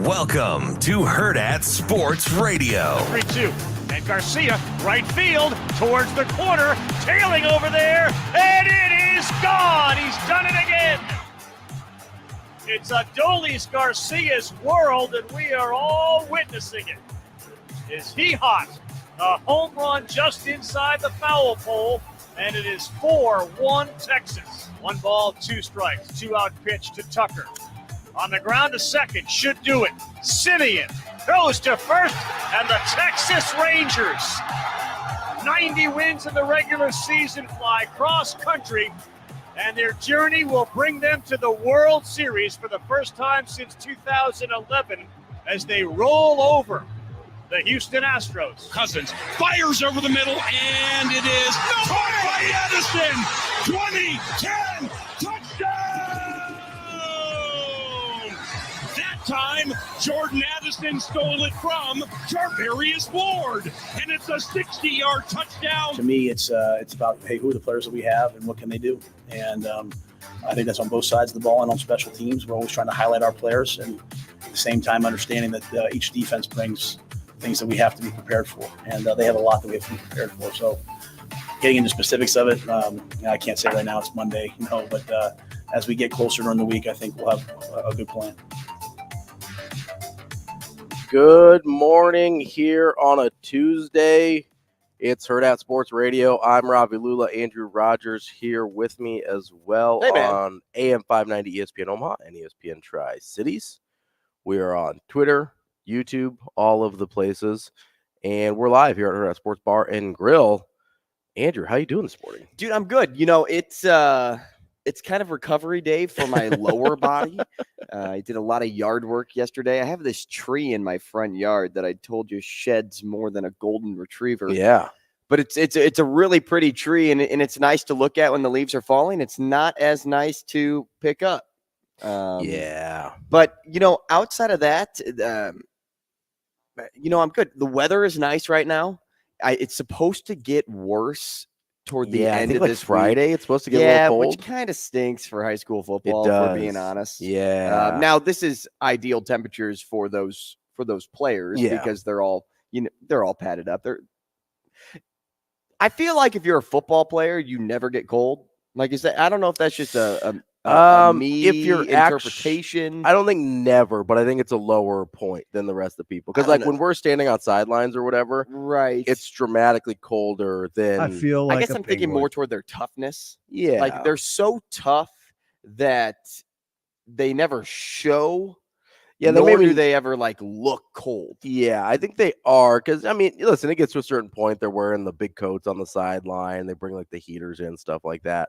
Welcome to Hurrdat Sports Radio. 3-2. And Garcia, right field, towards the corner, tailing over there, and it is gone. He's done it again. It's Adolis Garcia's world, and we are all witnessing it. Is he hot? A home run just inside the foul pole, and it is 4-1 Texas. 1 ball, 2 strikes, 2-out pitch to Tucker. On the ground to second, should do it. Simeon throws to first, and the Texas Rangers, 90 wins in the regular season, fly cross-country, and their journey will bring them to the World Series for the first time since 2011 as they roll over the Houston Astros. Cousins fires over the middle, and it is caught by Edison. 20-10 touchdown! That time, Jordan Addison stole it from Charvarius Ward, and it's a 60-yard touchdown. To me, it's about, hey, who are the players that we have and what can they do? And I think that's on both sides of the ball and on special teams. We're always trying to highlight our players and at the same time understanding that each defense brings things that we have to be prepared for. And they have a lot that we have to be prepared for. So getting into specifics of it, I can't say right now it's Monday, but as we get closer during the week, I think we'll have a good plan. Good morning here on a Tuesday. It's Hurrdat Sports Radio. I'm Ravi Lulla. Andrew Rogers here with me as well on AM 590 ESPN Omaha and ESPN Tri-Cities. We are on Twitter, YouTube, all of the places, and we're live here at Hurrdat Sports Bar and Grill. Andrew, how you doing this morning? Dude, I'm good. It's kind of recovery day for my lower body. I did a lot of yard work yesterday. I have this tree in my front yard that I told you sheds more than a golden retriever. Yeah. But it's a really pretty tree, and it's nice to look at when the leaves are falling. It's not as nice to pick up. Yeah. But, outside of that, I'm good. The weather is nice right now. It's supposed to get worse toward the end of this Friday. Week. It's supposed to get a little cold. Which kind of stinks for high school football, it does. if we're being honest. Yeah. Now this is ideal temperatures for those players because they're all padded up. I feel like if you're a football player, you never get cold. Like you said, I don't know if that's just a me if you're interpretation. I don't think never, but I think it's a lower point than the rest of the people. Because when we're standing on sidelines or whatever, right, it's dramatically colder than I feel like I guess I'm thinking more toward their toughness. Yeah. Like they're so tough that they never show. Yeah, nor do they ever look cold. Yeah, I think they are. Because listen, it gets to a certain point, they're wearing the big coats on the sideline, they bring the heaters in, stuff like that.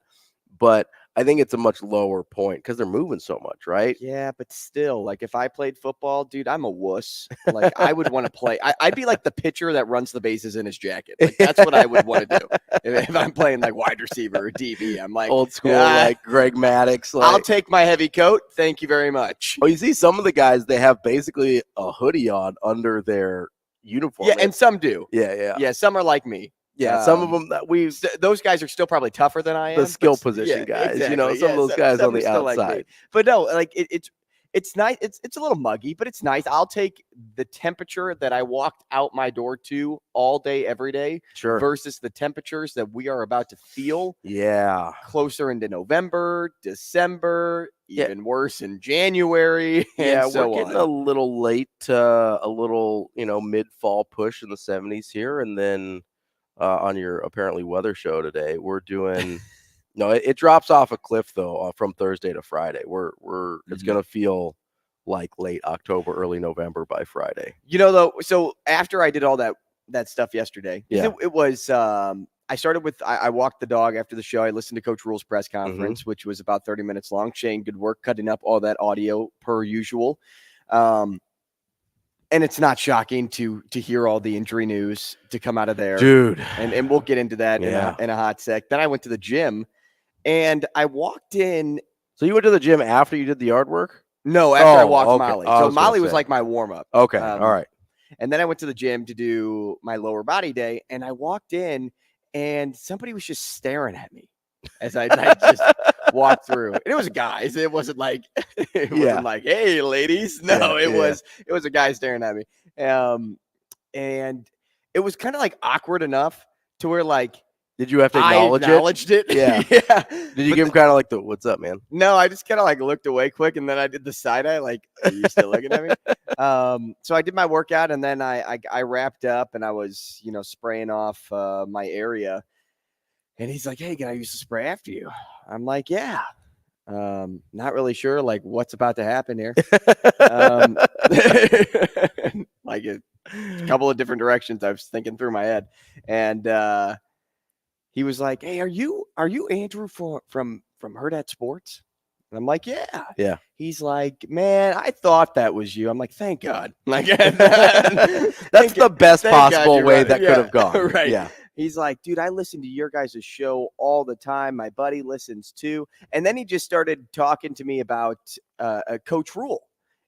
But I think it's a much lower point because they're moving so much, right? Yeah, but still, if I played football, dude, I'm a wuss. I would want to play. I'd be like the pitcher that runs the bases in his jacket. That's what I would want to do if I'm playing wide receiver or DB. I'm old school, Greg Maddux. I'll take my heavy coat. Thank you very much. Oh, you see some of the guys, they have basically a hoodie on under their uniform. Yeah, and some do. Yeah. Some are like me. Yeah, some of them those guys are still probably tougher than I am. The skill position guys, exactly. Some of those guys on the outside. But no, it's nice. It's a little muggy, but it's nice. I'll take the temperature that I walked out my door to all day, every day, versus the temperatures that we are about to feel. Yeah, closer into November, December, even worse in January. Yeah, we're getting a little late, a little mid-fall push in the 70s here, and then. On your apparently weather show today, we're doing it drops off a cliff though from Thursday to Friday. It's gonna feel like late October, early November by Friday. Though, so after I did all that stuff yesterday, it was I started with I walked the dog after the show. I listened to Coach Rule's press conference, which was about 30 minutes long. Shane, good work cutting up all that audio per usual. And it's not shocking to hear all the injury news to come out of there. Dude. And we'll get into that in a hot sec. Then I went to the gym, and I walked in. So you went to the gym after you did the yard work? No, after I walked Molly. So Molly was like my warm-up. Okay, all right. And then I went to the gym to do my lower body day, and I walked in, and somebody was just staring at me. as I just walked through. And it was guys. It wasn't like wasn't like, hey, ladies. No, it was a guy staring at me. And it was kind of like awkward enough to where like, did you have to acknowledge I acknowledged it? Yeah. Yeah. Did you give him kind of like the what's up, man? No, I just kind of like looked away quick, and then I did the side eye, like, are you still looking at me? So I did my workout, and then I wrapped up, and I was, spraying off my area. And he's like, hey, can I use the spray after you? I'm like, yeah. Not really sure, like, what's about to happen here. Like a couple of different directions I was thinking through my head. And he was like, hey, are you Andrew from Hurrdat Sports? And I'm like, yeah. Yeah. He's like, man, I thought that was you. I'm like, thank God. Like, that's the best possible way that could have gone. Right. Yeah. He's like, dude, I listen to your guys' show all the time. My buddy listens too. And then he just started talking to me about Coach Rule.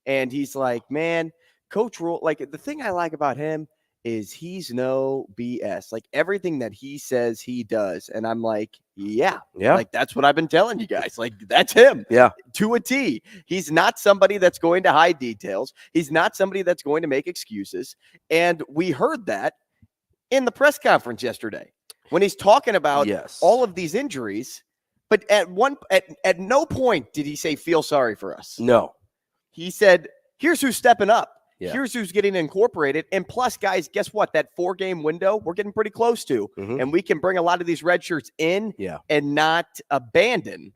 And he's like, man, Coach Rule, like the thing I like about him is he's no BS. Like everything that he says, he does. And I'm like, yeah. Like that's what I've been telling you guys. Like that's him. Yeah. To a T. He's not somebody that's going to hide details. He's not somebody that's going to make excuses. And we heard that in the press conference yesterday when he's talking about all of these injuries. But at no point did he say, feel sorry for us. No. He said, here's who's stepping up. Yeah. Here's who's getting incorporated. And plus, guys, guess what? That 4-game window, we're getting pretty close to. Mm-hmm. And we can bring a lot of these red shirts in and not abandon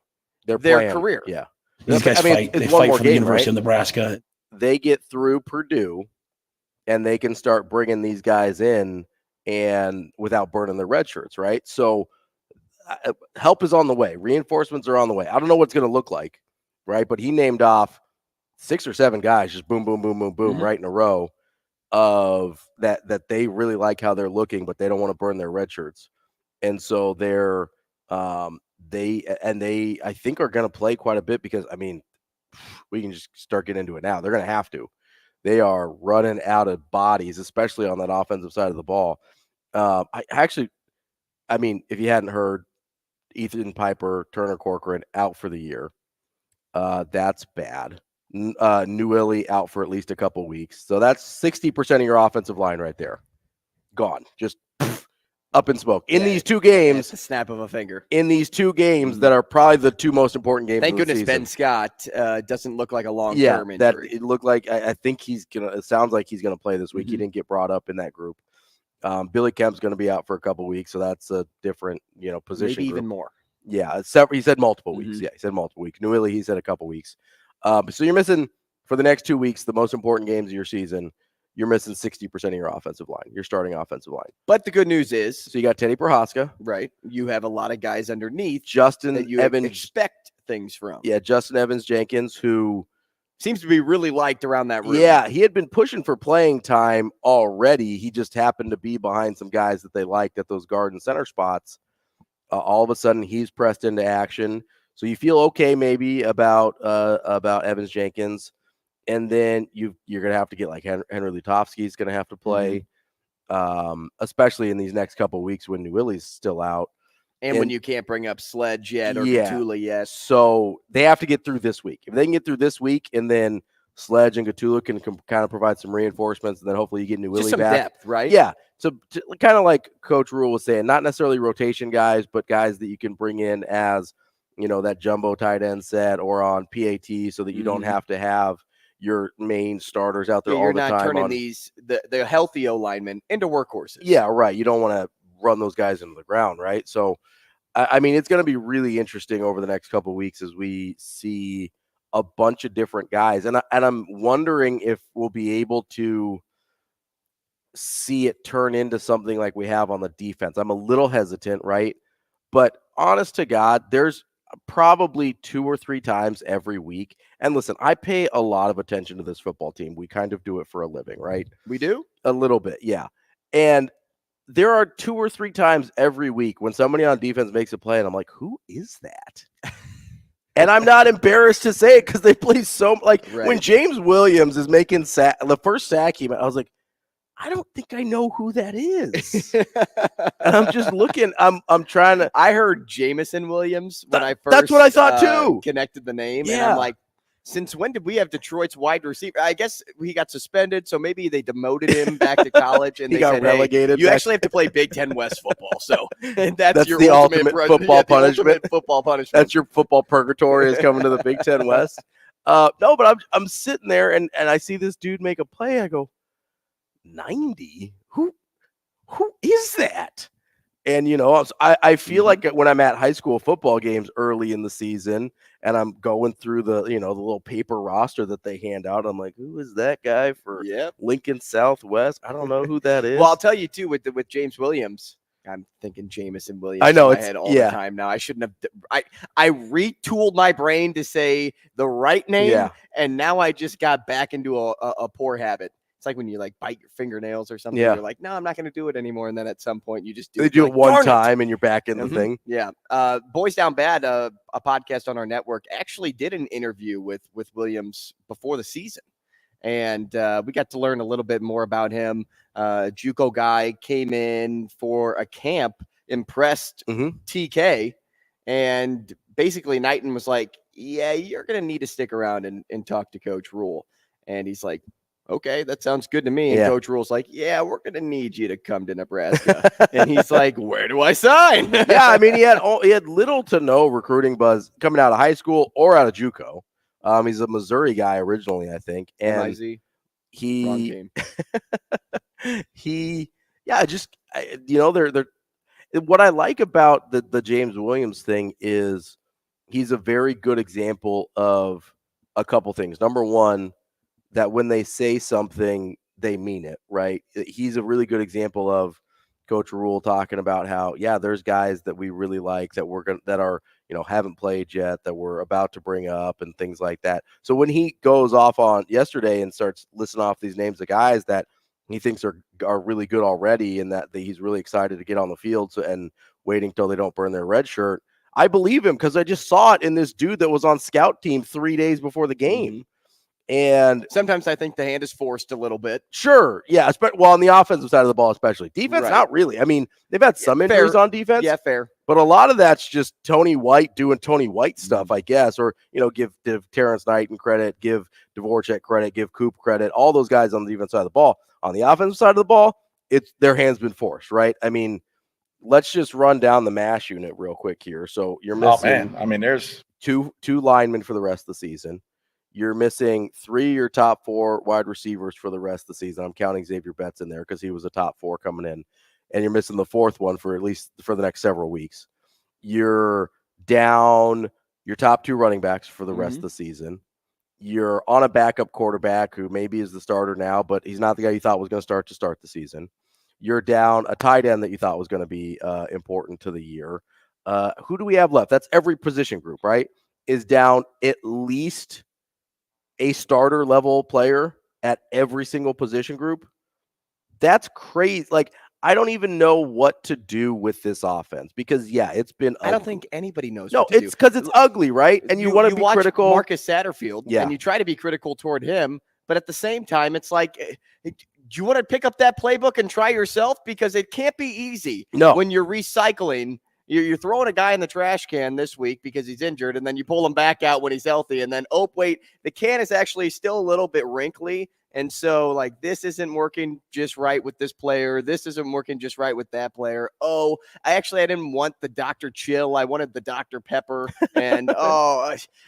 their career. Yeah. These guys fight. They fight for the University of Nebraska. They get through Purdue, and they can start bringing these guys in and without burning their red shirts, right? So help is on the way. Reinforcements are on the way. I don't know what's going to look like, right? But he named off 6 or 7 guys, just boom, boom, boom, boom, boom, right in a row of that they really like how they're looking, but they don't want to burn their red shirts. And so they're they I think are going to play quite a bit because, I mean, we can just start getting into it now. They're going to have to. They are running out of bodies, especially on that offensive side of the ball. I mean, if you hadn't heard, Ethan Piper, Turner Corcoran out for the year. That's bad. Newelly out for at least a couple weeks. So that's 60% of your offensive line right there. Gone. Just up in smoke. In these 2 games. It's a snap of a finger. In these 2 games that are probably the 2 most important games Thank of the goodness season. Ben Scott doesn't look like a long-term injury. That it looked like I think he's going to – it sounds like he's going to play this week. Mm-hmm. He didn't get brought up in that group. Billy Kemp's going to be out for a couple weeks, so that's a different, position Maybe group. even more. Yeah, he said multiple weeks. Yeah, he said multiple weeks. Newelly, he said a couple weeks. So you're missing for the next 2 weeks, the most important games of your season. You're missing 60% of your offensive line, your starting offensive line. But the good news is, so you got Teddy Prohaska, right? You have a lot of guys underneath Justin that you Evans, expect things from. Yeah, Justin Evans Jenkins, who seems to be really liked around that room. Yeah, he had been pushing for playing time already. He just happened to be behind some guys that they liked at those guard and center spots. All of a sudden, he's pressed into action. So you feel okay maybe about Evans Jenkins. And then you're going to have to get like Henry Lutovsky's going to have to play, especially in these next couple of weeks when Newelly's still out. And when you can't bring up Sledge yet or Gatula yet. So they have to get through this week. If they can get through this week and then Sledge and Gatula can kind of provide some reinforcements, and then hopefully you get Newelly just some back. Depth, right? Yeah. So kind of like Coach Rule was saying, not necessarily rotation guys, but guys that you can bring in as, that jumbo tight end set or on PAT so that you don't have to have your main starters out there all the time. You're not turning the healthy O-linemen into workhorses. Yeah, right. You don't want to run those guys into the ground, right? So, I mean, it's going to be really interesting over the next couple of weeks as we see a bunch of different guys. And I'm wondering if we'll be able to see it turn into something like we have on the defense. I'm a little hesitant, right? But honest to God, there's probably 2 or 3 times every week. And listen, I pay a lot of attention to this football team. We kind of do it for a living, right? We do? A little bit, yeah. And there are 2 or 3 times every week when somebody on defense makes a play, and I'm like, who is that? And I'm not embarrassed to say it because they play so – when James Williams is making the first sack, I was like, I don't think I know who that is. And I'm just looking. I'm trying to. I heard Jamison Williams when I first. That's what I thought too. Connected the name, Yeah. and I'm like, since when did we have Detroit's wide receiver? I guess he got suspended, so maybe they demoted him back to college, and he they got said, relegated. "Hey, you actually have to play Big Ten West football." So that's your the ultimate football punishment. Football punishment. That's your football purgatory is coming to the Big Ten West. No, but I'm sitting there and I see this dude make a play. I go, 90? Who is that? And, I feel like when I'm at high school football games early in the season and I'm going through the little paper roster that they hand out, I'm like, who is that guy for Lincoln Southwest? I don't know who that is. Well, I'll tell you, too, with James Williams, I'm thinking Jamison Williams I know, in my head all the time now. I shouldn't have – I retooled my brain to say the right name, and now I just got back into a poor habit. It's like when you bite your fingernails or something. You're like, no, I'm not going to do it anymore. And then at some point you just do it. They do it one time and you're back in the thing. Yeah. Boys Down Bad, a podcast on our network, actually did an interview with Williams before the season. And we got to learn a little bit more about him. JUCO guy came in for a camp, impressed TK. And basically Knighton was like, yeah, you're going to need to stick around and talk to Coach Rule. And he's like, okay, that sounds good to me. And Coach Rule's like, yeah, we're going to need you to come to Nebraska. And he's like, where do I sign? Yeah, I mean, he had little to no recruiting buzz coming out of high school or out of JUCO. He's a Missouri guy originally, I think. And Wrong game. They're what I like about the James Williams thing is he's a very good example of a couple things. Number one, that when they say something, they mean it, right? He's a really good example of Coach Rule talking about how, there's guys that we really like that are, haven't played yet, that we're about to bring up and things like that. So when he goes off on yesterday and starts listing off these names of guys that he thinks are really good already and that he's really excited to get on the field and waiting till they don't burn their red shirt, I believe him because I just saw it in this dude that was on scout team 3 days before the game. And sometimes I think the hand is forced a little bit. Sure. Yeah. On the offensive side of the ball, especially. Defense, not really. I mean, they've had some injuries on defense. Yeah, fair. But a lot of that's just Tony White doing Tony White stuff, I guess. Or, give Terrence Knighton credit, give Dvorak credit, give Coop credit, all those guys on the defense side of the ball. On the offensive side of the ball, their hand's been forced, right? I mean, let's just run down the MASH unit real quick here. So you're missing there's two linemen for the rest of the season. You're missing 3 of your top 4 wide receivers for the rest of the season. I'm counting Xavier Betts in there because he was a top 4 coming in. And you're missing the 4th one for at least for the next several weeks. You're down your top 2 running backs for the rest of the season. You're on a backup quarterback who maybe is the starter now, but he's not the guy you thought was going to start the season. You're down a tight end that you thought was going to be important to the year. Who do we have left? That's every position group, right? Is down at least a starter level player at every single position group. That's crazy. I don't even know what to do with this offense because it's been ugly. I don't think anybody knows. No, it's because it's ugly, right? And you want to be watch critical. Marcus Satterfield, and you try to be critical toward him, but at the same time, it's like, do you want to pick up that playbook and try yourself? Because it can't be easy. No, when you're recycling. You're throwing a guy in the trash can this week because he's injured, and then you pull him back out when he's healthy, and then, the can is actually still a little bit wrinkly, and so, this isn't working just right with this player. This isn't working just right with that player. I didn't want the Dr. Chill. I wanted the Dr. Pepper, and,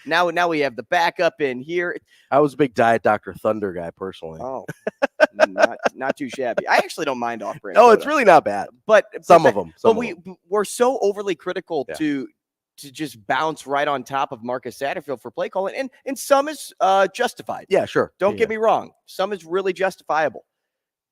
now we have the backup in here. I was a big Diet Dr. Thunder guy, personally. Not too shabby. I actually don't mind off-brand. No, it's really not bad. But some of them. We're so overly critical to just bounce right on top of Marcus Satterfield for play calling, and some is justified. Yeah, sure. Don't get me wrong. Some is really justifiable.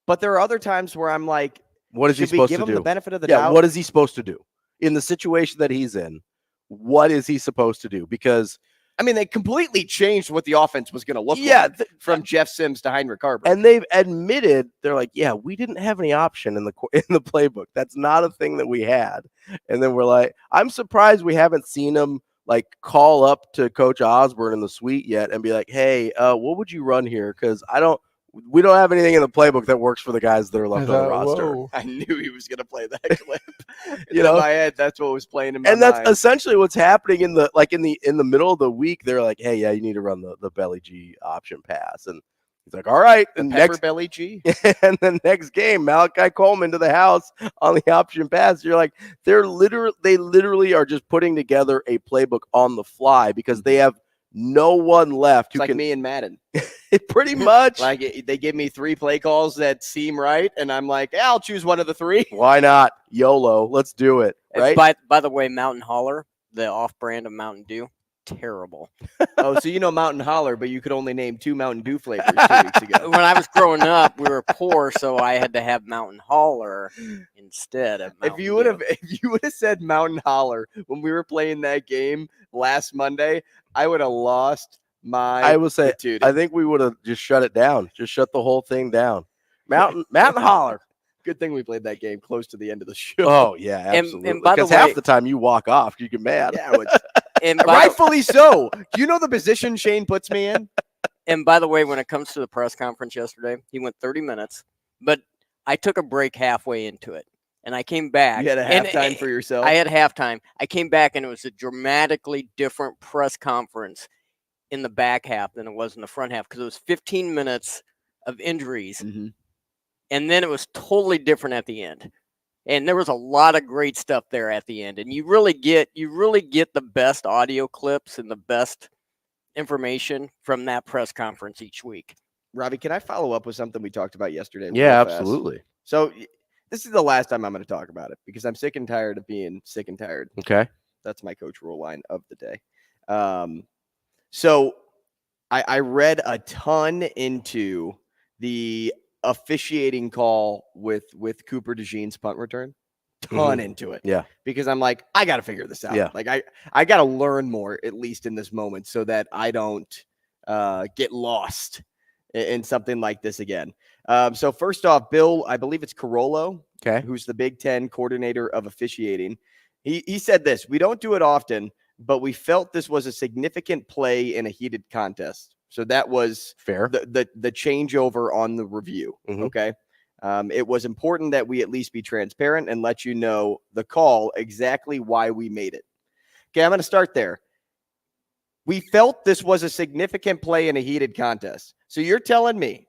But there are other times where I'm like, what is he supposed to do? Give him the benefit of the doubt? What is he supposed to do in the situation that he's in? What is he supposed to do? Because they completely changed what the offense was going to look like from Jeff Sims to Heinrich Harbert. And they've admitted, they're like, we didn't have any option in the playbook. That's not a thing that we had. And then we're like, I'm surprised we haven't seen him call up to Coach Osborne in the suite yet and be like, hey, what would you run here? Because we don't have anything in the playbook that works for the guys that are left on the roster. Whoa. I knew he was going to play that clip. In my head, that's what was playing in my mind. And that's essentially what's happening in the middle of the week. They're like, hey, yeah, you need to run the belly G option pass. And he's like, all right. And Pepper belly G. And the next game, Malachi Coleman to the house on the option pass. You're like, they literally are just putting together a playbook on the fly because they have no one left. It's like me and Madden. Pretty much. Like they give me 3 play calls that seem right, and I'm like, yeah, I'll choose one of the 3. Why not? YOLO. Let's do it. Right? By the way, Mountain Holler, the off-brand of Mountain Dew, terrible. Oh, so you know Mountain Holler, but you could only name 2 Mountain Dew flavors 2 weeks ago. When I was growing up, we were poor, so I had to have Mountain Holler instead of Mountain If you would have said Mountain Holler when we were playing that game last Monday, I would have lost my. I will say, attitude. I think we would have just shut it down. Just shut the whole thing down. Mountain Holler. Good thing we played that game close to the end of the show. Oh yeah, absolutely. And by the because way, half the time you walk off, you get mad. Yeah, and rightfully so. Do you know the position Shane puts me in? And by the way, when it comes to the press conference yesterday, he went 30 minutes, but I took a break halfway into it. And I came back. You had a halftime for yourself? I had halftime. I came back, and it was a dramatically different press conference in the back half than it was in the front half because it was 15 minutes of injuries. Mm-hmm. And then it was totally different at the end. And there was a lot of great stuff there at the end. And you really get the best audio clips and the best information from that press conference each week. Ravi, can I follow up with something we talked about yesterday? Yeah, absolutely. So this is the last time I'm going to talk about it because I'm sick and tired of being sick and tired. Okay. That's my coach rule line of the day. So I read a ton into the officiating call with Cooper DeJean's punt return. Ton into it. Yeah. Because I'm like, I got to figure this out. Yeah. Like I got to learn more, at least in this moment, so that I don't get lost in something like this again. So first off, Bill, I believe it's Carollo, who's the Big Ten coordinator of officiating. He said this: we don't do it often, but we felt this was a significant play in a heated contest. So that was fair. The changeover on the review. Mm-hmm. Okay. It was important that we at least be transparent and let you know the call, exactly why we made it. Okay, I'm going to start there. We felt this was a significant play in a heated contest. So you're telling me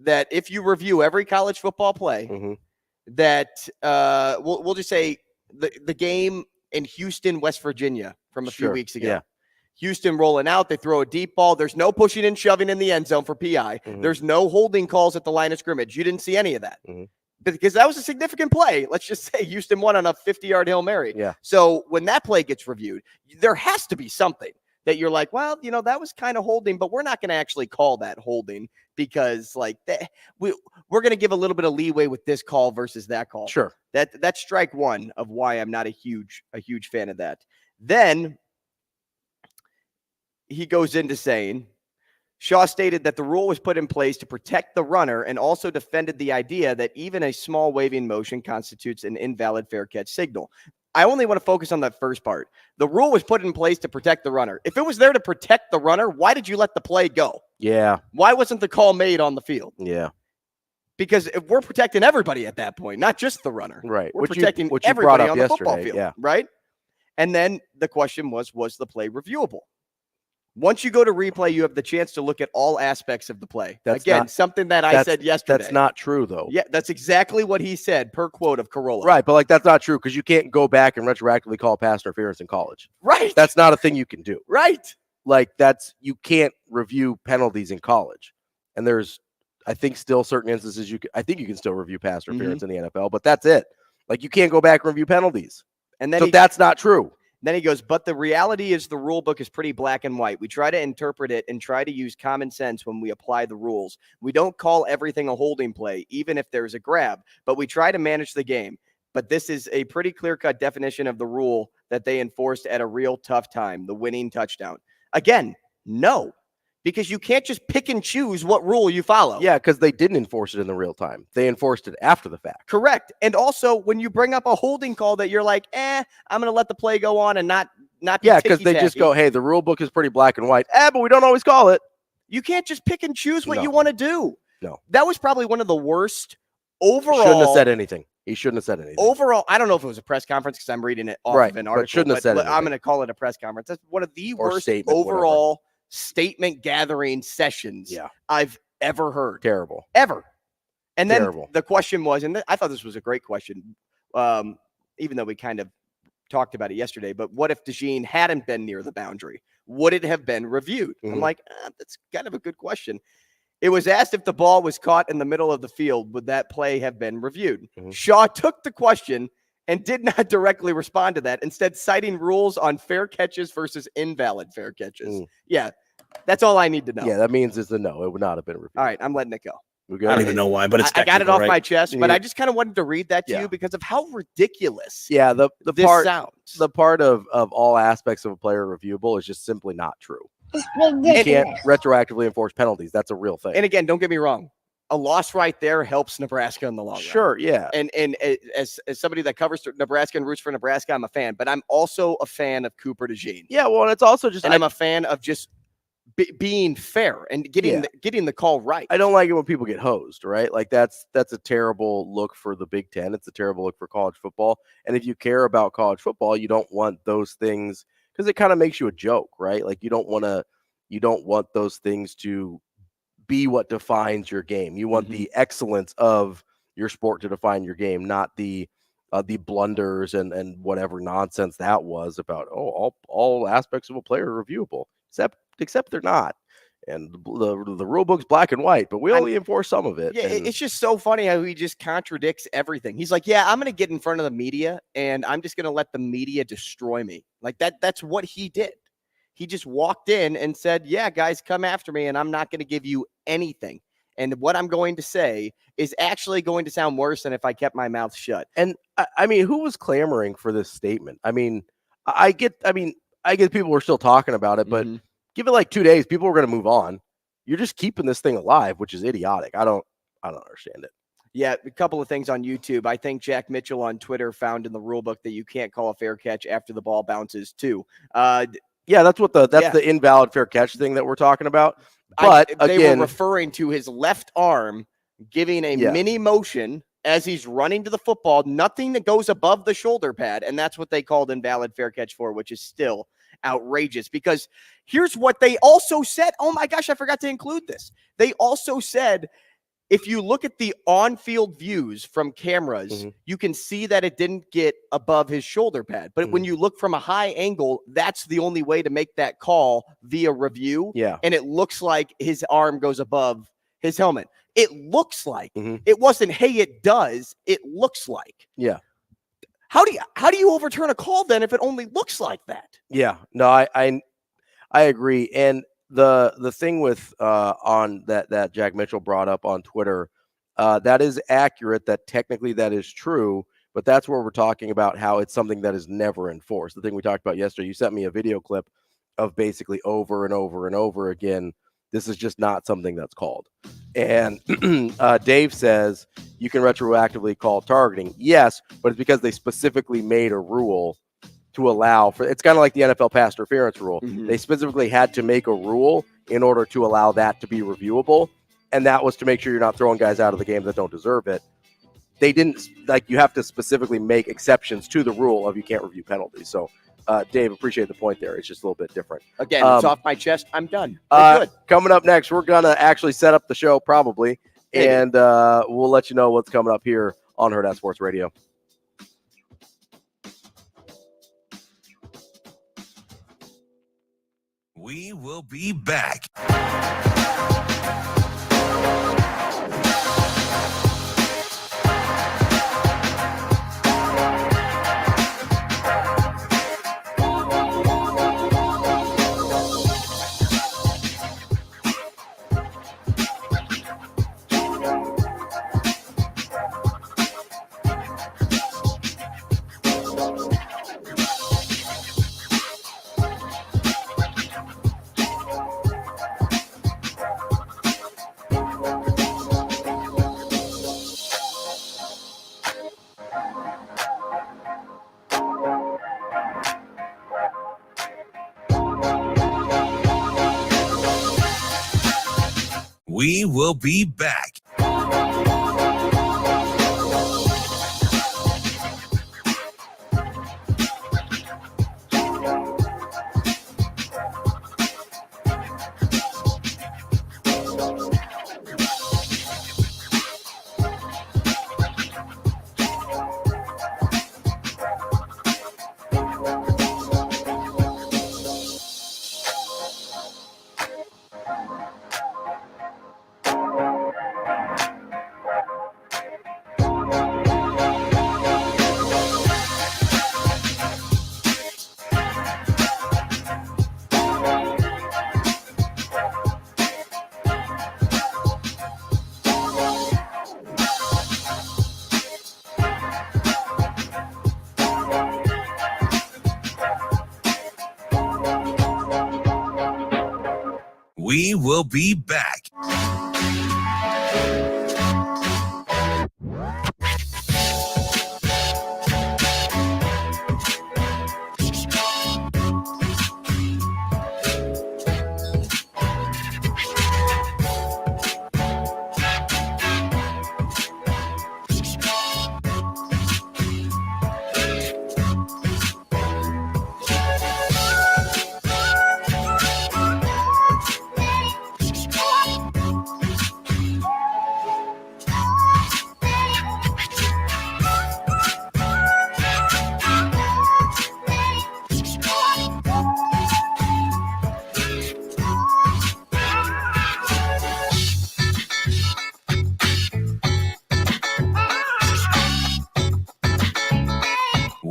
that if you review every college football play, that we'll just say the game in Houston, West Virginia from a few weeks ago. Yeah. Houston rolling out, they throw a deep ball. There's no pushing and shoving in the end zone for PI. There's no holding calls at the line of scrimmage. You didn't see any of that. Because that was a significant play. Let's just say Houston won on a 50-yard Hail Mary. Yeah. So when that play gets reviewed, there has to be something that you're like, well, that was kind of holding, but we're not going to actually call that holding because we're going to give a little bit of leeway with this call versus that call. Sure. That's strike one of why I'm not a huge fan of that. Then he goes into saying, Shaw stated that the rule was put in place to protect the runner and also defended the idea that even a small waving motion constitutes an invalid fair catch signal. I only want to focus on that first part. The rule was put in place to protect the runner. If it was there to protect the runner, why did you let the play go? Yeah. Why wasn't the call made on the field? Yeah. Because if we're protecting everybody at that point, not just the runner. Right. We're protecting everybody on the football field. Yeah. Right? And then the question was the play reviewable? Once you go to replay, you have the chance to look at all aspects of the play. Something that I said yesterday. That's not true, though. Yeah, that's exactly what he said per quote of Carollo. Right, but that's not true because you can't go back and retroactively call pass interference in college. Right. That's not a thing you can do. Right. You can't review penalties in college. And there's, I think, still certain instances you can still review pass interference in the NFL, but that's it. You can't go back and review penalties. And then that's not true. Then he goes, but the reality is the rule book is pretty black and white. We try to interpret it and try to use common sense when we apply the rules. We don't call everything a holding play, even if there's a grab, but we try to manage the game. But this is a pretty clear-cut definition of the rule that they enforced at a real tough time, the winning touchdown. Again, no, because you can't just pick and choose what rule you follow. Yeah, because they didn't enforce it in the real time. They enforced it after the fact. Correct. And also, when you bring up a holding call that you're like, I'm going to let the play go on and not be because they just go, hey, the rule book is pretty black and white. But we don't always call it. You can't just pick and choose what you want to do. No. That was probably one of the worst overall. Shouldn't have said anything. He shouldn't have said anything. Overall, I don't know if it was a press conference because I'm reading it off of an article. But shouldn't have said anything. I'm going to call it a press conference. That's one of the worst statement, overall statement gathering sessions I've ever heard. Terrible. Ever. And then the question was, and I thought this was a great question, even though we kind of talked about it yesterday, but what if DeJean hadn't been near the boundary? Would it have been reviewed? I'm like, that's kind of a good question. It was asked if the ball was caught in the middle of the field, would that play have been reviewed? Shaw took the question and did not directly respond to that, instead citing rules on fair catches versus invalid fair catches. Yeah, that's all I need to know. Yeah, that means it's a no. It would not have been reviewed. All right, I'm letting it go. I don't even know why, but it's I got it off right? my chest, but I just kind of wanted to read that to you because of how ridiculous the this part sounds. The part of all aspects of a player reviewable is just simply not true. You can't retroactively enforce penalties. That's a real thing. And again, don't get me wrong. A loss right there helps Nebraska in the long run. Sure, yeah. And as somebody that covers Nebraska and roots for Nebraska, I'm a fan. But I'm also a fan of Cooper DeJean. Yeah, well, and it's also just... And I'm a fan of just being fair and getting the call right. I don't like it when people get hosed, right? Like that's a terrible look for the Big Ten. It's a terrible look for college football. And if you care about college football, you don't want those things, because it kind of makes you a joke, right? Like you don't want those things to be what defines your game. You want the excellence of your sport to define your game, not the blunders and whatever nonsense that was about. All aspects of a player are reviewable, except they're not. And the rule book's black and white, but we only enforce some of it. Yeah, it's just so funny how he just contradicts everything. He's like, yeah, I'm going to get in front of the media and I'm just going to let the media destroy me. Like that's what he did. He just walked in and said, yeah, guys, come after me and I'm not going to give you anything. And what I'm going to say is actually going to sound worse than if I kept my mouth shut. And I mean, who was clamoring for this statement? I mean, I get people were still talking about it, but give it like 2 days, people are going to move on. You're just keeping this thing alive, which is idiotic. I don't understand it. Yeah, a couple of things on YouTube. I think Jack Mitchell on Twitter found in the rule book that you can't call a fair catch after the ball bounces too. Yeah, that's the invalid fair catch thing that we're talking about. But they were referring to his left arm giving a mini motion as he's running to the football, nothing that goes above the shoulder pad, and that's what they called invalid fair catch for, which is still outrageous, because here's what they also said. Oh my gosh, I forgot to include this. They also said, if you look at the on-field views from cameras, you can see that it didn't get above his shoulder pad. But when you look from a high angle, that's the only way to make that call via review. Yeah. And it looks like his arm goes above his helmet. It looks like. It wasn't, hey, it does. It looks like. Yeah. How do you overturn a call then if it only looks like that? Yeah. No, I agree. And the thing with on that Jack Mitchell brought up on Twitter, that is accurate, that technically that is true, but that's where we're talking about how it's something that is never enforced. The thing we talked about yesterday, you sent me a video clip of basically over and over and over again, this is just not something that's called. And Dave says you can retroactively call targeting. Yes, but it's because they specifically made a rule to allow for, it's kind of like the NFL pass interference rule. They specifically had to make a rule in order to allow that to be reviewable. And that was to make sure you're not throwing guys out of the game that don't deserve it. They didn't, like, you have to specifically make exceptions to the rule of you can't review penalties. So, Dave, appreciate the point there. It's just a little bit different. Again, it's off my chest. I'm done. Good. Coming up next, we're going to actually set up the show probably. And we'll let you know what's coming up here on Hurrdat Sports Radio. We will be back. We will be back. We will be back.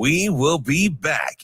We will be back.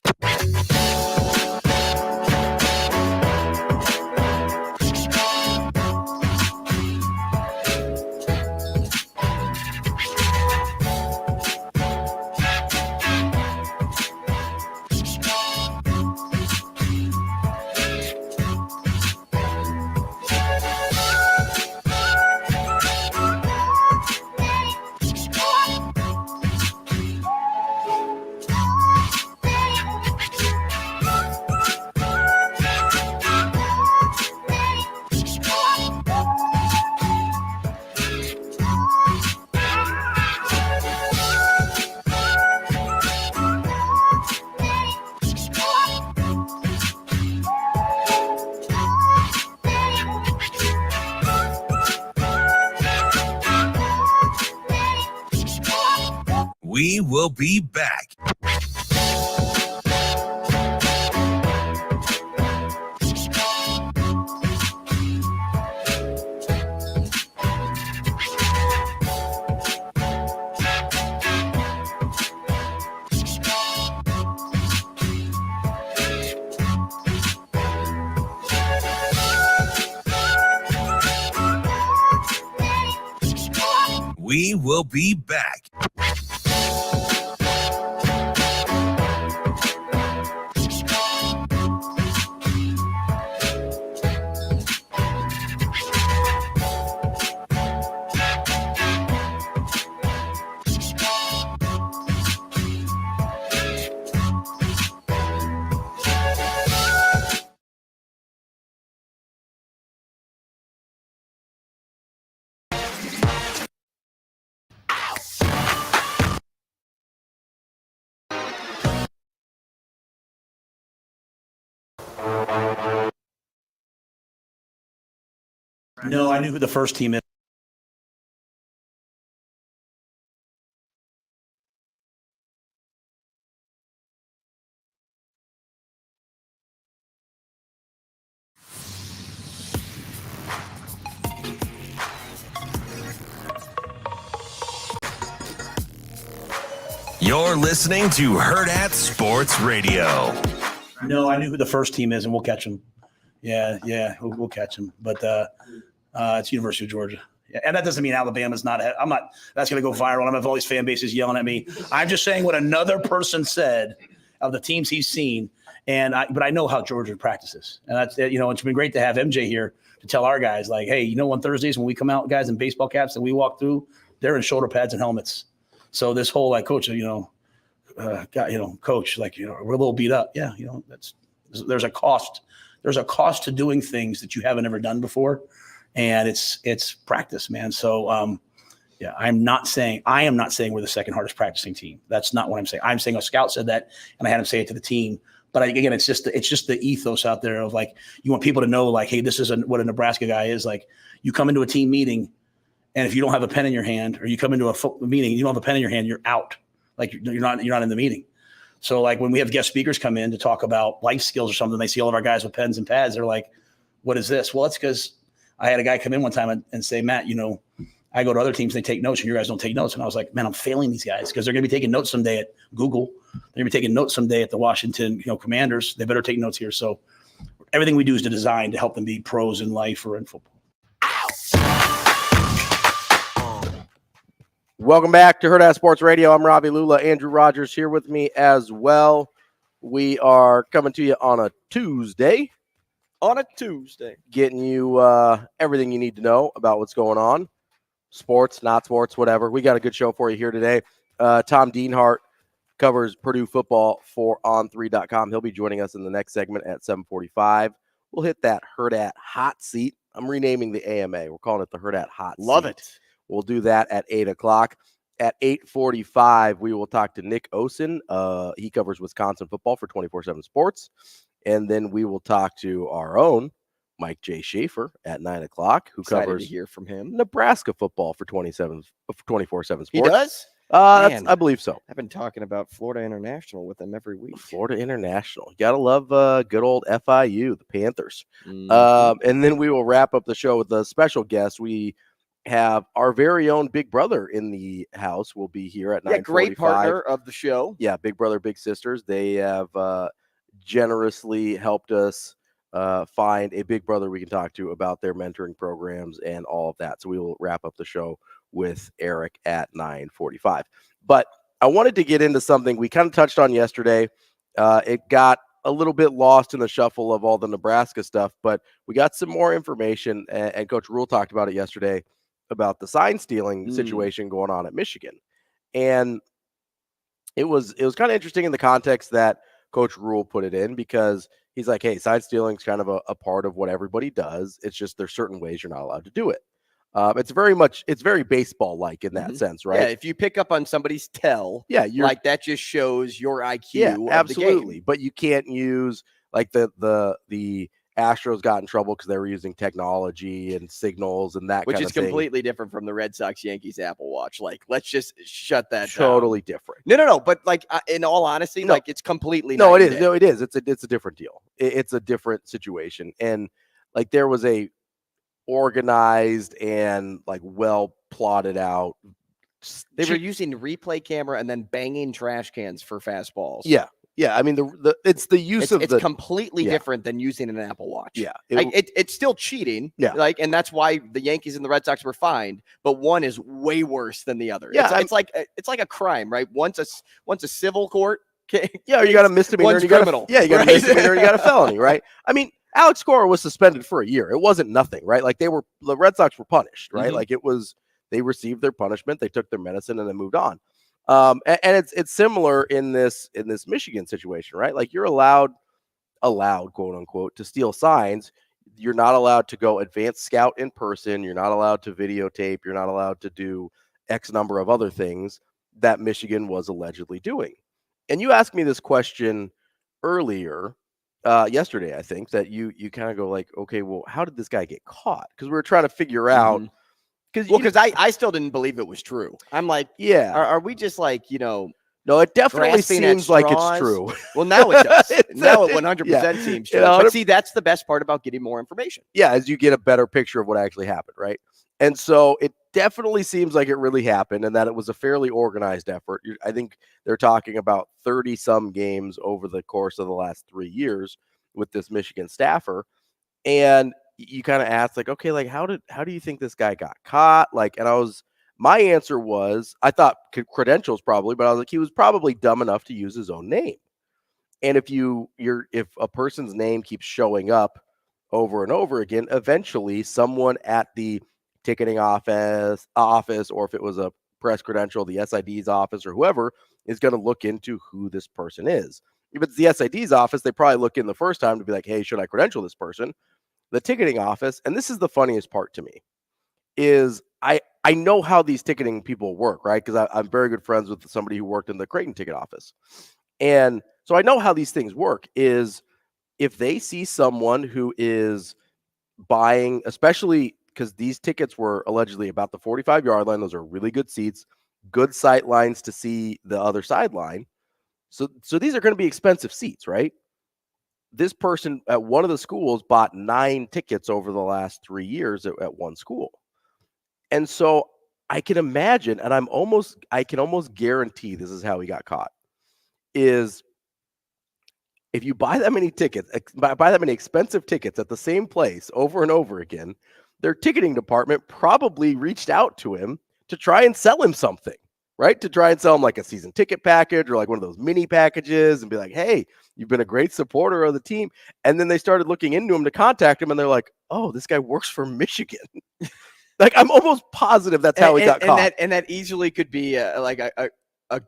We will be back. We will be back. No, I knew who the first team is. You're listening to Hurrdat Sports Radio. No, I knew who the first team is, and we'll catch them. Yeah, we'll catch them. But it's University of Georgia. Yeah, and that doesn't mean Alabama's not. I'm not. That's going to go viral. I'm going to have all these fan bases yelling at me. I'm just saying what another person said of the teams he's seen. But I know how Georgia practices, and that's it's been great to have MJ here to tell our guys like, hey, on Thursdays when we come out, guys in baseball caps and we walk through, they're in shoulder pads and helmets. So this whole coach, coach, we're a little beat up. Yeah, there's a cost. There's a cost to doing things that you haven't ever done before. and it's practice, man. So yeah, I am not saying we're the second hardest practicing team. That's not what I'm saying. I'm saying a scout said that, and I had him say it to the team. But again, it's just the ethos out there of like, you want people to know like, hey, this is what a Nebraska guy is. Like, you come into a team meeting, and if you don't have a pen in your hand, or you come into a meeting, you don't have a pen in your hand, you're out. Like, you're not in the meeting. So like when we have guest speakers come in to talk about life skills or something, they see all of our guys with pens and pads. They're like, what is this? Well, it's because I had a guy come in one time and say, Matt, I go to other teams, they take notes, and your guys don't take notes. And I was like, man, I'm failing these guys because they're going to be taking notes someday at Google. They're going to be taking notes someday at the Washington, Commanders. They better take notes here. So everything we do is designed to help them be pros in life or in football. Welcome back to Hurrdat Sports Radio. I'm Ravi Lulla. Andrew Rogers here with me as well. We are coming to you on a Tuesday. Getting you everything you need to know about what's going on. Sports, not sports, whatever. We got a good show for you here today. Tom Dienhart covers Purdue football for On3.com. He'll be joining us in the next segment at 7:45. We'll hit that Hurrdat hot seat. I'm renaming the AMA. We're calling it the Hurrdat hot seat. Love it. We'll do that at 8 o'clock. At 8:45, we will talk to Nick Osen. He covers Wisconsin football for 24/7 Sports. And then we will talk to our own Mike J. Schaefer at 9 o'clock, who covers to hear from him. Nebraska football for 24/7 Sports. He does? I believe so. I've been talking about Florida International with him every week. Florida International. You got to love good old FIU, the Panthers. Mm-hmm. And then we will wrap up the show with a special guest. We have our very own Big Brother in the house. Will be here at 9:45. Yeah, great partner of the show. Yeah, Big Brother, Big Sisters. They have generously helped us find a Big Brother we can talk to about their mentoring programs and all of that. So we will wrap up the show with Eric at 9:45. But I wanted to get into something we kind of touched on yesterday. It got a little bit lost in the shuffle of all the Nebraska stuff, but we got some more information, and Coach Rule talked about it yesterday about the sign stealing situation going on at Michigan. And it was kind of interesting in the context that Coach Rule put it in, because he's like, hey, sign stealing is kind of a part of what everybody does. It's just there's certain ways you're not allowed to do it. It's very baseball like in that sense, right? Yeah, if you pick up on somebody's tell, like that just shows your IQ. Yeah, of absolutely. The game. But you can't use like the Astros got in trouble because they were using technology and signals and that which kind is of thing. Completely different from the Red Sox Yankees Apple Watch. Like, let's just shut that totally down. Different. No. But like in all honesty, like it's completely no. It is. No, it is. It's a different deal. It's a different situation, and like there was a organized and like well plotted out. They were using replay camera and then banging trash cans for fastballs. Yeah, I mean it's the use it's completely different than using an Apple Watch. Yeah, it's still cheating. Yeah, and that's why the Yankees and the Red Sox were fined, but one is way worse than the other. Yeah, it's like a crime, right? Once a civil court. Yeah, or you got a misdemeanor. One's criminal. You got a misdemeanor. You got a felony, right? I mean, Alex Cora was suspended for a year. It wasn't nothing, right? Like the Red Sox were punished, right? Like they received their punishment, they took their medicine, and then moved on. And it's similar in this Michigan situation, right? Like you're allowed quote unquote to steal signs. You're not allowed to go advanced scout in person. You're not allowed to videotape. You're not allowed to do X number of other things that Michigan was allegedly doing. And you asked me this question earlier, yesterday, I think, that you kind of go like, okay, well, how did this guy get caught? Because we were trying to figure out. Because I still didn't believe it was true. I'm like, are we just like, no, it definitely seems like it's true. Well, now it does. Now it 100% seems true. But see, that's the best part about getting more information. Yeah, as you get a better picture of what actually happened, right? And so it definitely seems like it really happened and that it was a fairly organized effort. I think they're talking about 30-some games over the course of the last 3 years with this Michigan staffer. And you kind of asked like, okay, like how do you think this guy got caught? Like, and my answer was, I thought credentials probably, but I was like, he was probably dumb enough to use his own name. And if a person's name keeps showing up over and over again, eventually someone at the ticketing office, or if it was a press credential, the SID's office or whoever is going to look into who this person is. If it's the SID's office, they probably look in the first time to be like, hey, should I credential this person? the ticketing office, and this is the funniest part to me, is I know how these ticketing people work, right? Because I'm very good friends with somebody who worked in the Creighton ticket office. And so I know how these things work is if they see someone who is buying, especially because these tickets were allegedly about the 45-yard line. Those are really good seats, good sight lines to see the other sideline. So these are going to be expensive seats, right? This person at one of the schools bought 9 tickets over the last 3 years at one school. And so I can imagine, and I can almost guarantee this is how he got caught, is if you buy that many tickets, buy that many expensive tickets at the same place over and over again, their ticketing department probably reached out to him to try and sell him something, right? To try and sell him like a season ticket package or like one of those mini packages and be like, hey, you've been a great supporter of the team. And then they started looking into him to contact him, and they're like, oh, this guy works for Michigan. Like, I'm almost positive that's how he got caught. And that easily could be a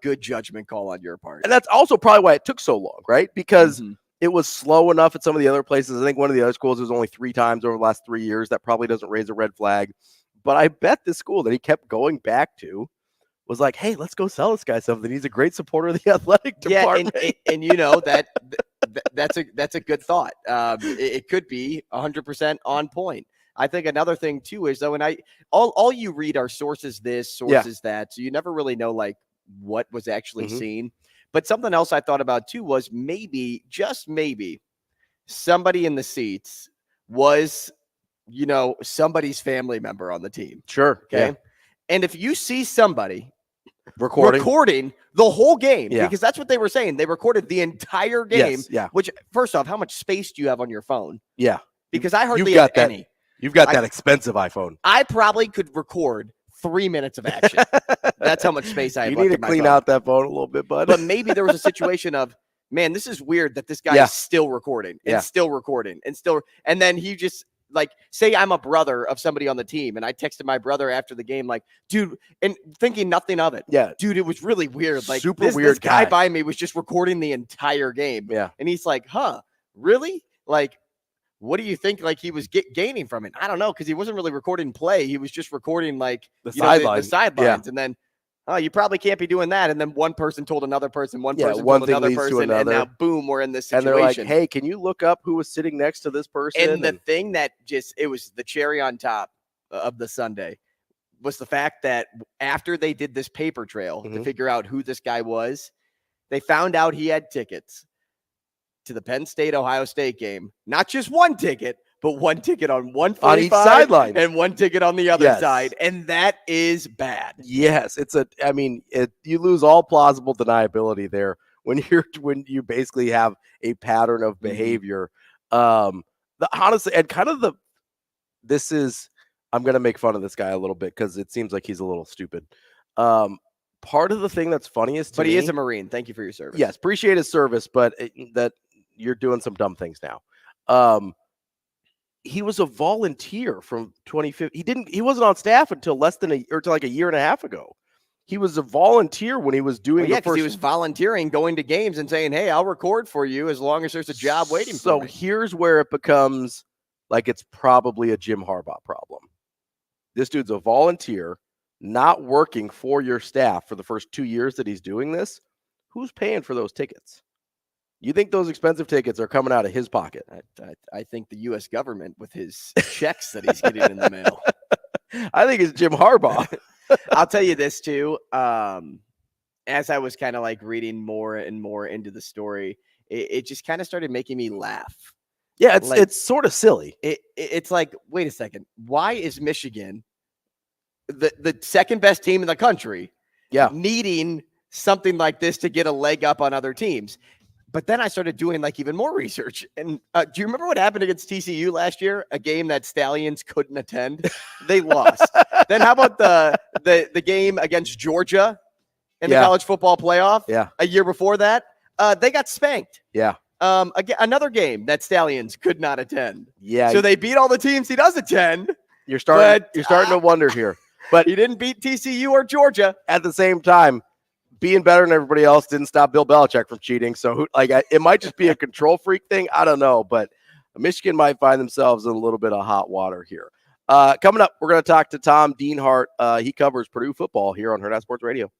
good judgment call on your part. And that's also probably why it took so long, right? Because it was slow enough at some of the other places. I think one of the other schools was only 3 times over the last 3 years. That probably doesn't raise a red flag. But I bet this school that he kept going back to was like, hey, let's go sell this guy something. He's a great supporter of the athletic department. And you know, that's a good thought. It could be 100% on point. I think another thing too is though, and all you read are sources this, sources that, so you never really know like what was actually seen. But something else I thought about too was maybe, just maybe, somebody in the seats was, you know, somebody's family member on the team. Sure. Okay. Yeah. And if you see somebody recording the whole game, because that's what they were saying, they recorded the entire game. Yes, yeah. Which, first off, how much space do you have on your phone? Yeah. Because I hardly have any. You've got that expensive iPhone. I probably could record 3 minutes of action. That's how much space I have. You need to clean out that phone a little bit, bud. But maybe there was a situation of, man, this is weird that this guy is still recording and still recording and then he just, like, say I'm a brother of somebody on the team and I texted my brother after the game, like, dude, and thinking nothing of it. Yeah. Dude, it was really weird. Like, super weird. This guy by me was just recording the entire game. Yeah. And he's like, huh, really? Like, what do you think, like, he was gaining from it? I don't know, because he wasn't really recording play. He was just recording, like, the sidelines. Yeah. And then, oh, you probably can't be doing that. And then one person told another person, one person told another person, and now, boom, we're in this situation. And they're like, hey, can you look up who was sitting next to this person? And the thing that it was the cherry on top of the sundae was the fact that after they did this paper trail to figure out who this guy was, they found out he had tickets to the Penn State-Ohio State game. Not just one ticket, but one ticket on 145 on each sideline and one ticket on the other side. And that is bad. Yes. You lose all plausible deniability there when you basically have a pattern of behavior. Honestly, and kind of I'm going to make fun of this guy a little bit because it seems like he's a little stupid. Part of the thing that's funniest to me, he is a Marine. Thank you for your service. Yes. Appreciate his service, but that you're doing some dumb things now. He was a volunteer from 2015. He wasn't on staff until like a year and a half ago. He was a volunteer when he was doing because he was volunteering, going to games and saying, hey, I'll record for you as long as there's a job waiting for me. So here's where it becomes like it's probably a Jim Harbaugh problem. This dude's a volunteer, not working for your staff for the first 2 years that he's doing this. Who's paying for those tickets? You think those expensive tickets are coming out of his pocket? I think the U.S. government with his checks that he's getting in the mail. I think it's Jim Harbaugh. I'll tell you this too. As I was kind of like reading more and more into the story, it just kind of started making me laugh. Yeah, it's sort of silly. It's like, wait a second. Why is Michigan the second best team in the country needing something like this to get a leg up on other teams? But then I started doing like even more research. And do you remember what happened against TCU last year? A game that Stallions couldn't attend. They lost. Then how about the game against Georgia in the college football playoff? Yeah. A year before that, they got spanked. Yeah. Again, another game that Stallions could not attend. Yeah. So they beat all the teams he does attend. You're starting to wonder here. But he didn't beat TCU or Georgia. At the same time, being better than everybody else didn't stop Bill Belichick from cheating. So, it might just be a control freak thing. I don't know. But Michigan might find themselves in a little bit of hot water here. Coming up, we're going to talk to Tom Dienhart. He covers Purdue football here on Hurrdat Sports Radio.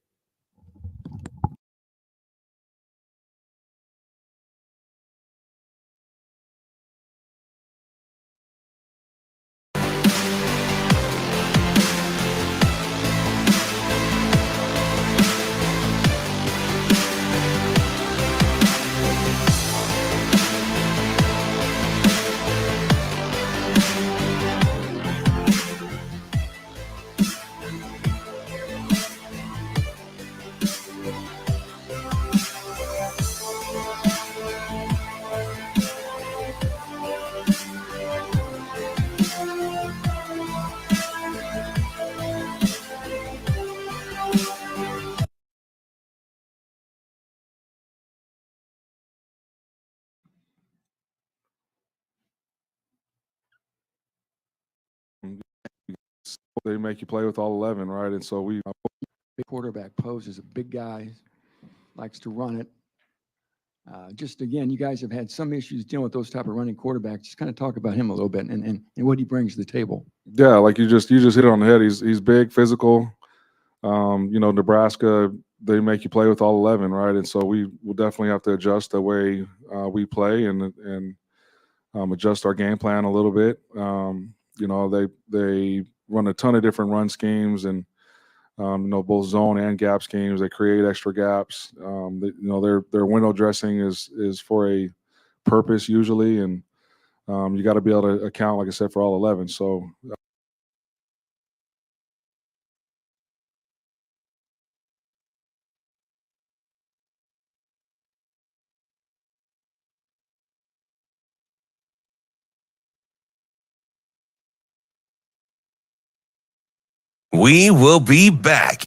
They make you play with all 11, right? And so we. Big quarterback poses a big guy, likes to run it. Just again, you guys have had some issues dealing with those type of running quarterbacks. Just kind of talk about him a little bit and what he brings to the table. Yeah, like you just hit it on the head. He's big, physical. Nebraska, they make you play with all 11, right? And so we will definitely have to adjust the way we play and adjust our game plan a little bit. They run a ton of different run schemes and both zone and gap schemes. They create extra gaps. Their window dressing is for a purpose usually, and you got to be able to account, like I said, for all 11. So. We will be back.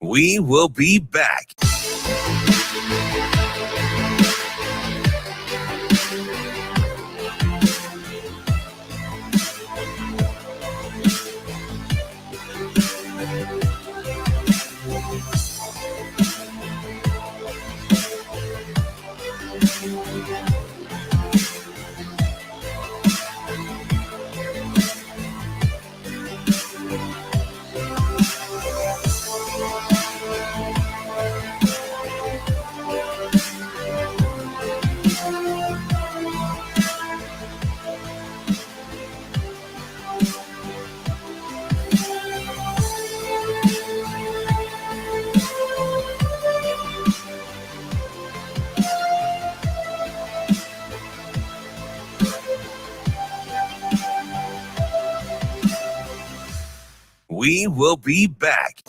We will be back. We will be back.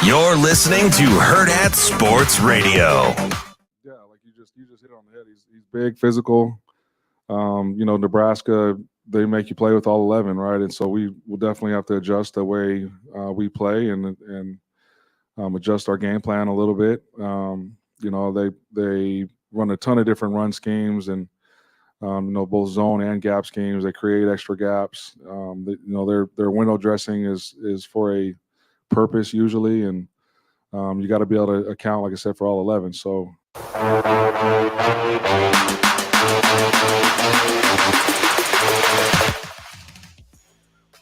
You're listening to Hurrdat Sports Radio. Yeah, like you just hit it on the head. He's big, physical. Nebraska, they make you play with all 11, right? And so we will definitely have to adjust the way we play and adjust our game plan a little bit. They run a ton of different run schemes and both zone and gap schemes. They create extra gaps. Their window dressing is for a purpose usually, and you got to be able to account, like I said, for all 11. So.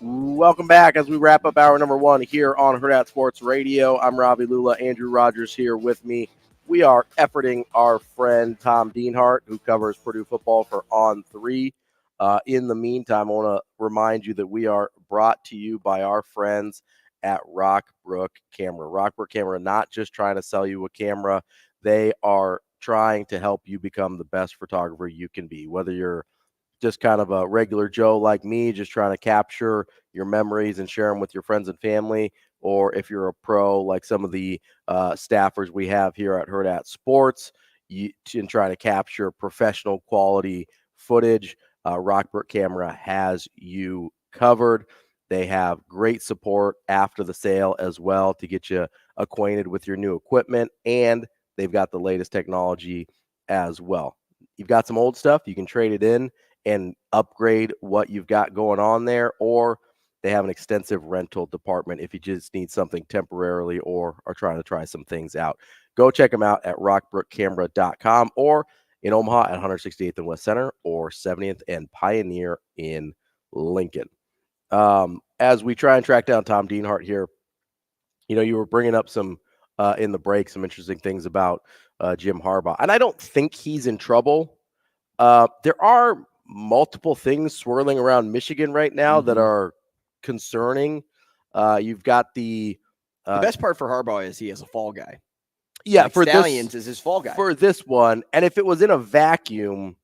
Welcome back as we wrap up hour number 1 here on Hurrdat Sports Radio. I'm Ravi Lulla. Andrew Rogers here with me. We are efforting our friend Tom Dienhart, who covers Purdue football for On 3. In the meantime, I want to remind you that we are brought to you by our friends at Rockbrook Camera. Rockbrook Camera, not just trying to sell you a camera. They are trying to help you become the best photographer you can be, whether you're just kind of a regular Joe like me, just trying to capture your memories and share them with your friends and family, or if you're a pro like some of the staffers we have here at Hurrdat Sports, and trying to capture professional quality footage, Rockbrook Camera has you covered. They have great support after the sale as well to get you acquainted with your new equipment, and they've got the latest technology as well. You've got some old stuff, you can trade it in and upgrade what you've got going on there, or they have an extensive rental department if you just need something temporarily or are trying to try some things out. Go check them out at rockbrookcamera.com or in Omaha at 168th and West Center or 70th and Pioneer in Lincoln. As we try and track down Tom Dienhart here, you were bringing up some in the break, some interesting things about Jim Harbaugh, and I don't think he's in trouble. There are multiple things swirling around Michigan right now that are concerning. You've got the best part for Harbaugh is he has a fall guy. Yeah, like for Stallions this, is his fall guy for this one. And if it was in a vacuum,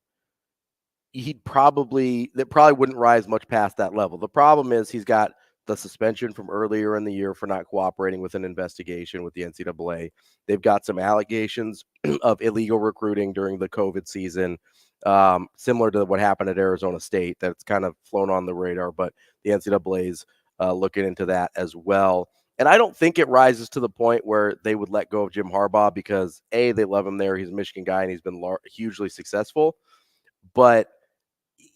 that probably wouldn't rise much past that level. The problem is he's got the suspension from earlier in the year for not cooperating with an investigation with the NCAA. They've got some allegations of illegal recruiting during the COVID season, similar to what happened at Arizona State. That's kind of flown on the radar, but the NCAA's looking into that as well. And I don't think it rises to the point where they would let go of Jim Harbaugh because, A, they love him there. He's a Michigan guy, and he's been hugely successful. But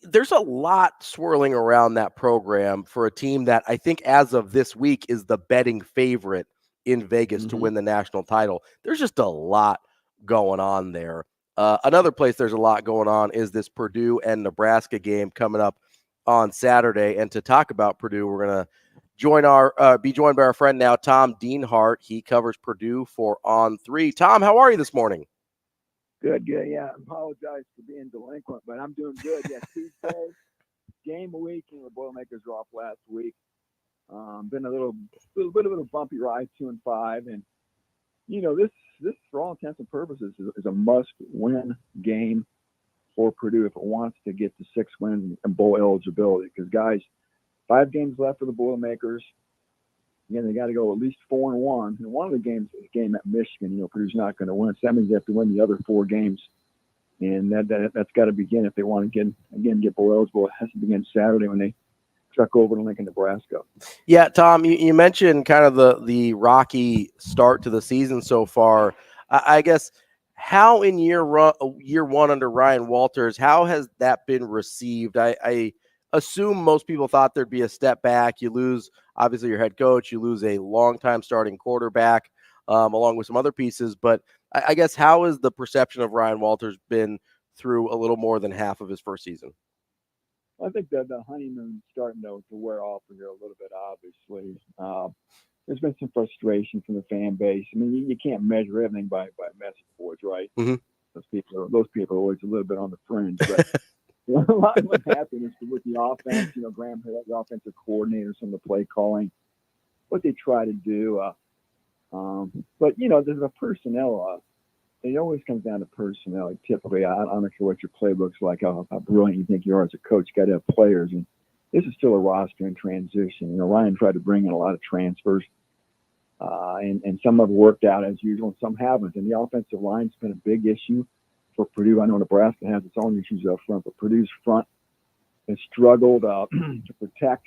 there's a lot swirling around that program for a team that I think as of this week is the betting favorite in Vegas to win the national title. There's just a lot going on there. Another place there's a lot going on is this Purdue and Nebraska game coming up on Saturday. And to talk about Purdue, we're going to be joined by our friend now, Tom Dienhart. He covers Purdue for On 3. Tom, how are you this morning? Good. Yeah, I apologize for being delinquent, but I'm doing good. Yeah, Tuesday, game week, the Boilermakers were off last week. Been a little bit of a bumpy ride, 2-5, and this for all intents and purposes is a must-win game for Purdue if it wants to get to 6 wins and bowl eligibility. Because guys, 5 games left for the Boilermakers. Again, they got to go at least 4-1. And one of the games is a game at Michigan. Purdue's not going to win. So that means they have to win the other 4 games. And that's got to begin if they want to get bowl eligible. It has to begin Saturday when they truck over to Lincoln, Nebraska. Yeah, Tom, you mentioned kind of the rocky start to the season so far. I guess how in year 1 under Ryan Walters, how has that been received? I assume most people thought there'd be a step back. You lose, obviously, your head coach. You lose a longtime starting quarterback, along with some other pieces. But I guess how has the perception of Ryan Walters been through a little more than half of his first season? I think that the honeymoon's starting to wear off here a little bit, obviously. There's been some frustration from the fan base. I mean, you can't measure everything by message boards, right? Mm-hmm. Those people are always a little bit on the fringe. But a lot of what's happened is with the offense, Graham, the offensive coordinator, some of the play calling, what they try to do. But, there's a personnel. It always comes down to personnel. Typically, I'm not sure what your playbook's like, how brilliant you think you are as a coach. You got to have players. And this is still a roster in transition. Ryan tried to bring in a lot of transfers. And some have worked out as usual, and some haven't. And the offensive line's been a big issue for Purdue. I know Nebraska has its own issues up front, but Purdue's front has struggled to protect.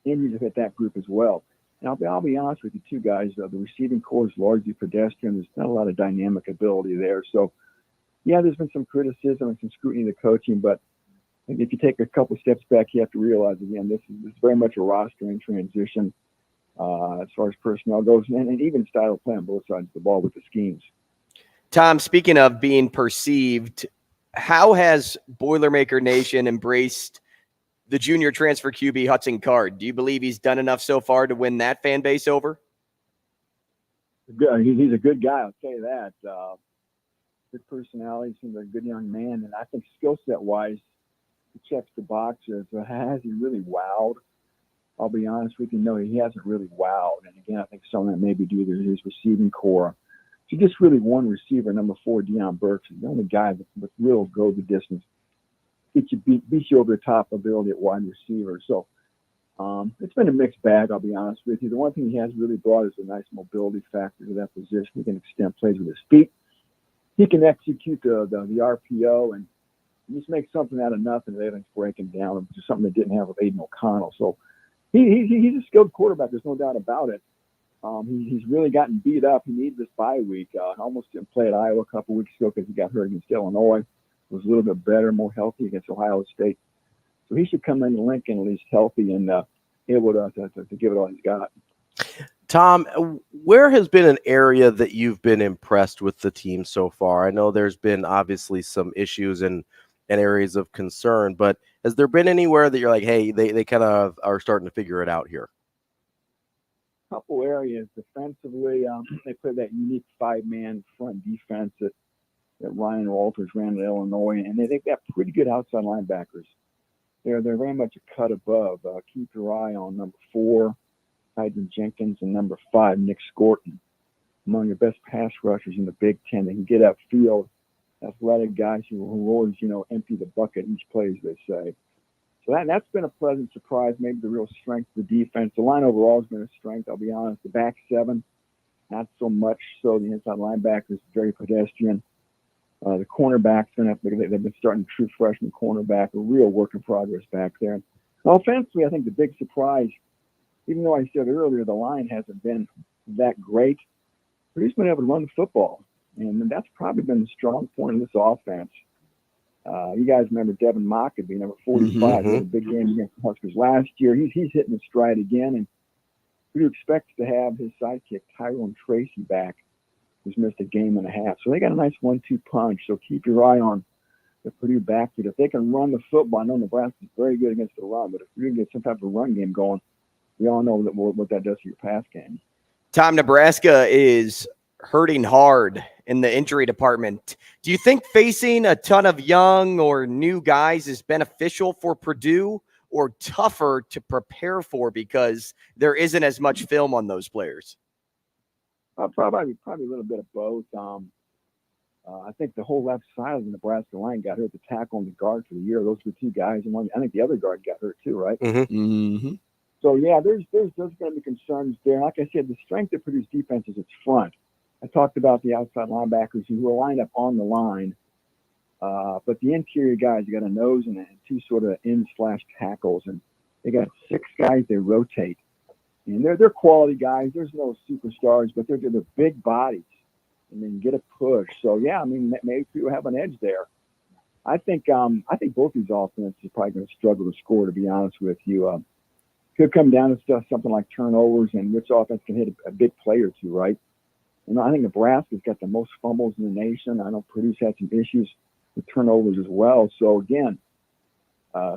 And you hit that group as well. And I'll be honest with you, too, guys. The receiving core is largely pedestrian. There's not a lot of dynamic ability there. So, yeah, there's been some criticism and some scrutiny of the coaching. But if you take a couple steps back, you have to realize, again, this is very much a roster in transition as far as personnel goes, and even style of play on both sides of the ball with the schemes. Tom, speaking of being perceived, how has Boilermaker Nation embraced the junior transfer QB Hudson Card? Do you believe he's done enough so far to win that fan base over? He's a good guy, I'll tell you that. Good personality, seems like a good young man, and I think skill set wise, he checks the boxes. Has he really wowed? I'll be honest with you, no, he hasn't really wowed. And again, I think some of that may be due to his receiving core. He's just really one receiver, number 4, Deion Burks, is the only guy that will go the distance, beat you over the top ability at wide receiver. So it's been a mixed bag, I'll be honest with you. The one thing he has really brought is a nice mobility factor to that position. He can extend plays with his feet. He can execute the RPO and just make something out of nothing. Everything's breaking down, which is something they didn't have with Aiden O'Connell. So he's a skilled quarterback. There's no doubt about it. He's really gotten beat up. He needed this bye week. Almost didn't play at Iowa a couple weeks ago because he got hurt against Illinois. Was a little bit better, more healthy against Ohio State. So he should come into Lincoln at least healthy and able to give it all he's got. Tom, where has been an area that you've been impressed with the team so far? I know there's been obviously some issues and areas of concern, but has there been anywhere that you're like, hey, they kind of are starting to figure it out here? A couple areas defensively. They play that unique 5-man front defense that Ryan Walters ran at Illinois, and they've got pretty good outside linebackers. They're very much a cut above. Keep your eye on number 4, Tyden Jenkins, and number 5, Nick Scorton, among your best pass rushers in the Big Ten. They can get upfield, athletic guys who always, empty the bucket each play, as they say. So that's been a pleasant surprise, maybe the real strength of the defense. The line overall has been a strength, I'll be honest. The back 7, not so much so. The inside linebackers, very pedestrian. The cornerbacks, they've been starting true freshman cornerback, a real work in progress back there. And offensively, I think the big surprise, even though I said earlier the line hasn't been that great, but he's been able to run the football. And that's probably been the strong point of this offense. You guys remember Devin Mockabee, number 45, a big game against the Huskers last year. He's hitting his stride again, and Purdue expects to have his sidekick, Tyrone Tracy, back, who's missed a game and a half. So they got a nice 1-2 punch. So keep your eye on the Purdue backfield. If they can run the football, I know Nebraska's very good against the run, but if Purdue can get some type of run game going, we all know what that does to your pass game. Tom, Nebraska is hurting hard in the injury department. Do you think facing a ton of young or new guys is beneficial for Purdue or tougher to prepare for because there isn't as much film on those players? Probably a little bit of both. I think the whole left side of the Nebraska line got hurt, the tackle and the guard for the year. Those were 2 guys, and I think the other guard got hurt too, right? So yeah, there's going to be concerns there. Like I said, the strength of Purdue's defense is its front. I talked about the outside linebackers who are lined up on the line, but the interior guys, you got a nose and 2 sort of in/tackles, and they got 6 guys they rotate. And they're quality guys. There's no superstars, but they're big bodies, and they can get a push. So yeah, I mean, maybe people have an edge there. I think both these offenses are probably going to struggle to score. To be honest with you, could come down to something like turnovers and which offense can hit a big play or 2, right? And I think Nebraska's got the most fumbles in the nation. I know Purdue's had some issues with turnovers as well. So again,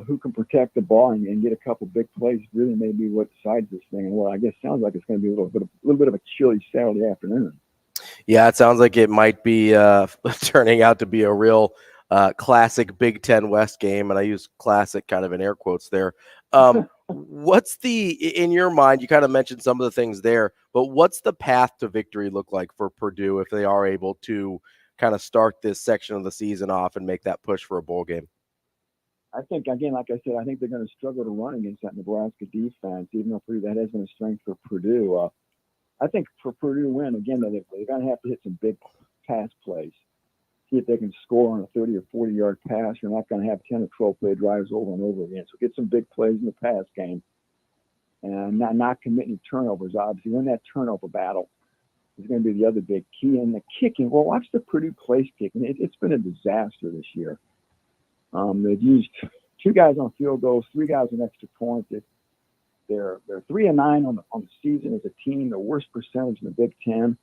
who can protect the ball and get a couple big plays really may be what decides this thing. And what I guess sounds like it's going to be a little bit of a chilly Saturday afternoon. Yeah, it sounds like it might be turning out to be a real classic Big Ten West game, and I use classic kind of in air quotes there. What's in your mind, you kind of mentioned some of the things there, but what's the path to victory look like for Purdue if they are able to kind of start this section of the season off and make that push for a bowl game? I think, again, like I said, I think they're going to struggle to run against that Nebraska defense, even though Purdue, that has been a strength for Purdue. I think for Purdue to win, again, they're going to have to hit some big pass plays. See if they can score on a 30 or 40-yard pass. You're not going to have 10 or 12 play drives over and over again. So get some big plays in the pass game and not committing turnovers, obviously. Win that turnover battle is going to be the other big key. And the kicking, well, watch the Purdue place kicking. It's been a disaster this year. They've used 2 guys on field goals, 3 guys on extra points. They're 3-9 on the season as a team, the worst percentage in the Big Ten.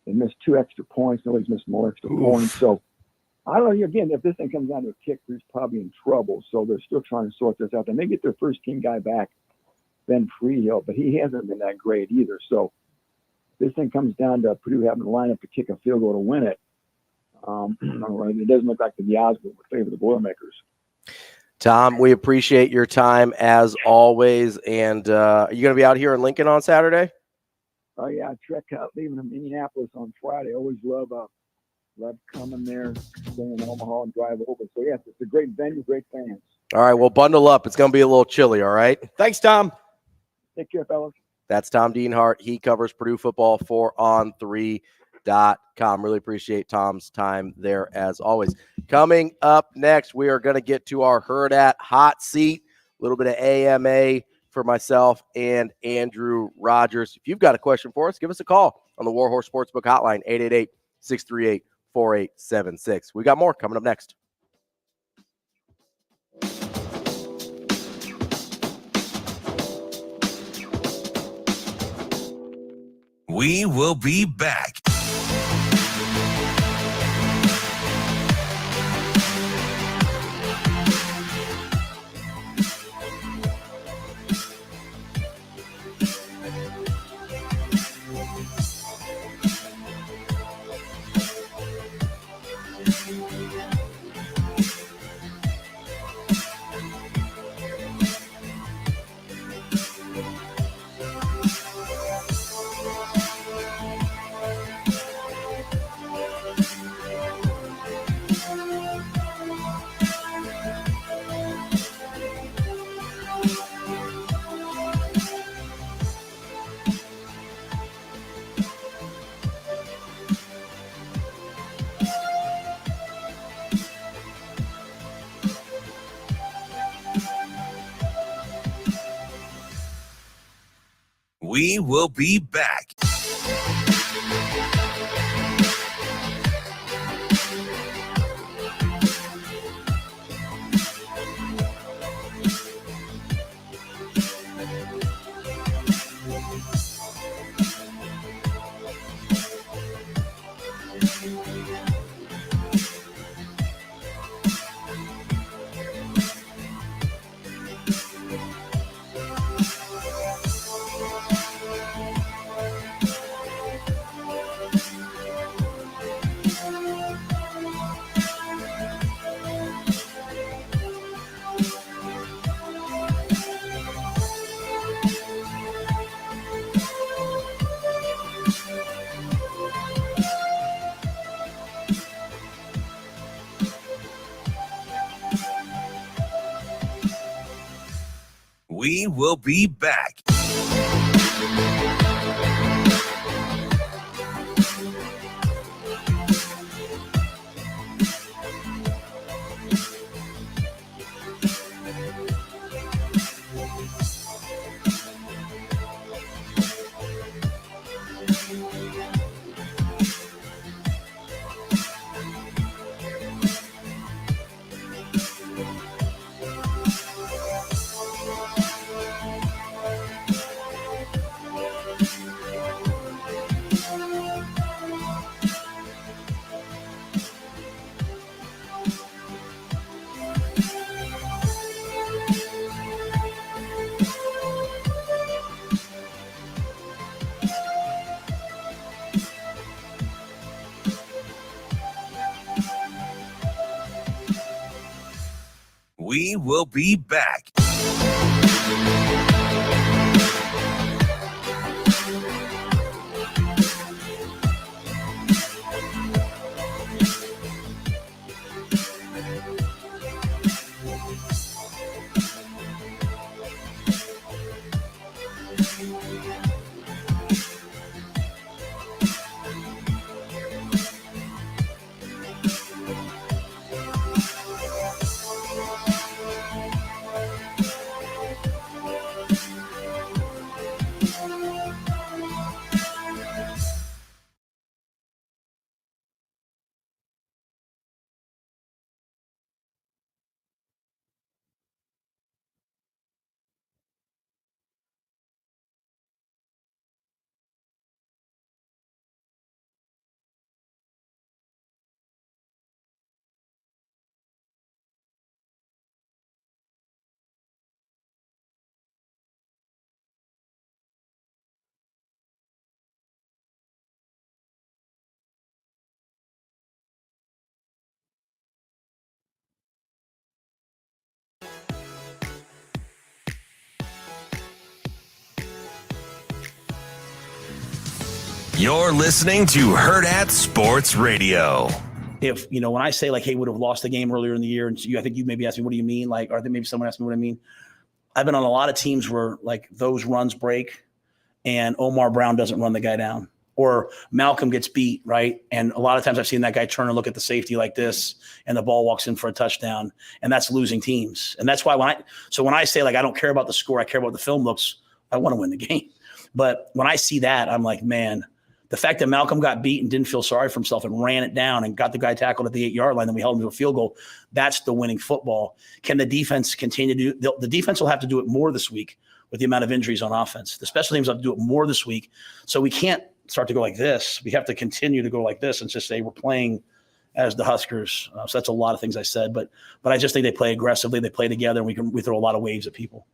They missed 2 extra points. Nobody's missed more extra points. So I don't know. Again, if this thing comes down to a kick, he's probably in trouble. So they're still trying to sort this out. They may get their first team guy back, Ben Freehill, but he hasn't been that great either. So this thing comes down to Purdue having to line up to kick a field goal to win it. It doesn't look like the odds would favor the Boilermakers. Tom, we appreciate your time as always. And are you going to be out here in Lincoln on Saturday? Oh, yeah. I trek out, leaving in Minneapolis on Friday. Always love coming there, staying in Omaha and drive over. So, yes, it's a great venue, great fans. All right, well, bundle up. It's going to be a little chilly, all right? Thanks, Tom. Take care, fellas. That's Tom Dienhart. He covers Purdue football for On3.com. Really appreciate Tom's time there as always. Coming up next, we are going to get to our Hurrdat hot seat, a little bit of AMA for myself and Andrew Rogers. If you've got a question for us, give us a call on the Warhorse Sportsbook Hotline, 888-638-4876. We got more coming up next. We will be back. We will be back. We will be back. We will be back. You're listening to Hurrdat Sports Radio. If, when I say like, hey, would have lost the game earlier in the year, and I think you maybe asked me, what do you mean? Like, or I think maybe someone asked me what I mean. I've been on a lot of teams where like those runs break and Omar Brown doesn't run the guy down, or Malcolm gets beat, right? And a lot of times I've seen that guy turn and look at the safety like this, and the ball walks in for a touchdown, and that's losing teams. And that's why when I say like I don't care about the score, I care about the film looks, I want to win the game. But when I see that, I'm like, man, the fact that Malcolm got beat and didn't feel sorry for himself and ran it down and got the guy tackled at the 8-yard line, then we held him to a field goal. That's the winning football. Can the defense continue to do? The defense will have to do it more this week with the amount of injuries on offense. The special teams have to do it more this week. So we can't start to go like this. We have to continue to go like this and just say we're playing as the Huskers. So that's a lot of things I said, but I just think they play aggressively. They play together, and we throw a lot of waves at people.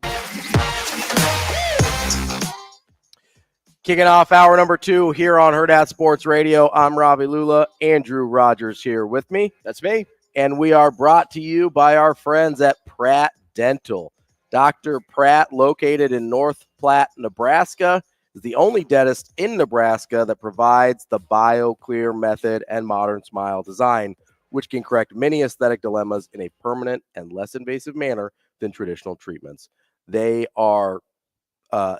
Kicking off hour number 2 here on Hurrdat Sports Radio. I'm Ravi Lulla. Andrew Rogers here with me. That's me. And we are brought to you by our friends at Pratt Dental. Dr. Pratt, located in North Platte, Nebraska, is the only dentist in Nebraska that provides the BioClear method and modern smile design, which can correct many aesthetic dilemmas in a permanent and less invasive manner than traditional treatments. They are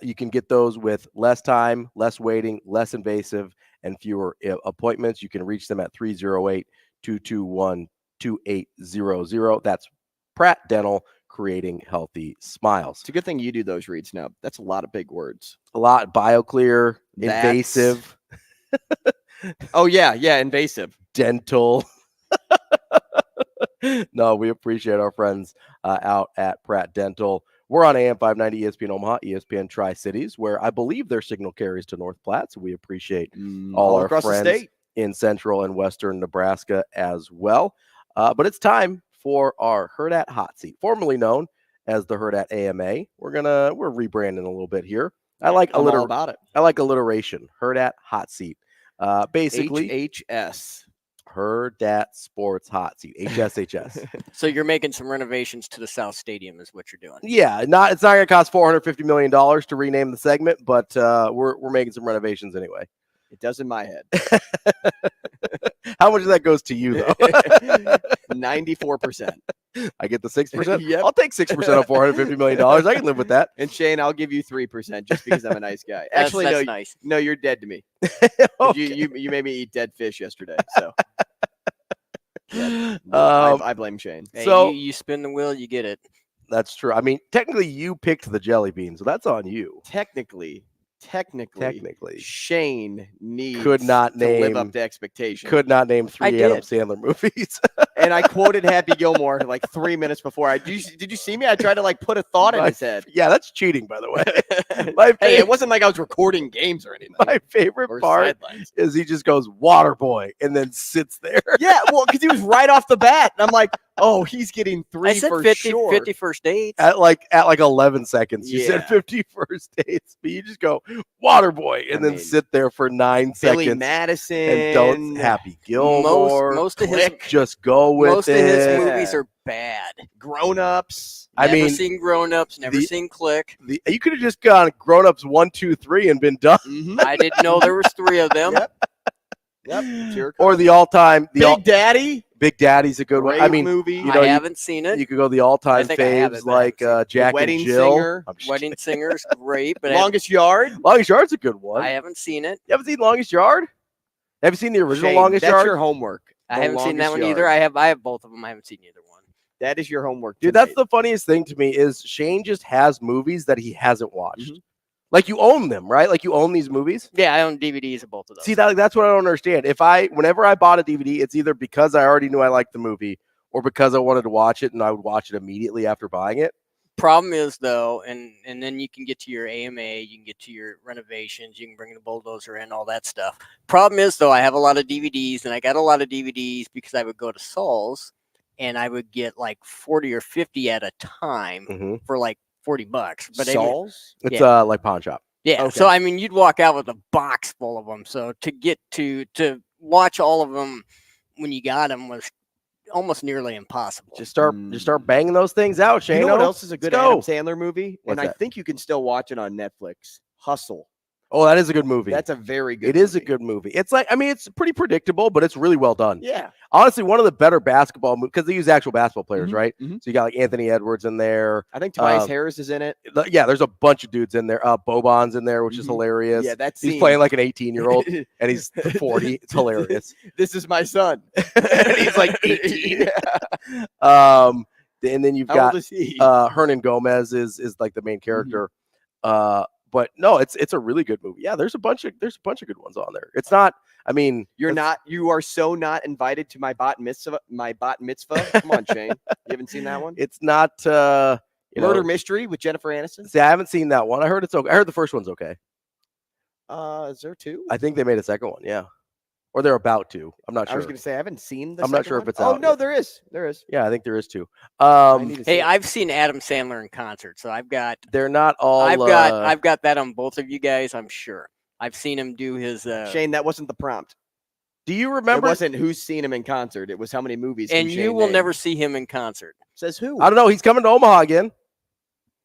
you can get those with less time, less waiting, less invasive, and fewer appointments. You can reach them at 308-221-2800. That's Pratt Dental, creating healthy smiles. It's a good thing you do those reads now. That's a lot of big words. A lot. BioClear, invasive. Oh, yeah, invasive. Dental. No, we appreciate our friends out at Pratt Dental. We're on AM 590 ESPN Omaha, ESPN Tri-Cities, where I believe their signal carries to North Platte. So we appreciate all our friends in central and western Nebraska as well. But it's time for our Hurrdat Hot Seat, formerly known as the Hurrdat AMA. We're rebranding a little bit here. I like all about it. I like alliteration. Hurrdat Hot Seat. Basically HHS. Hurrdat Sports Hot Seat, HSHS. So you're making some renovations to the South Stadium is what you're doing. Yeah, it's not going to cost $450 million to rename the segment, but we're making some renovations anyway. It does in my head. How much of that goes to you, though? 94%. I get the 6%? Yep. I'll take 6% of $450 million. I can live with that. And Shane, I'll give you 3% just because I'm a nice guy. Actually, Actually, that's nice. No, you're dead to me. Okay. You made me eat dead fish yesterday. So yeah, I blame Shane. Hey, so you spin the wheel, you get it. That's true. I mean, technically, you picked the jelly bean, so that's on you. Technically, Technically, Shane needs could not to live name up to expectation. Could not name 3 I Adam did. Sandler movies. And I quoted Happy Gilmore like 3 minutes before. Did you see me? I tried to like put a thought in his head. Yeah, that's cheating, by the way. Hey, it wasn't like I was recording games or anything. My favorite part is he just goes water boy and then sits there. Yeah, well, because he was right off the bat, and I'm like, oh, he's getting 3 I said for 50, sure. 50 first dates. At like 11 seconds, you said Yeah. 50 first dates, but you just go water boy and then sit there for 9 Billy seconds Madison and don't Happy Gilmore. Most of his just go with most it. of his movies are bad. Grown Ups. Never seen Grown Ups. Never seen Click. You could have just gone Grown Ups 1, 2, 3 and been done. I didn't know there was 3 of them. Yep. Or the all-time Big Daddy. Big Daddy's a good one. Great I mean, movie. You know, I haven't seen it. You could go the all-time I think I have faves it, but I haven't like Jack Wedding and Jill. Singer. Wedding Singer's great, but Longest Yard. Longest Yard's a good one. I haven't seen it. You haven't seen Longest Yard? Have you seen the original Shane, Longest that's Yard? your homework. I The haven't seen that Longest one either. Yard. I have both of them. I haven't seen either one. That is your homework, Dude, that's the funniest thing to me is Shane just has movies that he hasn't watched. Like you own them, right? Like you own these movies. Yeah, I own DVDs of both of those. See, that's what I don't understand. Whenever I bought a DVD, it's either because I already knew I liked the movie or because I wanted to watch it and I would watch it immediately after buying it. Problem is though, and then you can get to your AMA, you can get to your renovations, you can bring the bulldozer in, all that stuff. Problem is though, I have a lot of DVDs, and I got a lot of DVDs because I would go to Saul's and I would get like 40 or 50 at a time for like $40. But Saul's? It's like pawn shop. Yeah. Okay. So I mean, you'd walk out with a box full of them. So to get to watch all of them when you got them was almost nearly impossible. Just start banging those things out, Shane. You know what else is a good Let's Adam go. Sandler movie? What's And I that? think you can still watch it on Netflix. Hustle. Oh, that is a good movie. That's a very good It movie. is a good movie. It's like, I mean, it's pretty predictable, but it's really well done. Yeah. Honestly, one of the better basketball movies, because they use actual basketball players, right? Mm-hmm. So you got like Anthony Edwards in there. I think Tobias Harris is in it. Yeah, there's a bunch of dudes in there. Boban's in there, which is hilarious. Yeah, he's playing like an 18-year-old, and he's 40. It's hilarious. This is my son. And he's like 18. And then you've How got old is he? Hernan Gomez is like the main character. But no, it's a really good movie. Yeah, there's a bunch of good ones on there. It's not. I mean, you are so not invited to my bat mitzvah. Come on, Shane. You haven't seen that one? It's not Murder Mystery with Jennifer Aniston. See, I haven't seen that one. I heard it's okay. I heard the first one's okay. Is there two? I think they made a second one. Yeah, or they're about to. I'm not sure. I was going to say I haven't seen the I'm not sure one. if it's out. Oh no, yet. there is. There is. Yeah, I think there is two. Hey, I've seen Adam Sandler in concert, so I've got. They're not all. I've got that on both of you guys. I'm sure. I've seen him do his. Shane, that wasn't the prompt. Do you remember? It wasn't who's seen him in concert. It was how many movies. And you will never see him in concert. Says who? I don't know. He's coming to Omaha again.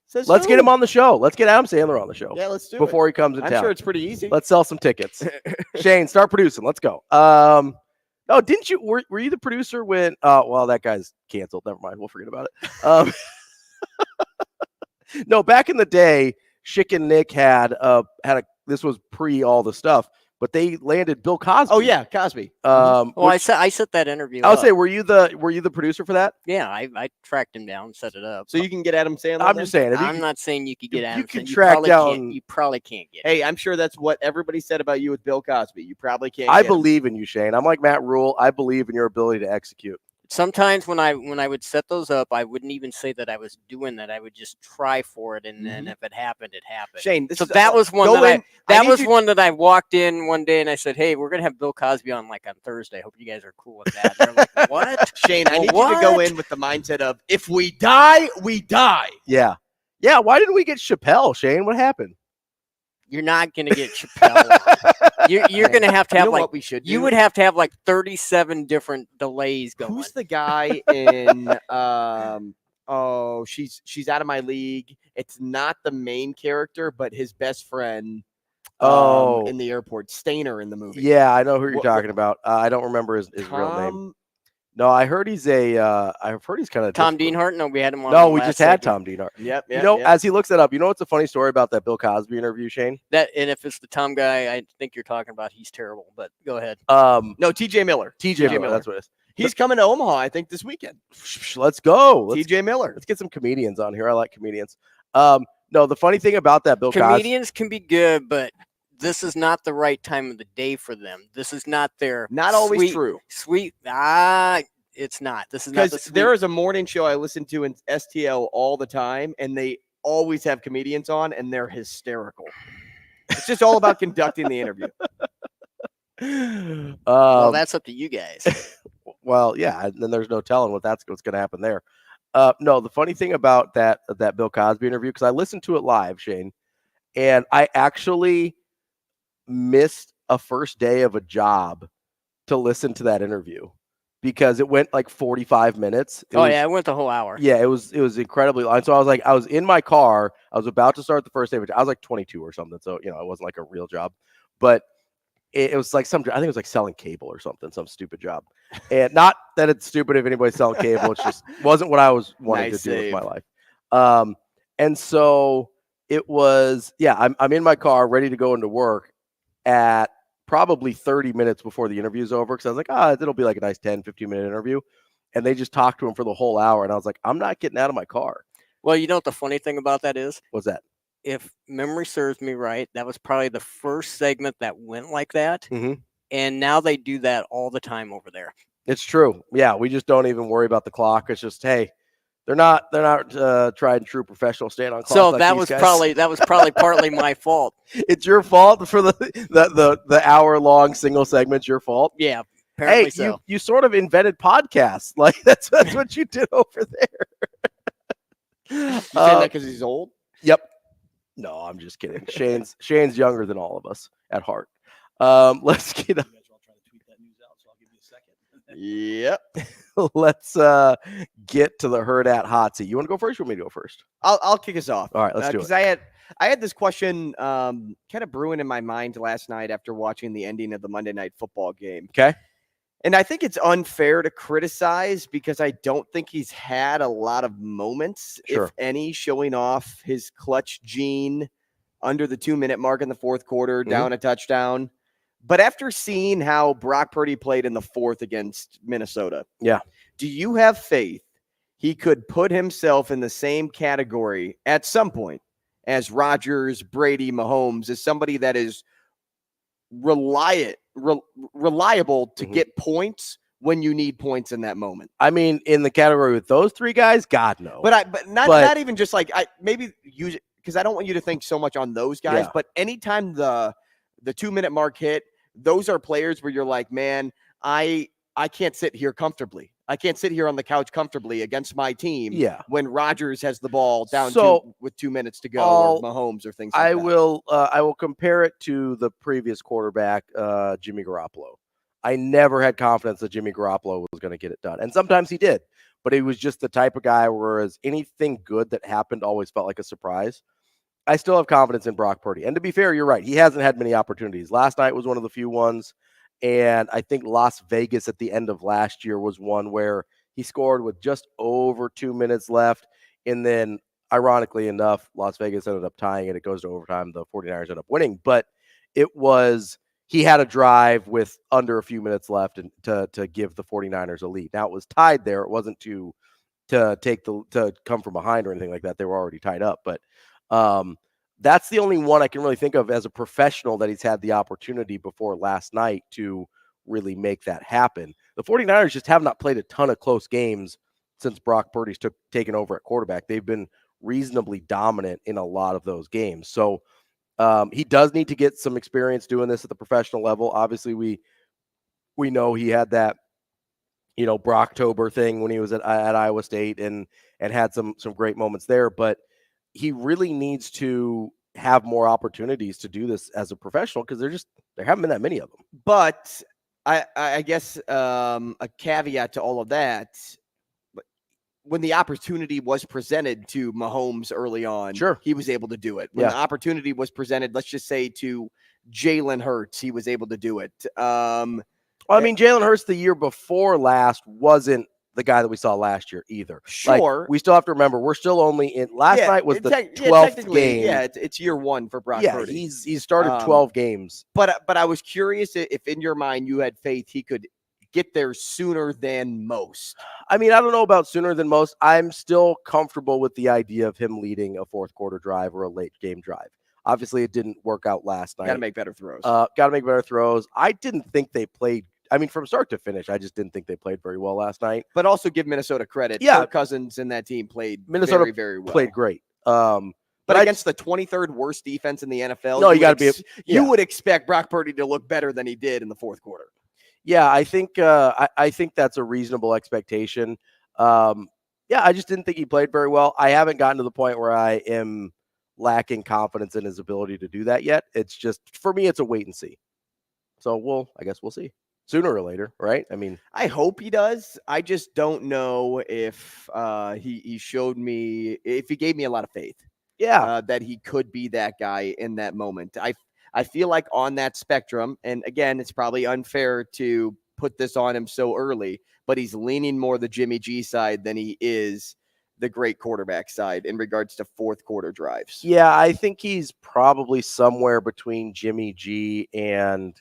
Says let's who? get him on the show. Let's get Adam Sandler on the show. Yeah, let's do before it. he comes in town. I'm sure it's pretty easy. Let's sell some tickets. Shane, start producing. Let's go. No, didn't you? Were you the producer when? Well, that guy's canceled. Never mind. We'll forget about it. No, back in the day, Schick and Nick had a. This was pre all the stuff, but they landed Bill Cosby. Oh yeah, Cosby. I set that interview. I would say, were you the producer for that? Yeah, I tracked him down, set it up. So you can get Adam Sandler. I'm just saying. I'm not saying you could get Adam. You can track down. You probably can't get. Hey, I'm sure that's what everybody said about you with Bill Cosby. You probably can't. I believe in you, Shane. I'm like Matt Rule. I believe in your ability to execute. Sometimes when I would set those up, I wouldn't even say that I was doing that. I would just try for it, and then if it happened, it happened. Shane, that was one that I walked in one day and I said, "Hey, we're gonna have Bill Cosby on like on Thursday. Hope you guys are cool with that." And they're like, "What?" Shane, I need you to go in with the mindset of if we die, we die. Yeah. Why didn't we get Chappelle, Shane? What happened? You're not going to get Chappelle. You're going to have like what we should do? You would have to have like 37 different delays going. Who's the guy in she's out of my league. It's not the main character, but his best friend in the airport, Stainer in the movie. Yeah, I know who you're talking about. I don't remember his real name. No, I heard he's kind of Tom Dienhart. No, we had him on. No, we just had Tom Dienhart. Yep. As he looks that up, you know what's a funny story about that Bill Cosby interview, Shane? And if it's the Tom guy, I think you're talking about, he's terrible. But go ahead. No, T.J. Miller. T.J. Miller. That's what it is. He's coming to Omaha, I think, this weekend. Let's go. T.J. Miller. Let's get some comedians on here. I like comedians. No, the funny thing about that Bill Cosby. Comedians can be good, but this is not the right time of the day for them. This is not their always true. It's not. This is not because there is a morning show I listen to in STL all the time, and they always have comedians on, and they're hysterical. It's just all about conducting the interview. Well, that's up to you guys. Well, yeah, and then there's no telling what's going to happen there. No, the funny thing about that Bill Cosby interview, because I listened to it live, Shane, and I actually missed a first day of a job to listen to that interview because it went like 45 minutes. It went the whole hour. Yeah, it was incredibly long. So I was in my car. I was about to start the first day of a job. I was like 22 or something. So, it wasn't like a real job, but it was like I think it was like selling cable or something, some stupid job. And not that it's stupid if anybody's selling cable. It's just wasn't what I was wanting to do with my life. And so it was, I'm in my car ready to go into work at probably 30 minutes before the interview's over. Cause I was like, it'll be like a nice 10, 15-minute interview. And they just talked to him for the whole hour. And I was like, I'm not getting out of my car. Well, you know what the funny thing about that is? What's that? If memory serves me right, that was probably the first segment that went like that. Mm-hmm. And now they do that all the time over there. It's true. Yeah. We just don't even worry about the clock. It's just, hey, they're not tried and true professional stand-on clocks. So like that was probably partly my fault. It's your fault for the hour-long single segment's your fault. Yeah. Apparently so. You sort of invented podcasts. Like that's what you did over there. You saying that because he's old? Yep. No, I'm just kidding. Shane's younger than all of us at heart. Let's get up. Yep. Let's get to the Hurrdat hot seat. You want to go first? Or want me to go first? I'll kick us off. All right, let's do it. Because I had this question kind of brewing in my mind last night after watching the ending of the Monday Night Football game. Okay. And I think it's unfair to criticize because I don't think he's had a lot of moments, if any, showing off his clutch gene under the 2-minute mark in the fourth quarter, down a touchdown. But after seeing how Brock Purdy played in the fourth against Minnesota, do you have faith he could put himself in the same category at some point as Rodgers, Brady, Mahomes, as somebody that is reliable to get points when you need points in that moment? I mean, in the category with those three guys, God, no. But not even just like maybe use it because I don't want you to think so much on those guys. But anytime the 2-minute mark hit, those are players where you're like, man, I can't sit here comfortably. I can't sit here on the couch comfortably against my team when Rodgers has the ball down with 2 minutes to go, or Mahomes or things like that. I will compare it to the previous quarterback, Jimmy Garoppolo. I never had confidence that Jimmy Garoppolo was going to get it done. And sometimes he did, but he was just the type of guy whereas anything good that happened always felt like a surprise. I still have confidence in Brock Purdy. And to be fair, you're right. He hasn't had many opportunities. Last night was one of the few ones. And I think Las Vegas at the end of last year was one where he scored with just over 2 minutes left. And then, ironically enough, Las Vegas ended up tying it. It goes to overtime. The 49ers ended up winning. But he had a drive with under a few minutes left and to give the 49ers a lead. Now, it was tied there. It wasn't to come from behind or anything like that. They were already tied up. But that's the only one I can really think of as a professional that he's had the opportunity before last night to really make that happen. The 49ers just have not played a ton of close games since Brock Purdy's taken over at quarterback. They've been reasonably dominant in a lot of those games. So he does need to get some experience doing this at the professional level. Obviously, we know he had that, Brocktober thing when he was at Iowa State and had some great moments there, but he really needs to have more opportunities to do this as a professional because there haven't been that many of them. But I guess a caveat to all of that, when the opportunity was presented to Mahomes early on, he was able to do it. When the opportunity was presented, let's just say to Jalen Hurts, he was able to do it. Jalen Hurts the year before last wasn't the guy that we saw last year either. Sure. We still have to remember, we're still only in – last night was the 12th game. Yeah, it's year one for Brock Purdy. He's started 12 games. But I was curious if in your mind you had faith he could get there sooner than most. I mean, I don't know about sooner than most. I'm still comfortable with the idea of him leading a fourth quarter drive or a late game drive. Obviously, it didn't work out last night. Got to make better throws. I didn't think they played – from start to finish, I just didn't think they played very well last night. But also give Minnesota credit. Yeah. Cousins and that team played Minnesota very, very well. Played great. But against the 23rd worst defense in the NFL, you would expect Brock Purdy to look better than he did in the fourth quarter. Yeah, I think that's a reasonable expectation. I just didn't think he played very well. I haven't gotten to the point where I am lacking confidence in his ability to do that yet. It's just, for me, it's a wait and see. So I guess we'll see. Sooner or later, right? I mean, I hope he does. I just don't know if he showed me, if he gave me a lot of faith. Yeah, that he could be that guy in that moment. I feel like on that spectrum, and again, it's probably unfair to put this on him so early, but he's leaning more the Jimmy G side than he is the great quarterback side in regards to fourth quarter drives. Yeah, I think he's probably somewhere between Jimmy G and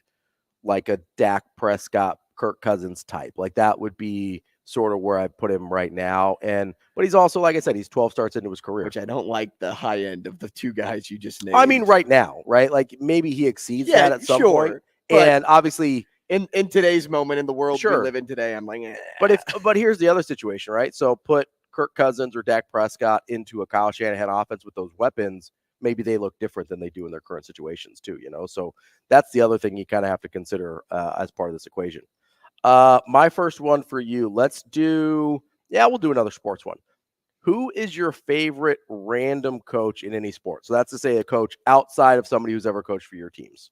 like a Dak Prescott, Kirk Cousins type. Like that would be sort of where I put him right now. But he's also, like I said, he's 12 starts into his career. Which I don't like the high end of the two guys you just named. Right now, right? Like maybe he exceeds that at some point. And obviously in today's moment in the world we live in today, I'm like, eh. But here's the other situation, right? So put Kirk Cousins or Dak Prescott into a Kyle Shanahan offense with those weapons. Maybe they look different than they do in their current situations too, So that's the other thing you kind of have to consider as part of this equation. My first one for you, we'll do another sports one. Who is your favorite random coach in any sport? So that's to say a coach outside of somebody who's ever coached for your teams.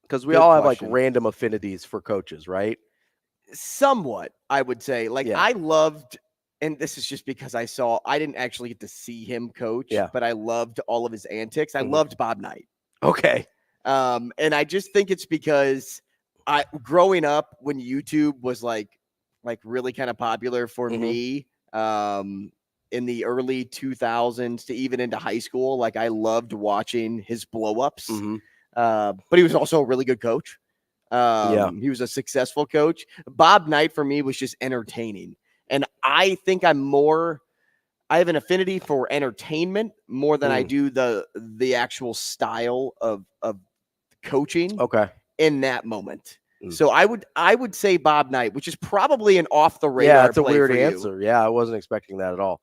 Because we all have like random affinities for coaches, right? Somewhat, I would say. I loved and this is just because I didn't actually get to see him coach, Yeah. but I loved all of his antics. I loved Bob Knight. Okay. And I just think it's because growing up when YouTube was like really kind of popular for me, in the early 2000s to even into high school, like I loved watching his blow-ups. But he was also a really good coach. He was a successful coach. Bob Knight for me was just entertaining. And I think I have an affinity for entertainment more than I do the actual style of coaching. Okay. In that moment. So I would say Bob Knight, which is probably an off the radar. Yeah, it's a play weird for answer. Yeah, I wasn't expecting that at all.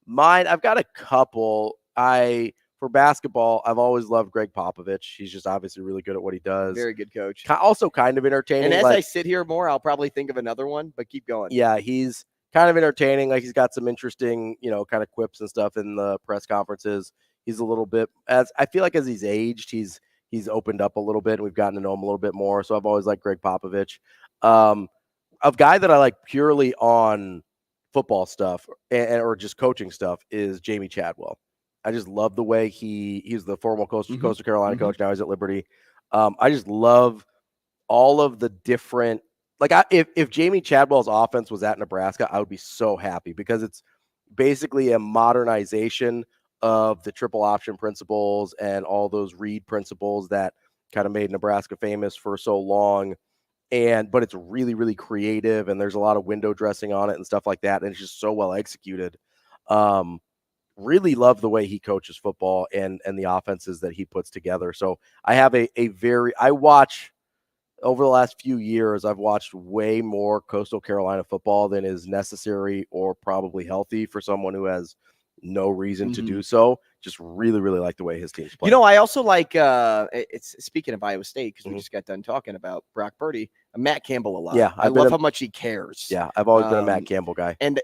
Mine, I've got a couple. For basketball, I've always loved Greg Popovich. He's just obviously really good at what he does. Very good coach. Also kind of entertaining. And as I sit here more, I'll probably think of another one, but keep going. Yeah, he's kind of entertaining. Like he's got some interesting, kind of quips and stuff in the press conferences. He's a little bit, I feel like as he's aged, he's opened up a little bit and we've gotten to know him a little bit more. So I've always liked Greg Popovich. A guy that I like purely on football stuff or just coaching stuff is Jamie Chadwell. I just love the way he's the former Coastal Carolina coach. Now he's at Liberty. I just love all of the different, if Jamie Chadwell's offense was at Nebraska, I would be so happy because it's basically a modernization of the triple option principles and all those read principles that kind of made Nebraska famous for so long. But it's really, really creative and there's a lot of window dressing on it and stuff like that. And it's just so well executed. Really love the way he coaches football and the offenses that he puts together. So I have I watch over the last few years, I've watched way more Coastal Carolina football than is necessary or probably healthy for someone who has no reason to do so. Just really, really like the way his team's playing. I also like, it's speaking of Iowa State, because we just got done talking about Brock Purdy, Matt Campbell a lot. Yeah. I love how much he cares. Yeah. I've always been a Matt Campbell guy. And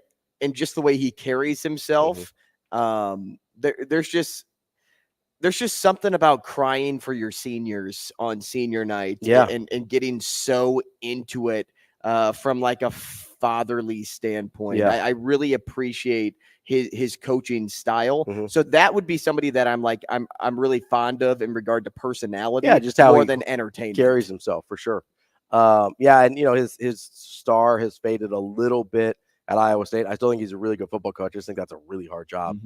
just the way he carries himself. There's just something about crying for your seniors on senior night. Yeah. And getting so into it from like a fatherly standpoint. Yeah. I really appreciate his coaching style. So that would be somebody that I'm really fond of in regard to personality. Yeah, just how more he than entertainment. Carries himself for sure. And his star has faded a little bit at Iowa State. I still think he's a really good football coach. I just think that's a really hard job.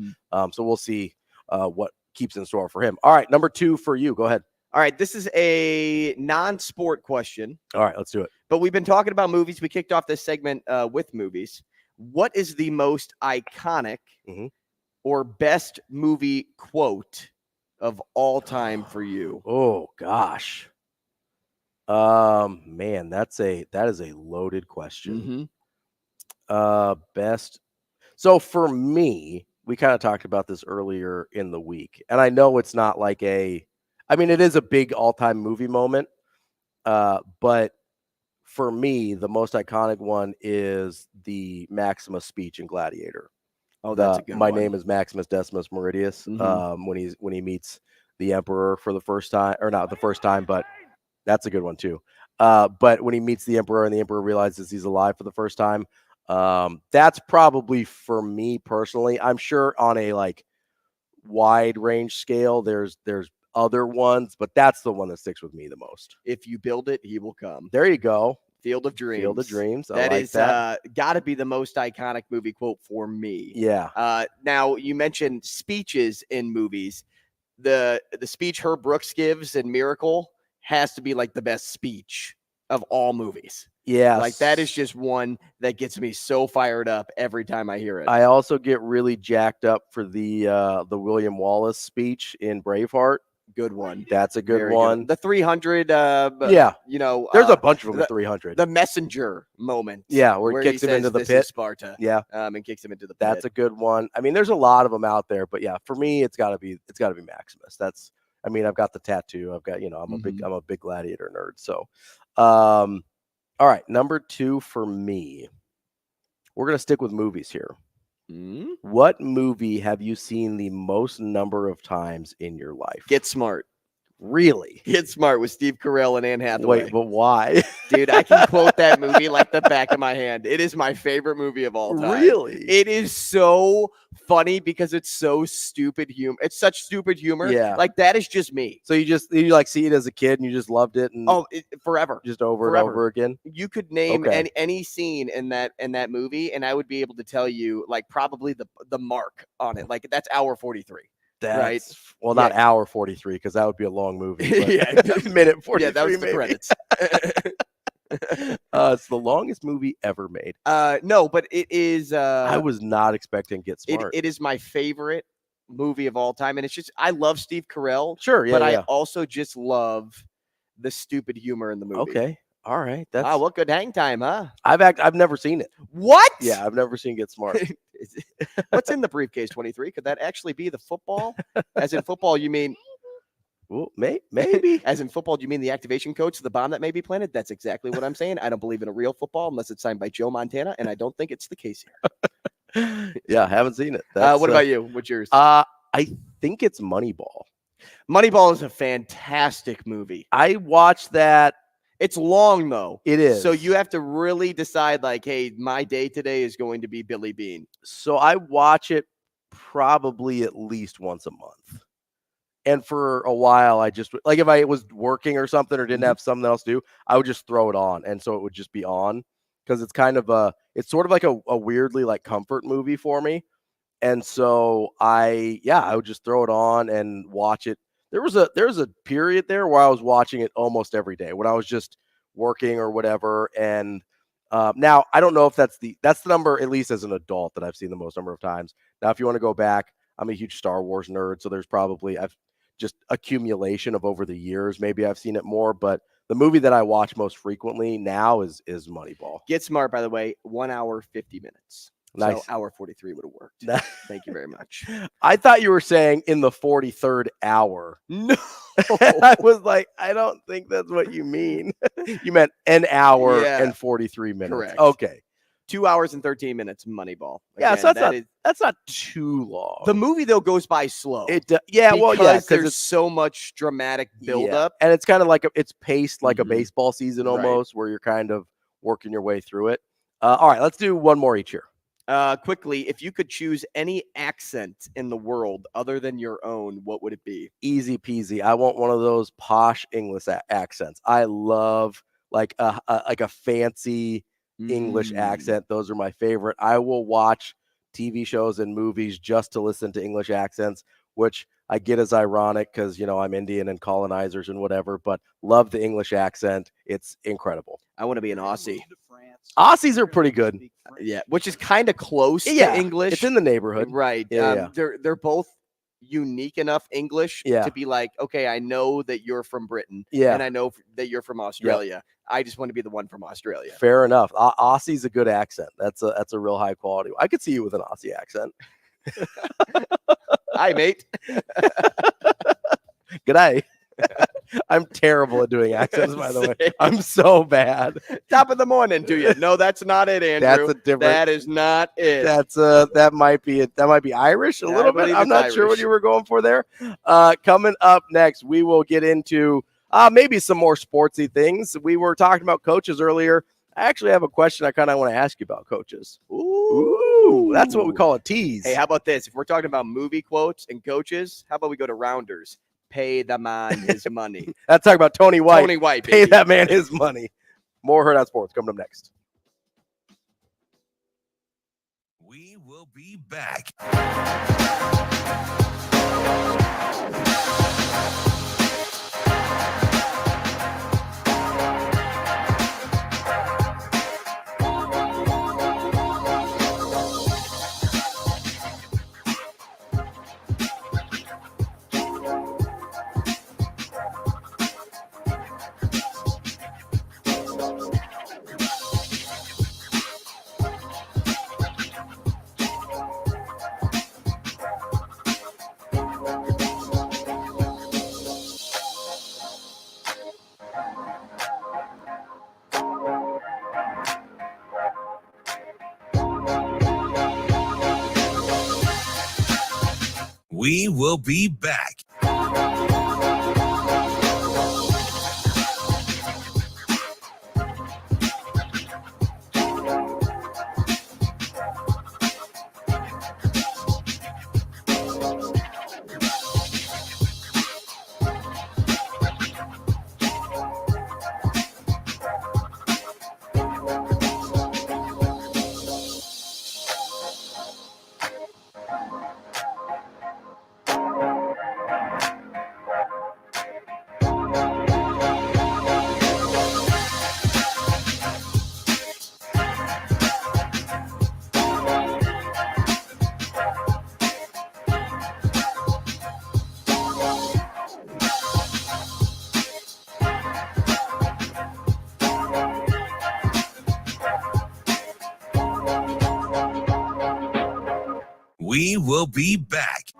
So we'll see what keeps in store for him. All right, number 2 for you. Go ahead. All right, this is a non-sport question. All right, let's do it. But we've been talking about movies. We kicked off this segment with movies. What is the most iconic or best movie quote of all time for you? Oh gosh. Man, that is a loaded question. Best. So for me, we kind of talked about this earlier in the week, and I know it's not like it is a big all-time movie moment. But for me, the most iconic one is the Maximus speech in Gladiator. Oh, that's a good My one. name is Maximus Decimus Meridius. When he meets the Emperor for the first time, or not the first time, but that's a good one too. But when he meets the Emperor and the Emperor realizes he's alive for the first time, that's probably for me personally. I'm sure on a wide range scale, there's other ones, but that's the one that sticks with me the most. If you build it, he will come. There you go. Field of Dreams. Field of Dreams. That is got to be the most iconic movie quote for me. Yeah. Now you mentioned speeches in movies. The speech Herb Brooks gives in Miracle has to be the best speech of all movies. Yeah. That is just one that gets me so fired up every time I hear it. I also get really jacked up for the William Wallace speech in Braveheart. Good one. That's a good Very one. Good. The 300. Yeah. There's a bunch of them. The 300. The messenger moment. Yeah, where he kicks him into the this pit. Is Sparta. Yeah. And kicks him into the pit. That's a good one. There's a lot of them out there, but yeah, for me, it's gotta be Maximus. I've got the tattoo. I've got, I'm a big Gladiator nerd. So, all right, number 2 for me. We're gonna stick with movies here. What movie have you seen the most number of times in your life? Get Smart. Really? Get Smart with Steve Carell and Anne Hathaway. Wait, but why? Dude, I can quote that movie like the back of my hand. It is my favorite movie of all time. Really? It is so funny because it's so stupid humor. It's such stupid humor. Yeah. Like, that is just me. So you like see it as a kid and you just loved it and Forever. just over Forever. and over again? You could name any scene in that movie, and I would be able to tell you like probably the mark on it. Like, that's hour 43. Right. Well, not hour 43 because that would be a long movie. Yeah. Minute 43. Yeah, that was the maybe. credits. It's the longest movie ever made. No, but it is. I was not expecting Get Smart. It is my favorite movie of all time, and it's just I love Steve Carell. Sure, yeah, but yeah. I also just love the stupid humor in the movie. Okay, all right. That's what good hang time, huh? I've never seen it. What? Yeah, I've never seen Get Smart. What's in the briefcase 23? Could that actually be the football? As in football, you mean? Well, maybe. As in football, do you mean the activation codes to the bomb that may be planted? That's exactly what I'm saying. I don't believe in a real football unless it's signed by Joe Montana, and I don't think it's the case here. Yeah, I haven't seen it. What about you? What's yours? I think it's Moneyball. Moneyball is a fantastic movie. I watched that. It's long, though. It is. So you have to really decide, like, hey, my day today is going to be Billy Bean. So I watch it probably at least once a month. And for a while, I just, like, if I was working or something or didn't have something else to do, I would just throw it on. And so it would just be on because it's kind of it's sort of like a weirdly, like, comfort movie for me. And so I would just throw it on and watch it. There was a period there where I was watching it almost every day when I was just working or whatever. And now I don't know if that's the number, at least as an adult, that I've seen the most number of times. Now, if you want to go back, I'm a huge Star Wars nerd, so there's probably I've just accumulation of over the years. Maybe I've seen it more, but the movie that I watch most frequently now is Moneyball. Get Smart, by the way, 1 hour 50 minutes. Nice. So hour 43 would have worked. Thank you very much. I thought you were saying in the 43rd hour. No. I was like, I don't think that's what you mean. You meant an hour and 43 minutes. Correct. Okay. 2 hours and 13 minutes, Moneyball. Again, so that's not too long. The movie, though, goes by slow. Because there's so much dramatic buildup. And it's kind of like it's paced like a baseball season almost, where you're kind of working your way through it. All right, let's do one more each here. Quickly, if you could choose any accent in the world other than your own, what would it be? Easy peasy. I want one of those posh English accents. I love like a fancy English accent. Those are my favorite. I will watch TV shows and movies just to listen to English accents, which I get is ironic because, I'm Indian and colonizers and whatever, but love the English accent. It's incredible. I want to be an Aussie. Aussies are pretty good. Yeah, which is kind of close to English. It's in the neighborhood. Right. They're both unique enough English to be like, okay, I know that you're from Britain. Yeah. And I know that you're from Australia. I just want to be the one from Australia. Fair enough. Aussie's a good accent. That's a real high quality. I could see you with an Aussie accent. Hi, mate. G'day. I'm terrible at doing accents, by the way. I'm so bad. Top of the morning to you. No, that's not it, Andrew. That's a different. That is not it. That's that might be it. That might be Irish a little bit. I'm not sure what you were going for there. Coming up next, we will get into maybe some more sportsy things. We were talking about coaches earlier. I actually have a question I kind of want to ask you about coaches. Ooh, that's what we call a tease. Hey, how about this? If we're talking about movie quotes and coaches, how about we go to Rounders? Pay the man his money. That's talking about Tony White. Tony White, baby. Pay that man his money. More Hurrdat Sports coming up next. We will be back. We will be back. We will be back.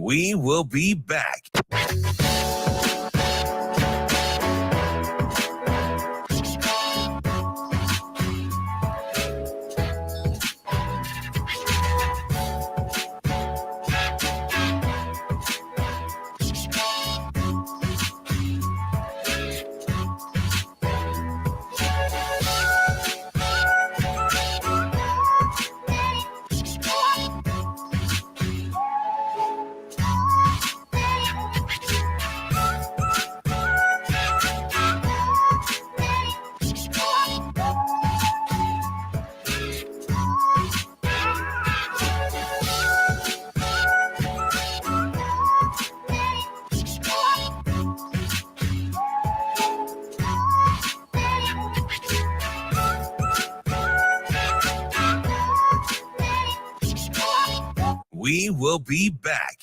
We will be back. We will be back.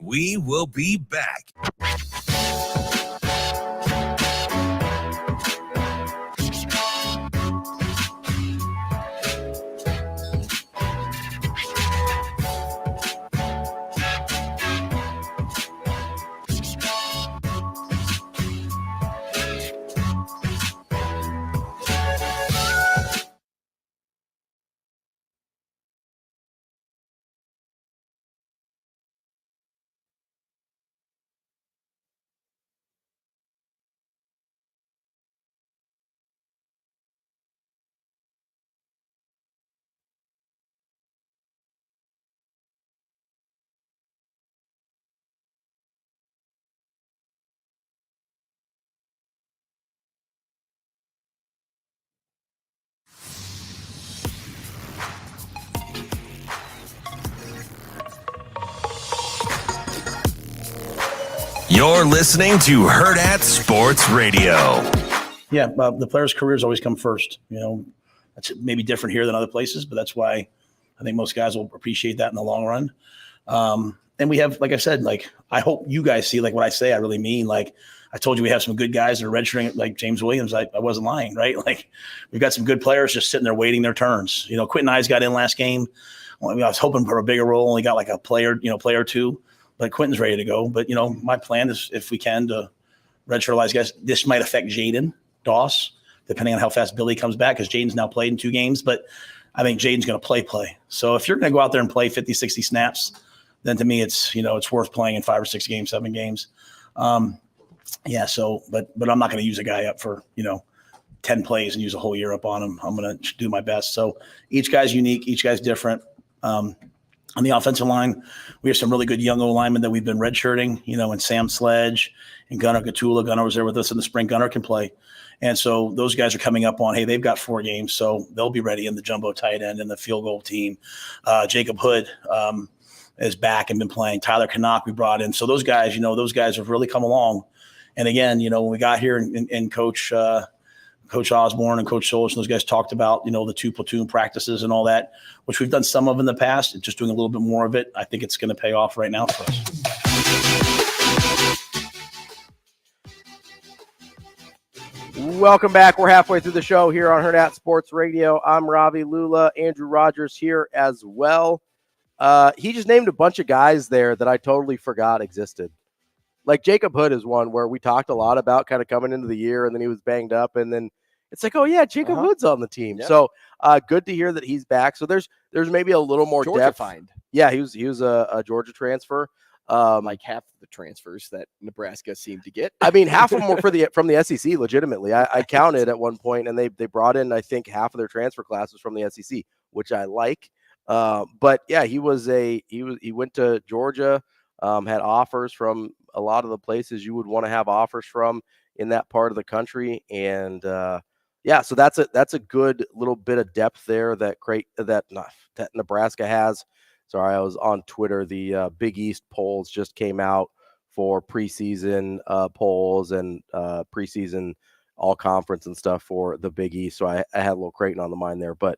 We will be back. You're listening to Hurrdat Sports Radio. Yeah, the players' careers always come first. You know, that's maybe different here than other places, but that's why I think most guys will appreciate that in the long run. And we have, like I said, like I hope you guys see like what I say. I really mean, like I told you, we have some good guys that are redshirting, like James Williams. I wasn't lying, right? Like we've got some good players just sitting there waiting their turns. You know, Quentin Eyes got in last game. I was hoping for a bigger role. Only got like a player or two. But Quentin's ready to go. But, you know, my plan is, if we can, to redshirtize guys. This might affect Jaden Doss, depending on how fast Billy comes back, because Jaden's now played in 2 games. But I think Jaden's going to play. So if you're going to go out there and play 50, 60 snaps, then to me it's, you know, it's worth playing in 5 or 6 games, 7 games. Yeah, so but I'm not going to use a guy up for, you know, 10 plays and use a whole year up on him. I'm going to do my best. So each guy's unique. Each guy's different. On the offensive line, we have some really good young O-linemen that we've been redshirting, you know, and Sam Sledge and Gunnar Gatula. Gunnar was there with us in the spring. Gunnar can play. And so those guys are coming up on, hey, they've got 4 games, so they'll be ready in the jumbo tight end and the field goal team. Jacob Hood is back and been playing. Tyler Canuck we brought in. So those guys, you know, those guys have really come along. And again, you know, when we got here and Coach Osborne and Coach Solich and those guys talked about, you know, the 2 platoon practices and all that, which we've done some of in the past, and just doing a little bit more of it. I think it's going to pay off right now for us. Welcome back. We're halfway through the show here on Hurrdat Sports Radio. I'm Ravi Lulla. Andrew Rogers here as well. He just named a bunch of guys there that I totally forgot existed. Like Jacob Hood is one where we talked a lot about kind of coming into the year, and then he was banged up, and then it's like, oh yeah, Jacob Hood's on the team. Yep. So good to hear that he's back. So there's maybe a little more Georgia depth. Find. Yeah, he was a Georgia transfer. Like half of the transfers that Nebraska seemed to get. I mean, half of them were from the SEC. Legitimately, I counted at one point, and they brought in, I think, half of their transfer classes from the SEC, which I like. But yeah, he went to Georgia, had offers from a lot of the places you would want to have offers from in that part of the country, and yeah, so that's a good little bit of depth there that Nebraska has. Sorry, I was on Twitter. The Big East polls just came out for preseason polls and preseason all conference and stuff for the Big East. So I had a little Creighton on the mind there. But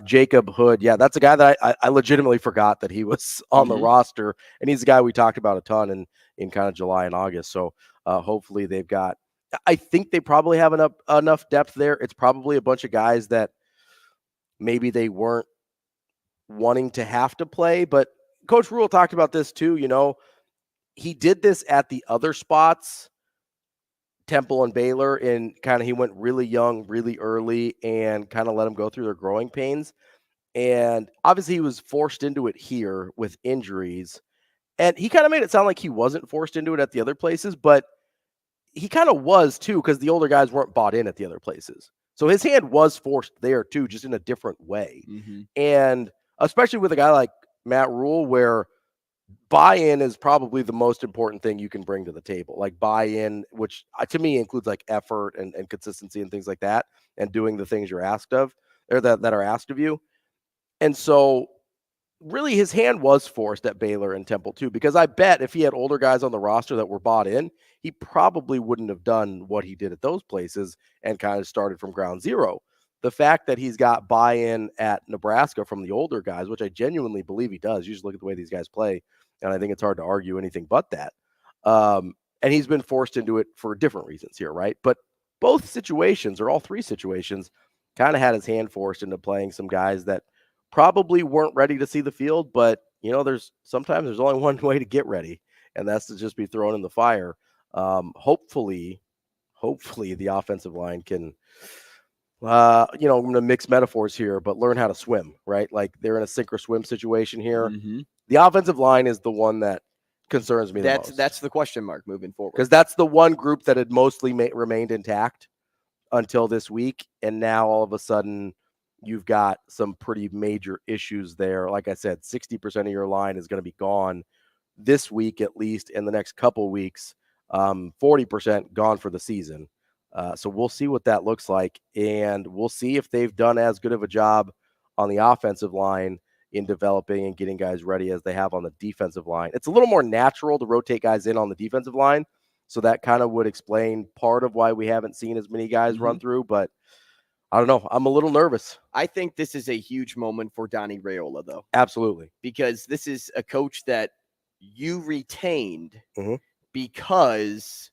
Jacob Hood, yeah, that's a guy that I legitimately forgot that he was on the roster. And he's a guy we talked about a ton in kind of July and August. So hopefully they've got – I think they probably have enough depth there. It's probably a bunch of guys that maybe they weren't wanting to have to play, but Coach Rule talked about this too. You know, he did this at the other spots, Temple and Baylor, and kind of he went really young, really early, and kind of let them go through their growing pains. And obviously he was forced into it here with injuries, and he kind of made it sound like he wasn't forced into it at the other places, but he kind of was too, because the older guys weren't bought in at the other places. So his hand was forced there too, just in a different way. And especially with a guy like Matt Rule, where buy-in is probably the most important thing you can bring to the table. Like buy-in, which to me includes like effort and consistency and things like that, and doing the things you're asked of, or that are asked of you. And so really his hand was forced at Baylor and Temple too, because I bet if he had older guys on the roster that were bought in, he probably wouldn't have done what he did at those places and kind of started from ground zero. The fact that he's got buy-in at Nebraska from the older guys, which I genuinely believe he does. You just look at the way these guys play, and I think it's hard to argue anything but that. And he's been forced into it for different reasons here, right? But both situations, or all three situations, kind of had his hand forced into playing some guys that probably weren't ready to see the field. But, you know, sometimes there's only one way to get ready, and that's to just be thrown in the fire. Hopefully the offensive line can – I'm going to mix metaphors here, but learn how to swim, right? Like they're in a sink or swim situation here. The offensive line is the one that concerns me the most. That's the question mark moving forward. Because that's the one group that had mostly remained intact until this week. And now all of a sudden you've got some pretty major issues there. Like I said, 60% of your line is going to be gone this week, at least in the next couple weeks, 40% gone for the season. So we'll see what that looks like, and we'll see if they've done as good of a job on the offensive line in developing and getting guys ready as they have on the defensive line. It's a little more natural to rotate guys in on the defensive line, so that kind of would explain part of why we haven't seen as many guys run through, but I don't know. I'm a little nervous. I think this is a huge moment for Donnie Raiola, though. Absolutely. Because this is a coach that you retained because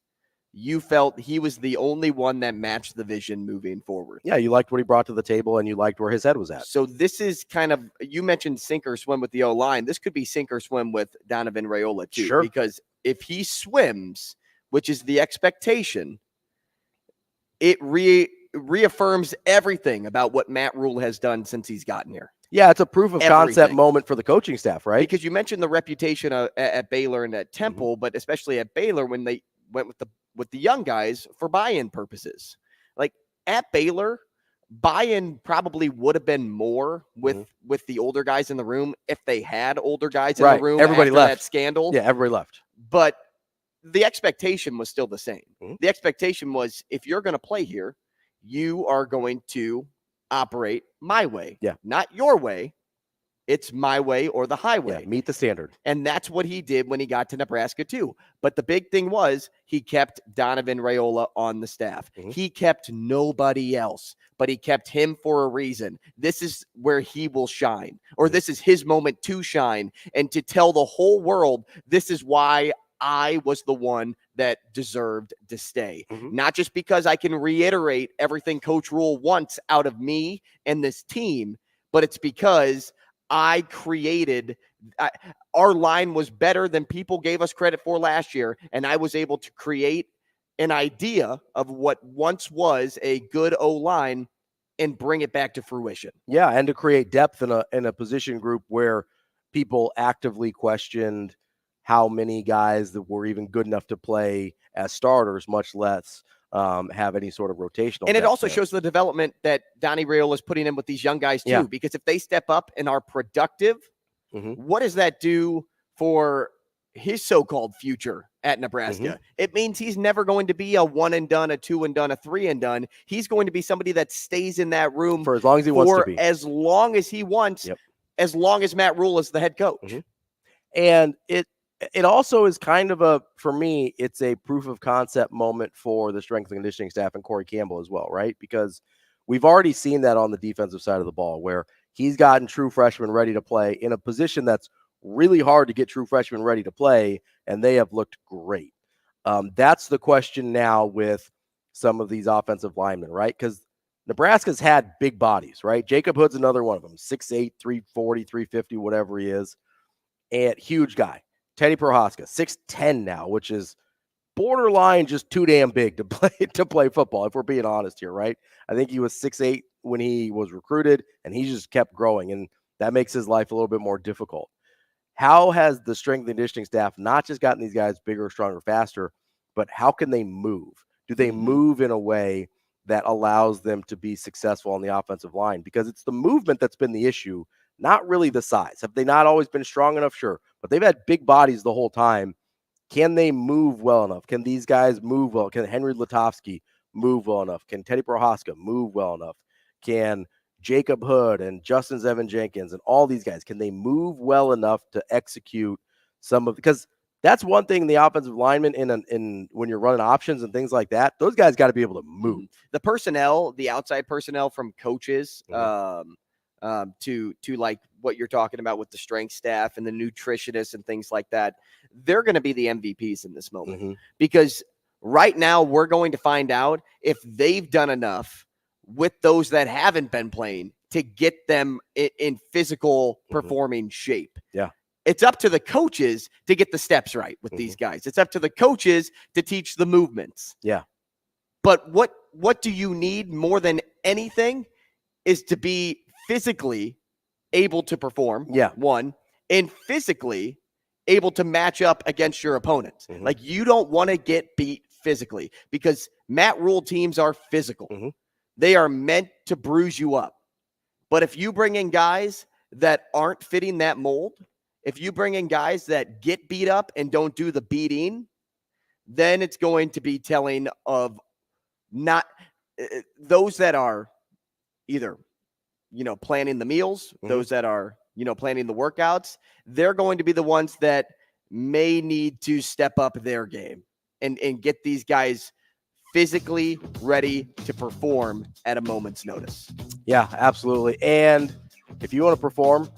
you felt he was the only one that matched the vision moving forward. Yeah, you liked what he brought to the table, and you liked where his head was at. So this is kind of, you mentioned sink or swim with the O-line. This could be sink or swim with Donovan Raiola, too. Sure. Because if he swims, which is the expectation, it reaffirms everything about what Matt Rule has done since he's gotten here. Yeah, it's a proof of concept moment for the coaching staff, right? Because you mentioned the reputation at Baylor and at Temple, but especially at Baylor when they went with the young guys for buy-in purposes. Like at Baylor, buy-in probably would have been more with the older guys in the room if they had older guys in the room. Everybody after left. That scandal. Yeah, everybody left. But the expectation was still the same. The expectation was, if you're going to play here, you are going to operate my way. Yeah. Not your way. It's my way or the highway. Yeah, meet the standard. And that's what he did when he got to Nebraska too. But the big thing was he kept Donovan Raiola on the staff. He kept nobody else, but he kept him for a reason. This is where he will shine, or this is his moment to shine and to tell the whole world, this is why I was the one that deserved to stay. Not just because I can reiterate everything Coach Rule wants out of me and this team, but it's because I created our line was better than people gave us credit for last year, and I was able to create an idea of what once was a good O-line and bring it back to fruition. Yeah, and to create depth in a position group where people actively questioned how many guys that were even good enough to play as starters, much less have any sort of rotational. And it also shows the development that Donnie Raiola is putting in with these young guys too, because if they step up and are productive, what does that do for his so-called future at Nebraska? It means he's never going to be a one and done, a two and done, a three and done. He's going to be somebody that stays in that room for as long as he wants to be. As long as he wants, as long as Matt Rule is the head coach. And it also is kind of for me, it's a proof of concept moment for the strength and conditioning staff and Corey Campbell as well, right? Because we've already seen that on the defensive side of the ball where he's gotten true freshmen ready to play in a position that's really hard to get true freshmen ready to play, and they have looked great. That's the question now with some of these offensive linemen, right? Because Nebraska's had big bodies, right? Jacob Hood's another one of them, 6'8", 340, 350, whatever he is, and huge guy. Teddy Prohaska, 6'10" now, which is borderline just too damn big to play football, if we're being honest here, right? I think he was 6'8" when he was recruited, and he just kept growing, and that makes his life a little bit more difficult. How has the strength and conditioning staff not just gotten these guys bigger, stronger, faster, but how can they move? Do they move in a way that allows them to be successful on the offensive line? Because it's the movement that's been the issue, not really the size. Have they not always been strong enough? Sure. But they've had big bodies the whole time. Can they move well enough? Can these guys move well? Can Henry Lutovsky move well enough? Can Teddy Prohaska move well enough? Can Jacob Hood and Justin Zevin Jenkins and all these guys, can they move well enough to execute some of, because that's one thing the offensive linemen in when you're running options and things like that, those guys got to be able to move. The personnel, the outside personnel from coaches to like what you're talking about with the strength staff and the nutritionists and things like that, they're going to be the MVPs in this moment because right now we're going to find out if they've done enough with those that haven't been playing to get them in physical performing shape. Yeah. It's up to the coaches to get the steps right with these guys. It's up to the coaches to teach the movements. Yeah. But what do you need more than anything is to be physically able to perform. Yeah. One, and physically able to match up against your opponents. Like you don't want to get beat physically because Matt Rule teams are physical. They are meant to bruise you up. But if you bring in guys that aren't fitting that mold, if you bring in guys that get beat up and don't do the beating, then it's going to be telling of not those that are either, planning the meals, those that are, planning the workouts, they're going to be the ones that may need to step up their game and get these guys physically ready to perform at a moment's notice. Yeah, absolutely. And if you want to perform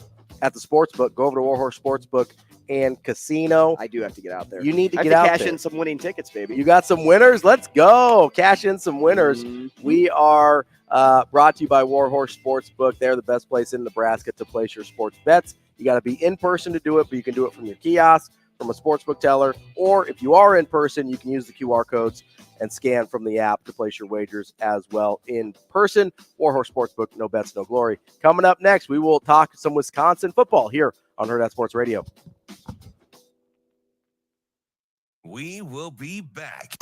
at the sportsbook, go over to Warhorse Sportsbook and Casino. I do have to get out there. You need to get out there. Cash in some winning tickets, baby. You got some winners? Let's go. Cash in some winners. We are brought to you by Warhorse Sportsbook. They're the best place in Nebraska to place your sports bets. You got to be in person to do it, but you can do it from your kiosk, from a sportsbook teller, or if you are in person, you can use the QR codes and scan from the app to place your wagers as well in person. Warhorse Sportsbook, no bets, no glory. Coming up next, we will talk some Wisconsin football here on Hurrdat Sports Radio. We will be back.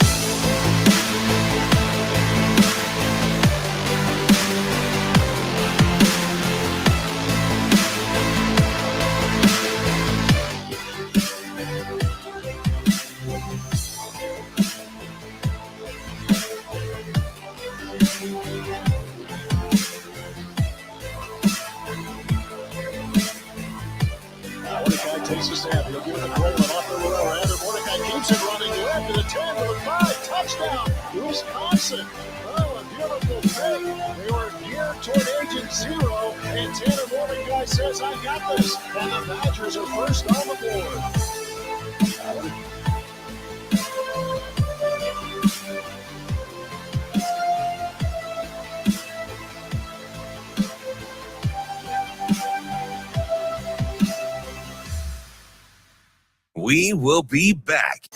Takes a snap. He'll give it a roll off the row. Andrew Mordecai keeps it running left to the 10 to the 5. Touchdown, Wisconsin. Oh, a beautiful pick. They were geared toward agent 0, and Tanner Mordecai says, I got this. And the Badgers are first on the board. We will be back.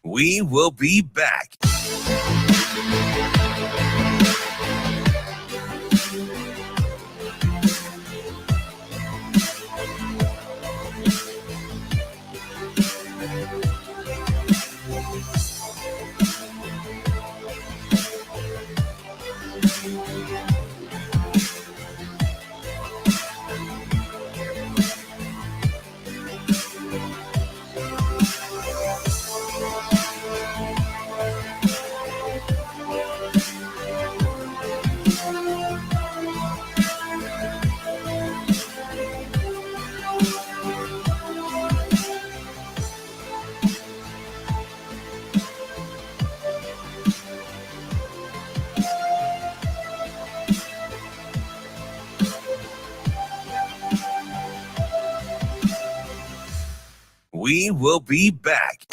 We will be back. We will be back.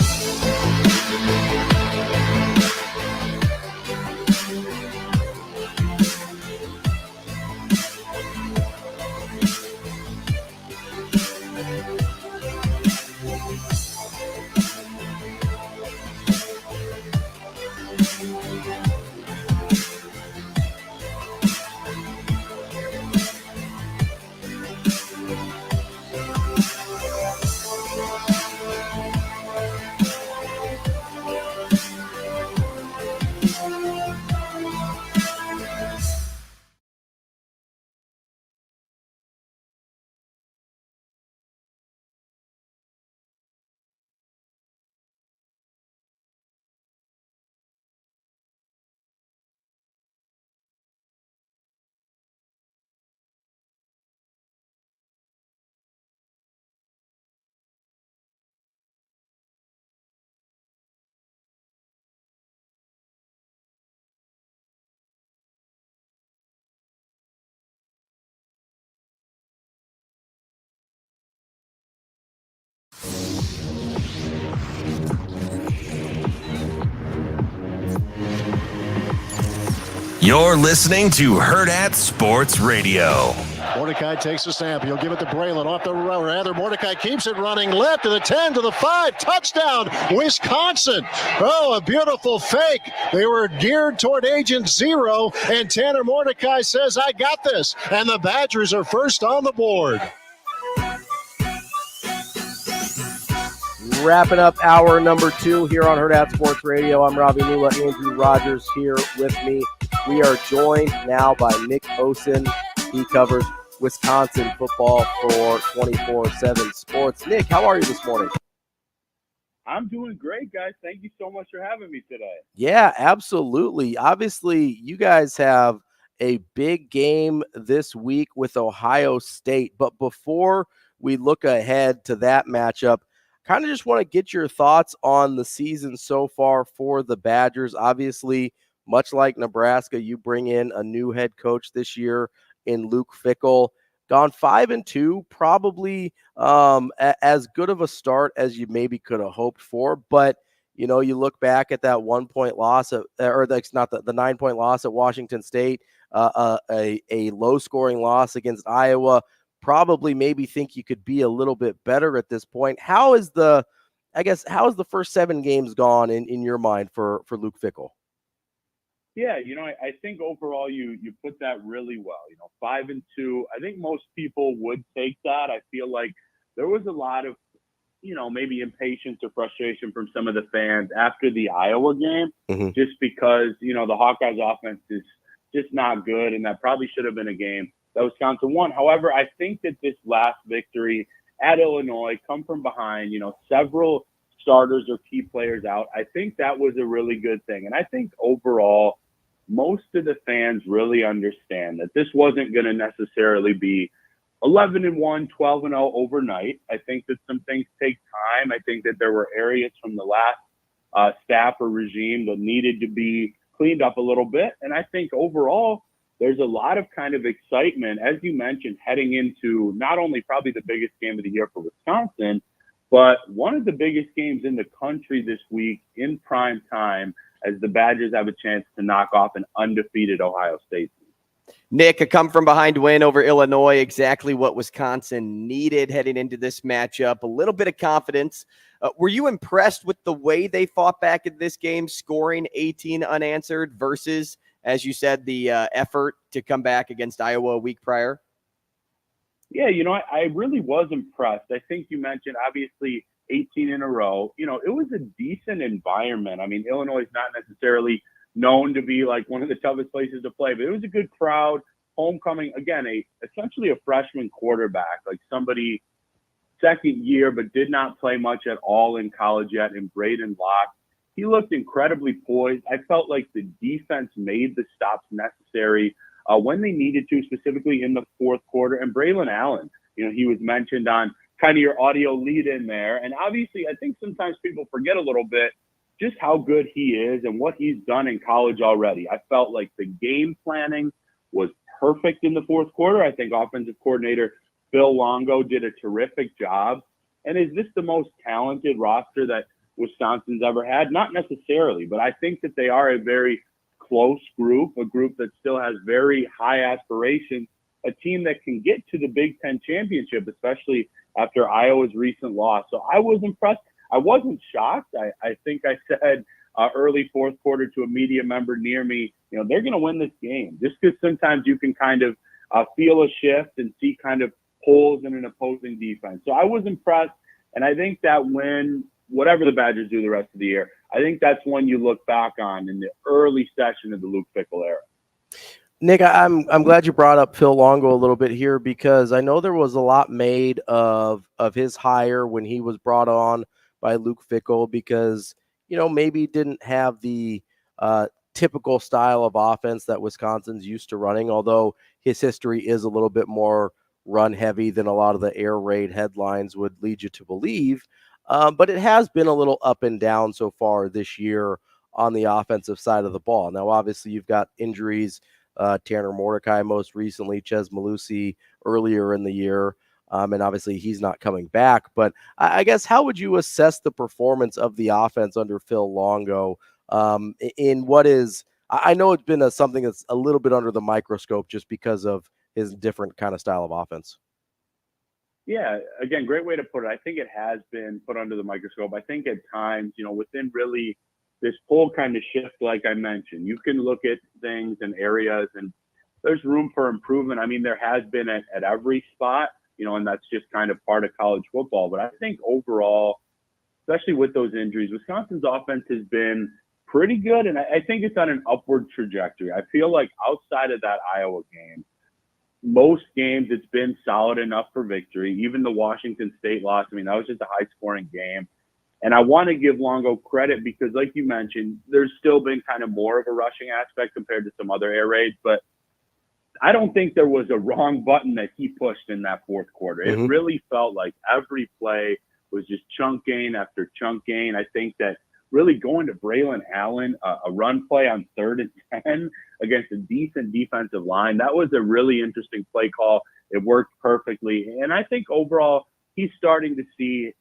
You're listening to Hurrdat Sports Radio. Mordecai takes the snap. He'll give it to Braylon off the road. Rather, Mordecai keeps it running left to the 10, to the 5. Touchdown, Wisconsin. Oh, a beautiful fake. They were geared toward Agent Zero, and Tanner Mordecai says, I got this. And the Badgers are first on the board. Wrapping up hour number 2 here on Hurrdat Sports Radio. I'm Ravi Lulla, Andrew Rogers here with me. We are joined now by Nick Osen. He covers Wisconsin football for 24/7 Sports. Nick, how are you this morning? I'm doing great, guys. Thank you so much for having me today. Yeah, absolutely. Obviously, you guys have a big game this week with Ohio State. But before we look ahead to that matchup, kind of just want to get your thoughts on the season so far for the Badgers. Obviously, much like Nebraska, you bring in a new head coach this year in Luke Fickell. Gone 5-2, probably as good of a start as you maybe could have hoped for. But, you know, you look back at that 1-point loss, or that's not the 9-point loss at Washington State, a low-scoring loss against Iowa. Probably maybe think you could be a little bit better at this point. How is the first 7 games gone in your mind for Luke Fickell? Yeah, you know, I think overall you put that really well. You know, 5-2. I think most people would take that. I feel like there was a lot of maybe impatience or frustration from some of the fans after the Iowa game, just because, the Hawkeyes offense is just not good, and that probably should have been a game that Wisconsin won. However, I think that this last victory at Illinois, come from behind, several starters or key players out, I think that was a really good thing. And I think overall, most of the fans really understand that this wasn't going to necessarily be 11-1, 12-0 overnight. I think that some things take time. I think that there were areas from the last staff or regime that needed to be cleaned up a little bit. And I think overall, there's a lot of kind of excitement, as you mentioned, heading into not only probably the biggest game of the year for Wisconsin, but one of the biggest games in the country this week in prime time, as the Badgers have a chance to knock off an undefeated Ohio State team. Nick, a come-from-behind win over Illinois, exactly what Wisconsin needed heading into this matchup. A little bit of confidence. Were you impressed with the way they fought back in this game, scoring 18 unanswered versus, as you said, the effort to come back against Iowa a week prior? Yeah, I really was impressed. I think you mentioned, obviously, 18 in a row. It was a decent environment. I mean, Illinois is not necessarily known to be like one of the toughest places to play, but it was a good crowd. Homecoming, again, essentially a freshman quarterback, like somebody second year, but did not play much at all in college yet, in Braden Locke. He looked incredibly poised. I felt like the defense made the stops necessary when they needed to, specifically in the fourth quarter. And Braylon Allen, he was mentioned on kind of your audio lead in there. And obviously, I think sometimes people forget a little bit just how good he is and what he's done in college already. I felt like the game planning was perfect in the fourth quarter. I think offensive coordinator Phil Longo did a terrific job. And is this the most talented roster that Wisconsin's ever had? Not necessarily, but I think that they are a very close group, a group that still has very high aspirations, a team that can get to the Big Ten championship, especially after Iowa's recent loss. So I was impressed. I wasn't shocked. I think I said early fourth quarter to a media member near me, they're going to win this game, just because sometimes you can kind of feel a shift and see kind of holes in an opposing defense. So I was impressed. And I think that when whatever the Badgers do the rest of the year, I think that's one you look back on in the early session of the Luke Fickell era. Nick, I'm glad you brought up Phil Longo a little bit here, because I know there was a lot made of his hire when he was brought on by Luke Fickell, because, maybe didn't have the typical style of offense that Wisconsin's used to running, although his history is a little bit more run heavy than a lot of the air raid headlines would lead you to believe. But it has been a little up and down so far this year on the offensive side of the ball. Now, obviously, you've got injuries, Tanner Mordecai most recently, Ches Malusi earlier in the year, and obviously he's not coming back. But I guess, how would you assess the performance of the offense under Phil Longo in what is, I know it's been something that's a little bit under the microscope just because of his different kind of style of offense? Yeah, again, great way to put it. I think it has been put under the microscope. I think at times, within really this whole kind of shift, like I mentioned, you can look at things and areas, and there's room for improvement. I mean, there has been at every spot, and that's just kind of part of college football. But I think overall, especially with those injuries, Wisconsin's offense has been pretty good, and I think it's on an upward trajectory. I feel like outside of that Iowa game, most games it's been solid enough for victory. Even the Washington State loss, I mean, that was just a high-scoring game. And I want to give Longo credit because, like you mentioned, there's still been kind of more of a rushing aspect compared to some other air raids. But I don't think there was a wrong button that he pushed in that fourth quarter. It really felt like every play was just chunk gain after chunk gain. I think that really going to Braylon Allen, a run play on 3rd and 10 against a decent defensive line, that was a really interesting play call. It worked perfectly. And I think overall he's starting to see,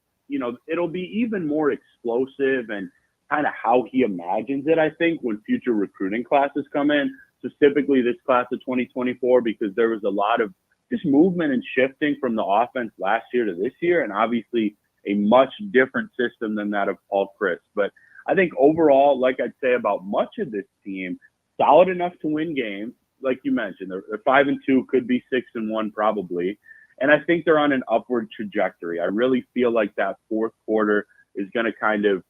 it'll be even more explosive and kind of how he imagines it, I think, when future recruiting classes come in, specifically this class of 2024, because there was a lot of just movement and shifting from the offense last year to this year, and obviously a much different system than that of Paul Chryst. But I think overall, like I'd say about much of this team, solid enough to win games. Like you mentioned, they're 5-2, could be 6-1 probably. And I think they're on an upward trajectory. I really feel like that fourth quarter is going to kind of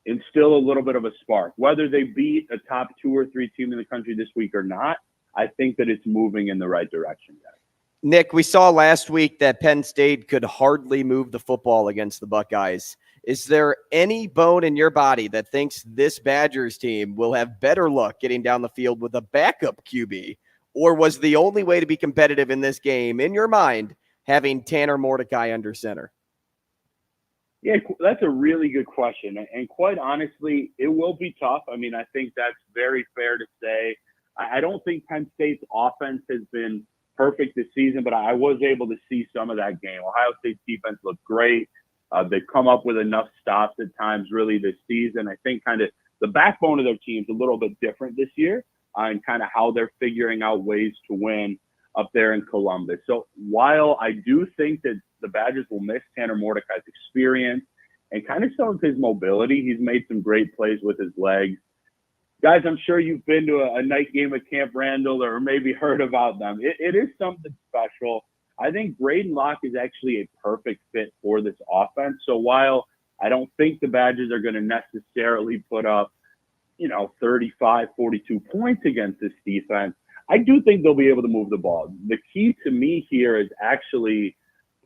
instill a little bit of a spark. Whether they beat a top 2 or 3 team in the country this week or not, I think that it's moving in the right direction, guys. Nick, we saw last week that Penn State could hardly move the football against the Buckeyes. Is there any bone in your body that thinks this Badgers team will have better luck getting down the field with a backup QB? Or was the only way to be competitive in this game, in your mind, having Tanner Mordecai under center? Yeah, that's a really good question. And quite honestly, it will be tough. I mean, I think that's very fair to say. I don't think Penn State's offense has been perfect this season, but I was able to see some of that game. Ohio State's defense looked great. They've come up with enough stops at times really this season. I think kind of the backbone of their team's a little bit different this year and kind of how they're figuring out ways to win up there in Columbus. So while I do think that the Badgers will miss Tanner Mordecai's experience and kind of some of his mobility, he's made some great plays with his legs. Guys, I'm sure you've been to a night game at Camp Randall or maybe heard about them. It is something special. I think Braden Locke is actually a perfect fit for this offense. So while I don't think the Badgers are going to necessarily put up, 35, 42 points against this defense, I do think they'll be able to move the ball. The key to me here is actually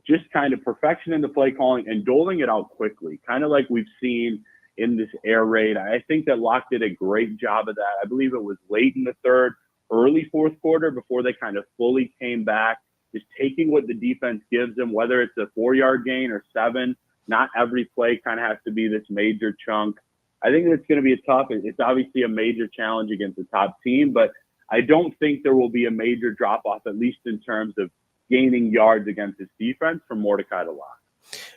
just kind of perfection in the play calling and doling it out quickly, kind of like we've seen in this air raid. I think that Locke did a great job of that. I believe it was late in the third, early fourth quarter before they kind of fully came back, just taking what the defense gives them, whether it's a 4-yard gain or 7. Not every play kind of has to be this major chunk. I think it's going to be it's obviously a major challenge against the top team, but I don't think there will be a major drop-off, at least in terms of gaining yards against this defense from Mordecai to Locke.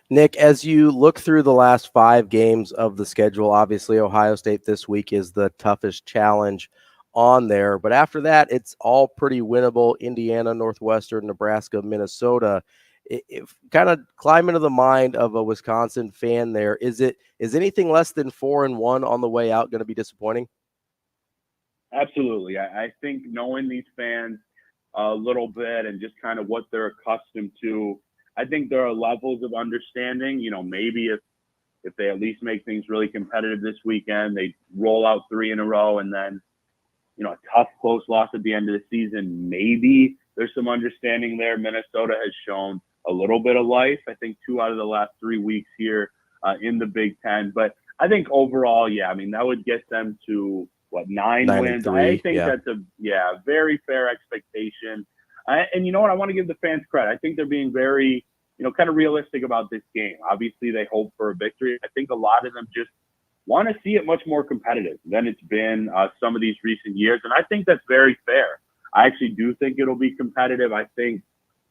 Nick, as you look through the last 5 games of the schedule, obviously Ohio State this week is the toughest challenge on there. But after that, it's all pretty winnable. Indiana, Northwestern, Nebraska, Minnesota. If kind of climb into the mind of a Wisconsin fan there, is anything less than 4-1 on the way out going to be disappointing? Absolutely. I think knowing these fans a little bit and just kind of what they're accustomed to, I think there are levels of understanding. Maybe if they at least make things really competitive this weekend, they roll out 3 in a row and then, a tough, close loss at the end of the season, maybe there's some understanding there. Minnesota has shown a little bit of life. I think 2 out of the last 3 weeks here in the Big Ten. But I think overall, that would get them to, 9 wins. I think that's a very fair expectation. And you know what? I want to give the fans credit. I think they're being very, kind of realistic about this game. Obviously, they hope for a victory. I think a lot of them just want to see it much more competitive than it's been some of these recent years. And I think that's very fair. I actually do think it'll be competitive. I think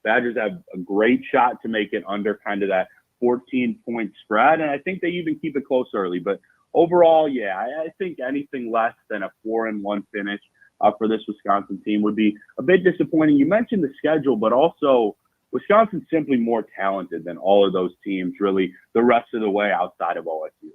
Badgers have a great shot to make it under kind of that 14-point spread. And I think they even keep it close early. But overall, I think anything less than a 4-1 finish for this Wisconsin team would be a bit disappointing. You mentioned the schedule, but also Wisconsin's simply more talented than all of those teams, really, the rest of the way outside of OSU.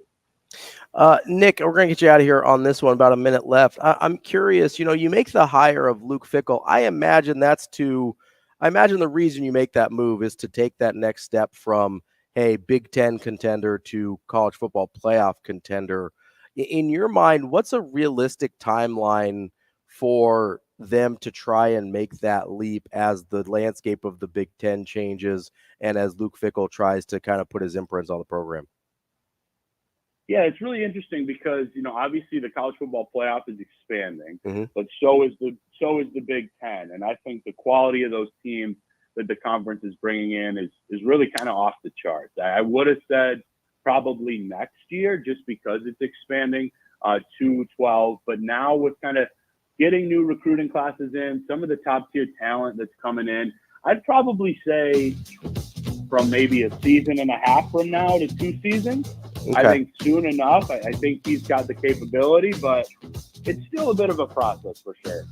Nick, we're going to get you out of here on this one, about a minute left. I'm curious, you make the hire of Luke Fickell. I imagine the reason you make that move is to take that next step from, hey, Big Ten contender to college football playoff contender. In your mind, what's a realistic timeline for them to try and make that leap as the landscape of the Big Ten changes and as Luke Fickell tries to kind of put his imprints on the program? Yeah, it's really interesting because, obviously the college football playoff is expanding, but so is the Big Ten. And I think the quality of those teams that the conference is bringing in is really kind of off the charts. I would have said probably next year just because it's expanding to 12. But now with kind of getting new recruiting classes in, some of the top tier talent that's coming in, I'd probably say from maybe a season and a half from now to 2 seasons. Okay. I think soon enough. I think he's got the capability, but it's still a bit of a process for sure.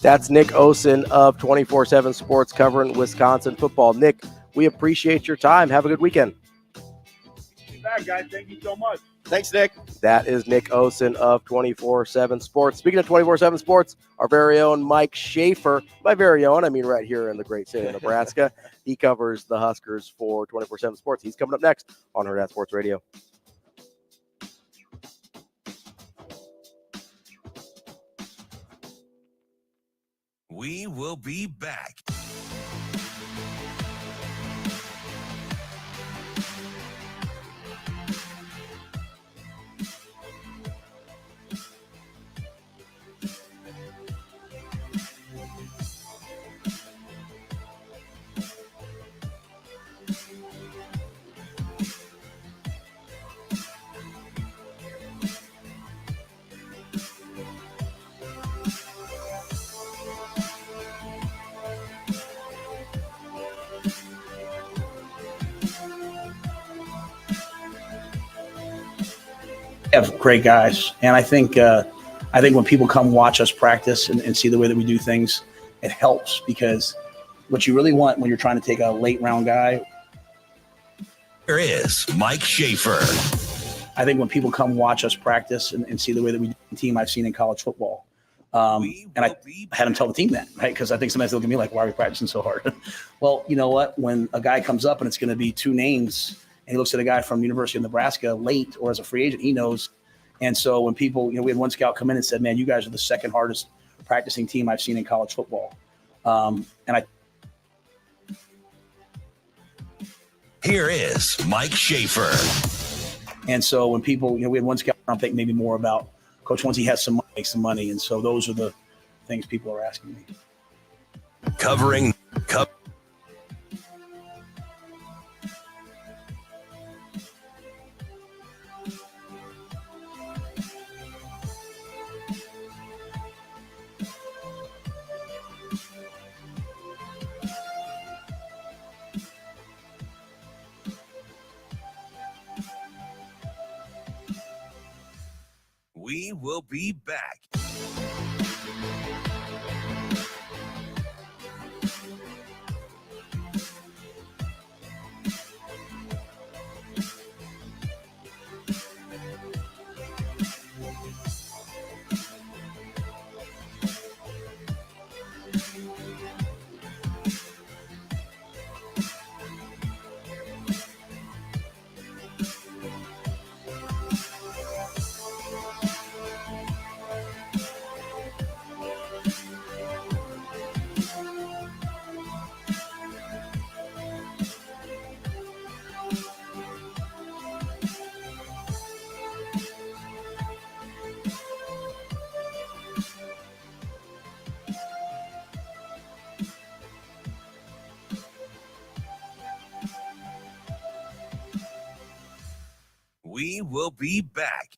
That's Nick Osen of 24/7 Sports covering Wisconsin football. Nick, we appreciate your time. Have a good weekend. You bet. Yeah, guys, thank you so much. Thanks, Nick. That is Nick Osen of 24/7 Sports. Speaking of 24/7 Sports, our very own Mike Schaefer, my very own, I mean right here in the great state of Nebraska, he covers the Huskers for 24/7 Sports. He's coming up next on Hurrdat Sports Radio. We will be back. Have great guys, and I think when people come watch us practice and see the way that we do things, it helps, because what you really want when you're trying to take a late round guy. Here is Mike Schaefer. I think when people come watch us practice and see the way that we do the team I've seen in college football, and I had them tell the team that, right? Because I think sometimes they look at me like, why are we practicing so hard? Well, you know what? When a guy comes up and it's going to be two names, and he looks at a guy from University of Nebraska late or as a free agent, he knows. And so when people, we had one scout come in and said, man, you guys are the second hardest practicing team I've seen in college football. Here is Mike Schaefer. And so when people, we had one scout, I'm thinking maybe more about, Coach, once he has some money, make some money. And so those are the things people are asking me. Covering. We will be back. We will be back.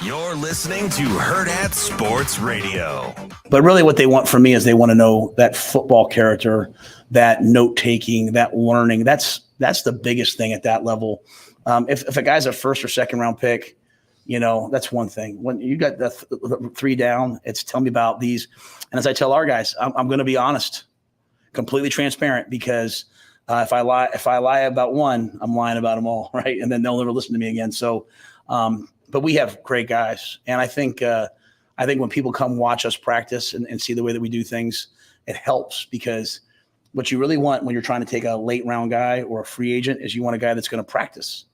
You're listening to Hurrdat Sports Radio. But really what they want from me is they want to know that football character, that note-taking, that learning. That's the biggest thing at that level. If a guy's a first or second round pick, that's one thing. When you got the three down, it's tell me about these. And as I tell our guys, I'm going to be honest. completely transparent, because if I lie about one, I'm lying about them all, right? And then they'll never listen to me again. So, but we have great guys, and I think when people come watch us practice and see the way that we do things, it helps, because what you really want when you're trying to take a late round guy or a free agent is you want a guy that's going to practice.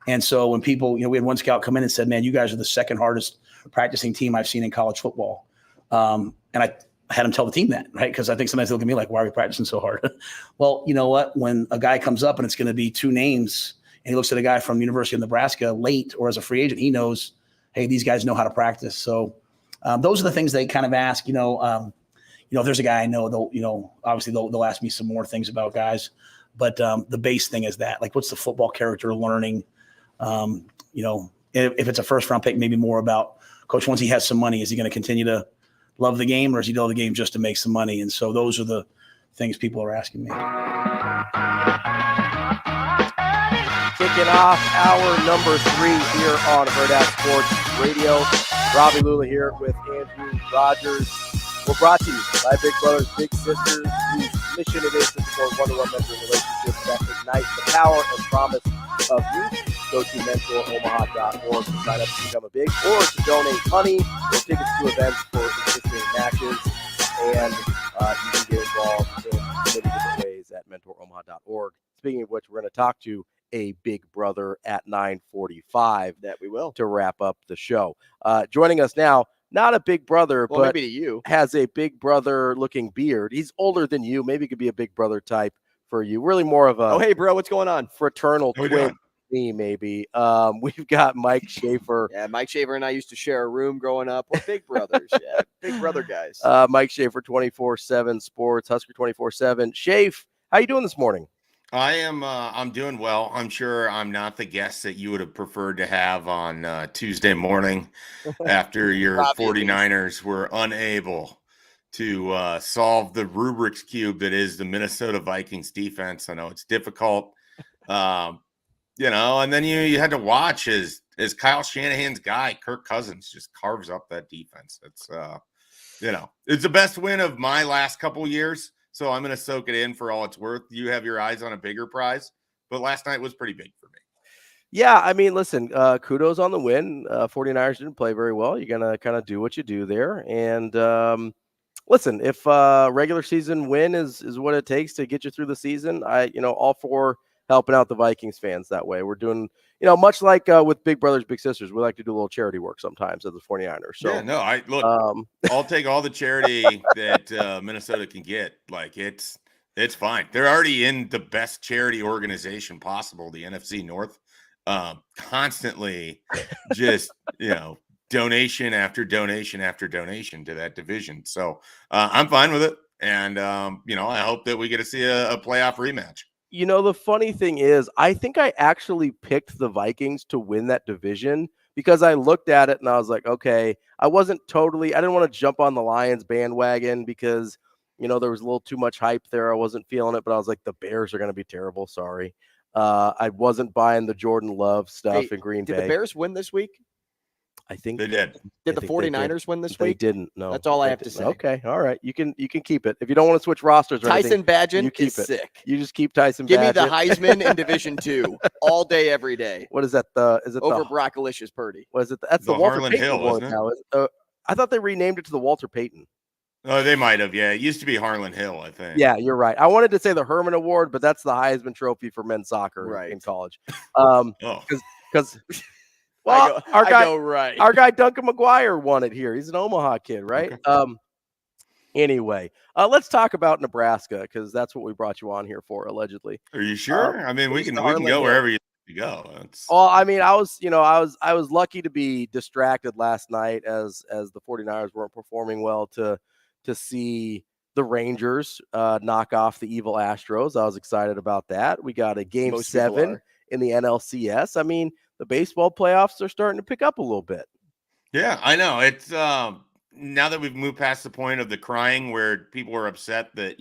And so when people, we had one scout come in and said, "Man, you guys are the second hardest practicing team I've seen in college football." And I had him tell the team that, right? Because I think sometimes they look at me like, "Why are we practicing so hard?" Well, you know what? When a guy comes up and it's going to be two names, and he looks at a guy from the University of Nebraska late or as a free agent, he knows, hey, these guys know how to practice. So those are the things they kind of ask. If there's a guy I know, obviously they'll ask me some more things about guys. But the base thing is that, like, what's the football character learning? If it's a first round pick, maybe more about, coach, once he has some money, is he going to continue to love the game, or is he love the game just to make some money? And so those are the things people are asking me. Kicking off hour number 3 here on Hurrdat Sports Radio. Ravi Lulla here with Andrew Rogers. We're brought to you by Big Brothers Big Sisters, whose mission it is to support one-to-one mentoring relationships that ignite the power and promise of youth. Go to mentoromaha.org to sign up to become a big, or to donate money or tickets to events for existing matches. And you can get involved in many different ways at mentoromaha.org. Speaking of which, we're going to talk to a big brother at 9:45. That we will. To wrap up the show. Joining us now, not a big brother, well, but maybe to you, has a big brother looking beard. He's older than you. Maybe could be a big brother type for you. Really more of a, oh, hey, bro, what's going on? Fraternal twin. Me, maybe. We've got Mike Schaefer. Yeah, Mike Schaefer and I used to share a room growing up. We're big brothers. Yeah, big brother guys. Mike Schaefer, 24/7 Sports, Husker 24/7. Schaefer, how you doing this morning? I am. I'm doing well. I'm sure I'm not the guest that you would have preferred to have on Tuesday morning after your 49ers were unable to solve the Rubik's Cube that is the Minnesota Vikings defense. I know it's difficult, and then you had to watch as Kyle Shanahan's guy, Kirk Cousins, just carves up that defense. It's it's the best win of my last couple years. So I'm going to soak it in for all it's worth. You have your eyes on a bigger prize, but last night was pretty big for me. Yeah, I mean, listen, kudos on the win. 49ers didn't play very well. You're going to kind of do what you do there. And listen, if regular season win is what it takes to get you through the season, all for helping out the Vikings fans that way. We're doing, much like with Big Brothers, Big Sisters, we like to do a little charity work sometimes at the 49ers. So, yeah, no, I'll take all the charity that Minnesota can get. Like, it's fine. They're already in the best charity organization possible, the NFC North, constantly just, donation after donation after donation to that division. So I'm fine with it. And, I hope that we get to see a playoff rematch. The funny thing is, I think I actually picked the Vikings to win that division because I looked at it and I was like, okay, I didn't want to jump on the Lions bandwagon because, there was a little too much hype there. I wasn't feeling it, but I was like, the Bears are going to be terrible. Sorry. I wasn't buying the Jordan Love stuff in Green Bay. Did the Bears win this week? I think they did. Did the 49ers win this week? They didn't. No. That's all I have to say. Okay. All right. You can keep it. If you don't want to switch rosters or Tyson Badgett you keep is it. Sick. You just keep Tyson Give Badgett. me the Heisman in Division 2 all day, every day. What is that? Over Brockalicious Purdy? What is it? That's the Walter Harlan Payton Hill, award isn't it? now. I thought they renamed it to the Walter Payton. Oh, they might have. Yeah, it used to be Harlan Hill, I think. Yeah, you're right. I wanted to say the Herman Award, but that's the Heisman Trophy for men's soccer in college. Because well, our guy Duncan McGuire won it here. He's an Omaha kid, right? Okay. Anyway, let's talk about Nebraska because that's what we brought you on here for, allegedly. Are you sure? I mean, we can go wherever you go. Well, I mean, I was lucky to be distracted last night as the 49ers weren't performing well to see the Rangers knock off the evil Astros. I was excited about that. We got a game 7 in the NLCS. I mean, the baseball playoffs are starting to pick up a little bit. Yeah, I know. It's now that we've moved past the point of the crying where people were upset that,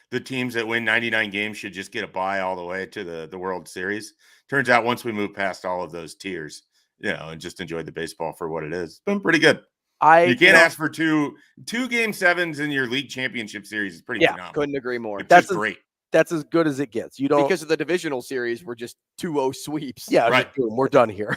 the teams that win 99 games should just get a bye all the way to the World Series. Turns out once we move past all of those tiers, and just enjoy the baseball for what it is, it's been pretty good. You can't ask for two game sevens in your league championship series. Is pretty phenomenal. Couldn't agree more. That's great. That's as good as it gets. You don't, because of the divisional series were just 2-0 sweeps. Yeah, right. We're done here.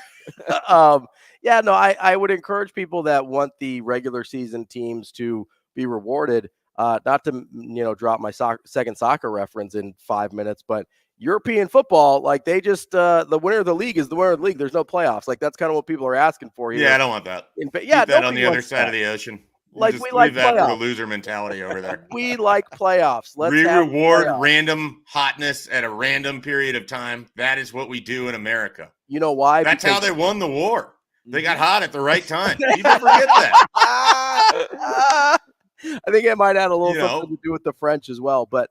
I would encourage people that want the regular season teams to be rewarded. Not to drop my second soccer reference in 5 minutes, but European football, like they just the winner of the league is the winner of the league. There's no playoffs. Like that's kind of what people are asking for here. Yeah, I don't want that. Keep that on the other side of the ocean. Like just we like that playoffs. for the loser mentality over there. We like playoffs. Let's reward playoffs. Random hotness at a random period of time. That is what we do in America. You know why? That's how they won the war. They got hot at the right time. People forget that. I think it might have a little something to do with the French as well. But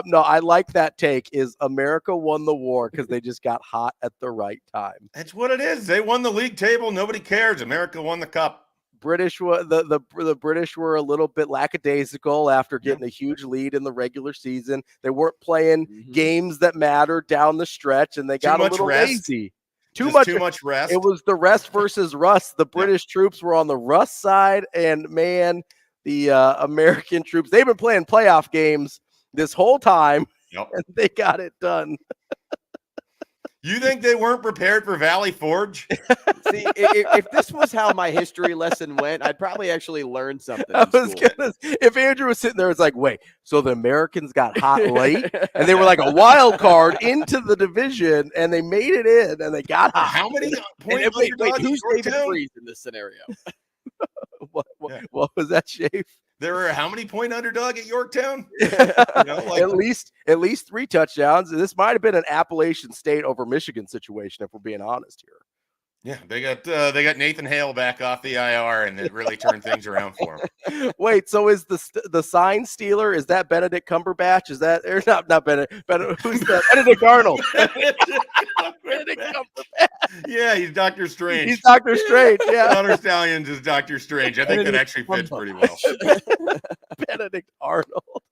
no, I like that take. Is America won the war because they just got hot at the right time. That's what it is. They won the league table. Nobody cares. America won the cup. British were the British were a little bit lackadaisical after getting a huge lead in the regular season. They weren't playing games that mattered down the stretch, and they got a little lazy. Too much rest. It was the rest versus rust. The British troops were on the rust side, and man, the American troops, they've been playing playoff games this whole time, and they got it done. You think they weren't prepared for Valley Forge? See, if this was how my history lesson went, I'd probably actually learn something. If Andrew was sitting there, it's like, wait, so the Americans got hot late, and they were like a wild card into the division, and they made it in, and they got hot. How many points? Wait, who's David Freeze in this scenario? What was that, Schaefer? There were how many point underdog at Yorktown? At least 3 touchdowns. This might have been an Appalachian State over Michigan situation, if we're being honest here. Yeah, they got Nathan Hale back off the IR, and it really turned things around for him. Wait, so is the sign stealer? Is that Benedict Cumberbatch? Is that or not Benedict? Who's that? Benedict Arnold. Benedict Cumberbatch. Yeah, he's Dr. Strange. He's Dr. Strange. Yeah, Connor Stallions is Dr. Strange. I think that actually fits pretty well. Benedict Arnold.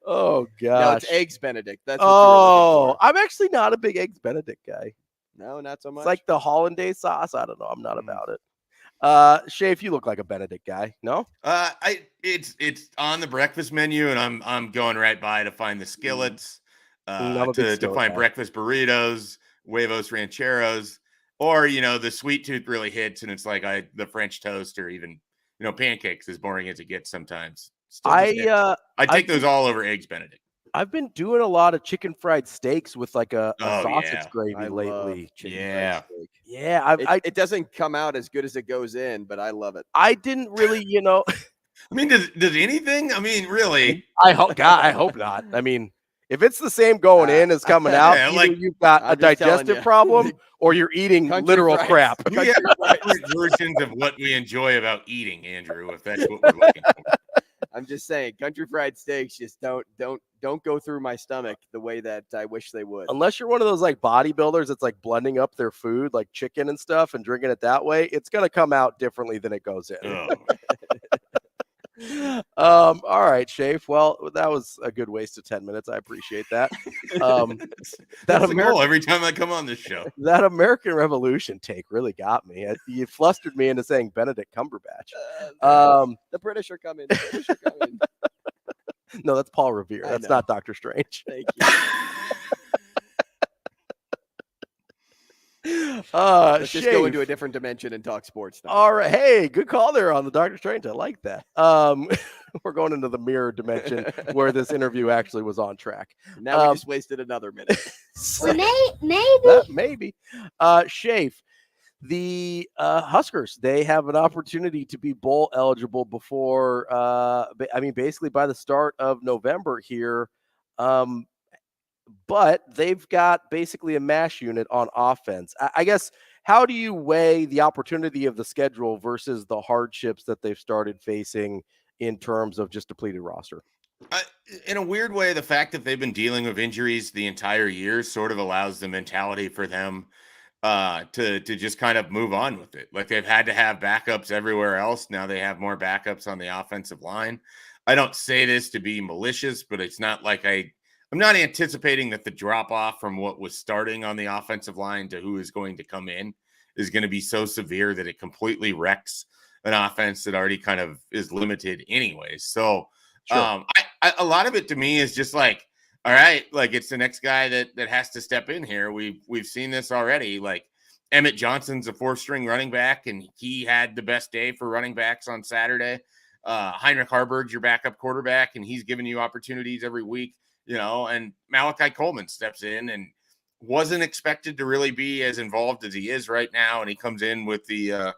Oh gosh. No, it's Eggs Benedict. That's what you were looking for. I'm actually not a big Eggs Benedict guy. No, not so much. It's like the hollandaise sauce. I don't know. I'm not about it. Schaefer, you look like a Benedict guy. No? It's on the breakfast menu, and I'm going right by to find the skillets, to find breakfast burritos, huevos rancheros, or the sweet tooth really hits, and it's like the French toast, or even pancakes, as boring as it gets sometimes. I take those all over Eggs Benedict. I've been doing a lot of chicken fried steaks with like a sausage gravy lately. Yeah. It doesn't come out as good as it goes in, but I love it. I didn't really, I mean, does anything? I mean, really? I hope not. I mean, if it's the same going in as coming out, either you've got a digestive problem or you're eating literal crap. We have different versions of what we enjoy about eating, Andrew, if that's what we're looking for. I'm just saying, country fried steaks just don't go through my stomach the way that I wish they would. Unless you're one of those like bodybuilders that's like blending up their food, like chicken and stuff, and drinking it that way, it's gonna come out differently than it goes in. All right, Schaefer. Well, that was a good waste of 10 minutes. I appreciate that. That's the goal every time I come on this show. That American Revolution take really got me. You flustered me into saying Benedict Cumberbatch. The British are coming. No, that's Paul Revere. That's not Dr. Strange. Thank you. Let's just go into a different dimension and talk sports now. All right. Hey, good call there on the Dr. Strange. I like that. We're going into the mirror dimension where this interview actually was on track. Now we just wasted another minute. Maybe. Schaefer, the Huskers, they have an opportunity to be bowl eligible before, basically by the start of November here. But they've got basically a mash unit on offense. I guess, how do you weigh the opportunity of the schedule versus the hardships that they've started facing in terms of just depleted roster? In a weird way, the fact that they've been dealing with injuries the entire year sort of allows the mentality for them to just kind of move on with it. Like, they've had to have backups everywhere else. Now they have more backups on the offensive line. I don't say this to be malicious, but it's not like I'm not anticipating that the drop off from what was starting on the offensive line to who is going to come in is going to be so severe that it completely wrecks an offense that already kind of is limited anyways. So Sure. a lot of it to me is just like, all right, like it's the next guy that has to step in here. We've seen this already. Like Emmett Johnson's a 4-string running back, and he had the best day for running backs on Saturday. Heinrich Haarberg's your backup quarterback, and he's giving you opportunities every week, and Malachi Coleman steps in and wasn't expected to really be as involved as he is right now. And he comes in with the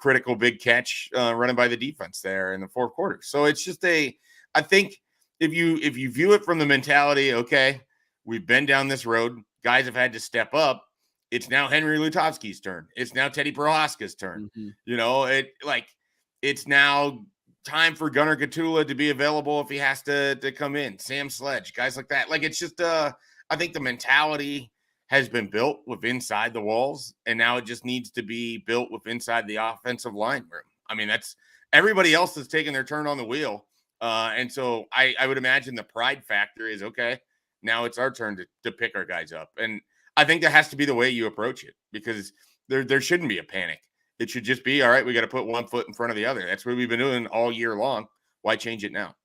critical big catch running by the defense there in the fourth quarter. So it's just I think if you view it from the mentality, okay, we've been down this road, guys have had to step up. It's now Henry Lutovsky's turn. It's now Teddy Prohaska's turn. Mm-hmm. It's now time for Gunnar Gatula to be available if he has to come in. Sam Sledge, guys like that. Like, it's just I think the mentality has been built with inside the walls, and now it just needs to be built with inside the offensive line room. I mean, that's everybody else is taking their turn on the wheel. And so I would imagine the pride factor is, okay, now it's our turn to pick our guys up. And I think that has to be the way you approach it, because there shouldn't be a panic. It should just be, all right, we got to put one foot in front of the other. That's what we've been doing all year long. Why change it now?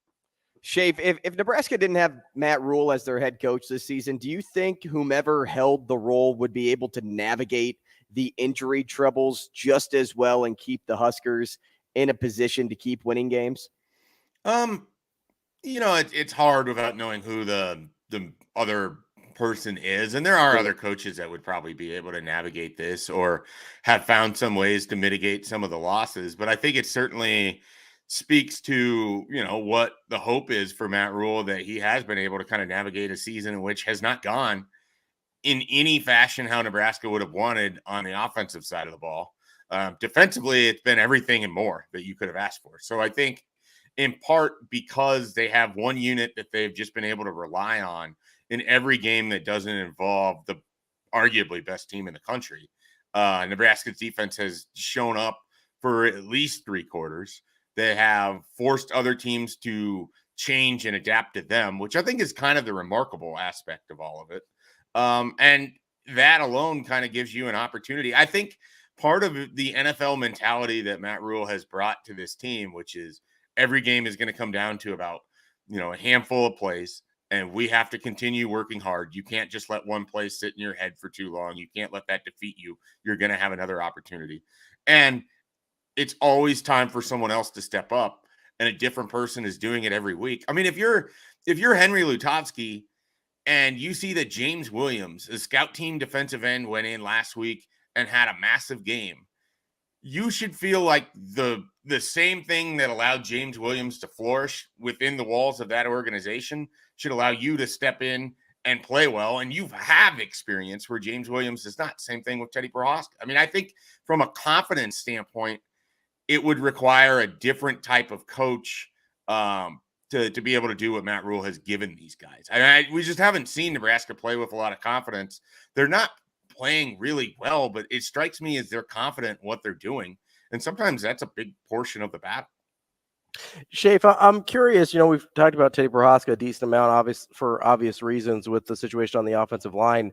Schaefer, if Nebraska didn't have Matt Rule as their head coach this season, do you think whomever held the role would be able to navigate the injury troubles just as well and keep the Huskers in a position to keep winning games? It's hard without knowing who the other person is, and there are other coaches that would probably be able to navigate this or have found some ways to mitigate some of the losses. But I think it certainly speaks to what the hope is for Matt Rule, that he has been able to kind of navigate a season in which has not gone in any fashion how Nebraska would have wanted on the offensive side of the ball. Defensively, it's been everything and more that you could have asked for. So I think in part because they have one unit that they've just been able to rely on in every game that doesn't involve the arguably best team in the country. Nebraska's defense has shown up for at least 3 quarters. They have forced other teams to change and adapt to them, which I think is kind of the remarkable aspect of all of it. And that alone kind of gives you an opportunity. I think part of the NFL mentality that Matt Rule has brought to this team, which is every game is going to come down to about, a handful of plays, and we have to continue working hard. You can't just let one play sit in your head for too long. You can't let that defeat you. You're going to have another opportunity. And it's always time for someone else to step up, and a different person is doing it every week. I mean, if you're Henry Lutovsky and you see that James Williams, the scout team defensive end, went in last week and had a massive game, you should feel like the same thing that allowed James Williams to flourish within the walls of that organization should allow you to step in and play well. And you have experience where James Williams is not. Same thing with Teddy Prohaska. I mean, I think from a confidence standpoint, it would require a different type of coach to be able to do what Matt Rule has given these guys. We just haven't seen Nebraska play with a lot of confidence. They're not playing really well, but it strikes me as they're confident in what they're doing. And sometimes that's a big portion of the battle. Schaefer, I'm curious, we've talked about Teddy Prohaska a decent amount, for obvious reasons with the situation on the offensive line.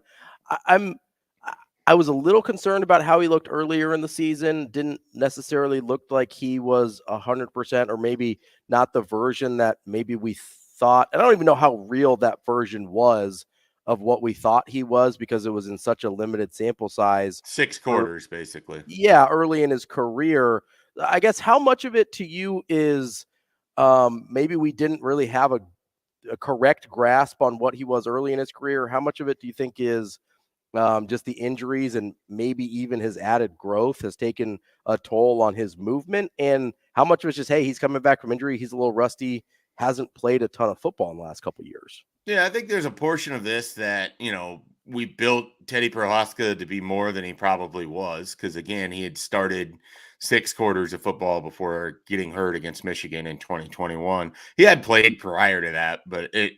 I was a little concerned about how he looked earlier in the season. Didn't necessarily look like he was 100%, or maybe not the version that maybe we thought. And I don't even know how real that version was of what we thought he was, because it was in such a limited sample size. 6 quarters, basically. Yeah, early in his career. I guess how much of it to you is maybe we didn't really have a correct grasp on what he was early in his career? How much of it do you think is just the injuries, and maybe even his added growth has taken a toll on his movement? And how much of it's just, hey, he's coming back from injury, he's a little rusty, hasn't played a ton of football in the last couple of years? Yeah, I think there's a portion of this that, we built Teddy Prohaska to be more than he probably was, because, again, he had started 6 quarters of football before getting hurt against Michigan in 2021. He had played prior to that, but it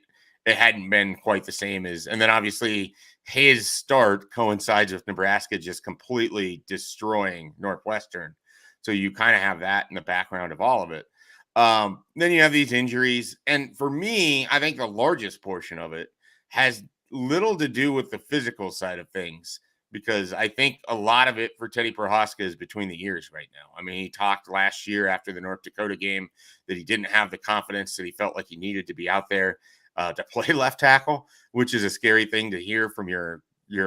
hadn't been quite the same as – and then, obviously, his start coincides with Nebraska just completely destroying Northwestern. So you kind of have that in the background of all of it. Then you have these injuries. And for me, I think the largest portion of it has little to do with the physical side of things, because I think a lot of it for Teddy Prohaska is between the ears right now. I mean, he talked last year after the North Dakota game that he didn't have the confidence that he felt like he needed to be out there to play left tackle, which is a scary thing to hear from your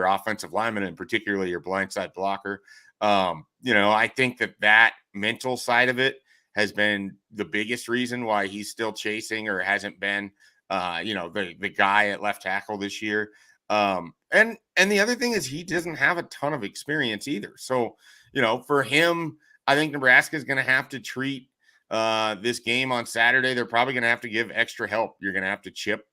offensive lineman and particularly your blindside blocker. I think that mental side of it has been the biggest reason why he's still chasing or hasn't been, the guy at left tackle this year. And the other thing is he doesn't have a ton of experience either. So, for him, I think Nebraska is going to have to treat this game on Saturday. They're probably going to have to give extra help. You're going to have to chip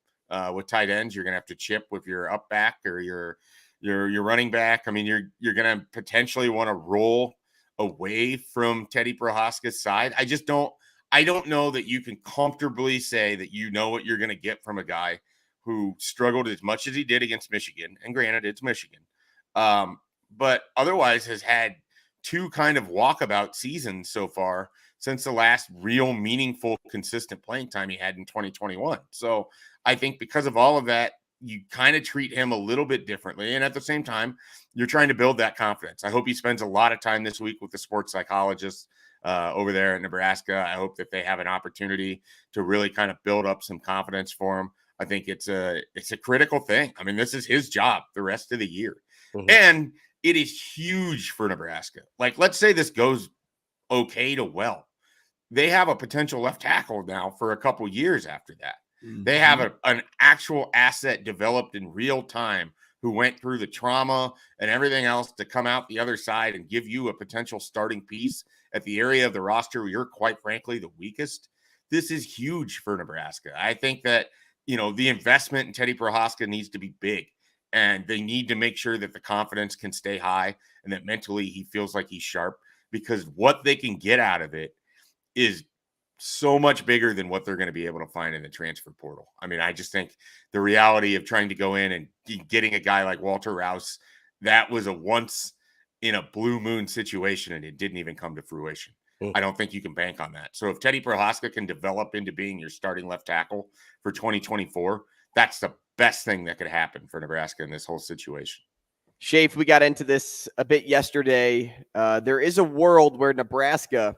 with tight ends. You're going to have to chip with your up back or your running back. I mean, you're going to potentially want to roll away from Teddy Prohaska's side. I don't know that you can comfortably say that you know what you're going to get from a guy who struggled as much as he did against Michigan. And granted, it's Michigan. But otherwise has had two kind of walkabout seasons so far since the last real meaningful, consistent playing time he had in 2021. So I think because of all of that, you kind of treat him a little bit differently. And at the same time, you're trying to build that confidence. I hope he spends a lot of time this week with the sports psychologists over there at Nebraska. I hope that they have an opportunity to really kind of build up some confidence for him. I think it's a critical thing. I mean, this is his job the rest of the year. Mm-hmm. And it is huge for Nebraska. Like, let's say this goes okay to well. They have a potential left tackle now for a couple years after that. Mm-hmm. They have an actual asset developed in real time who went through the trauma and everything else to come out the other side and give you a potential starting piece at the area of the roster where you're quite frankly the weakest. This is huge for Nebraska. I think that, the investment in Teddy Prohaska needs to be big, and they need to make sure that the confidence can stay high and that mentally he feels like he's sharp, because what they can get out of it is so much bigger than what they're going to be able to find in the transfer portal. I mean, I just think the reality of trying to go in and getting a guy like Walter Rouse, that was a once in a blue moon situation and it didn't even come to fruition. I don't think you can bank on that. So if Teddy Prohaska can develop into being your starting left tackle for 2024, that's the best thing that could happen for Nebraska in this whole situation. Schaefer, we got into this a bit yesterday. There is a world where Nebraska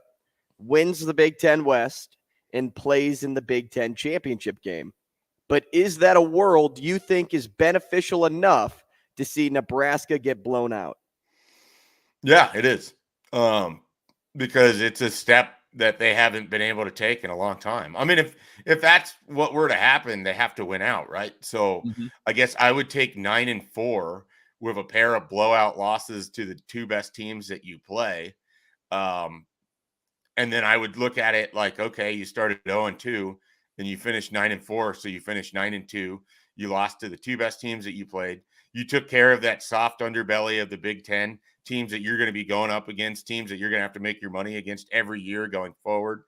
wins the Big Ten West and plays in the Big Ten championship game. But is that a world you think is beneficial enough to see Nebraska get blown out? Yeah, it is. Because it's a step that they haven't been able to take in a long time. I mean, if that's what were to happen, they have to win out, right? So I guess I would take 9-4 with a pair of blowout losses to the two best teams that you play. And then I would look at it like, okay, you started 0-2, then you finished 9-4. So you finished 9-2. You lost to the two best teams that you played. You took care of that soft underbelly of the Big Ten, teams that you're going to be going up against, teams that you're going to have to make your money against every year going forward.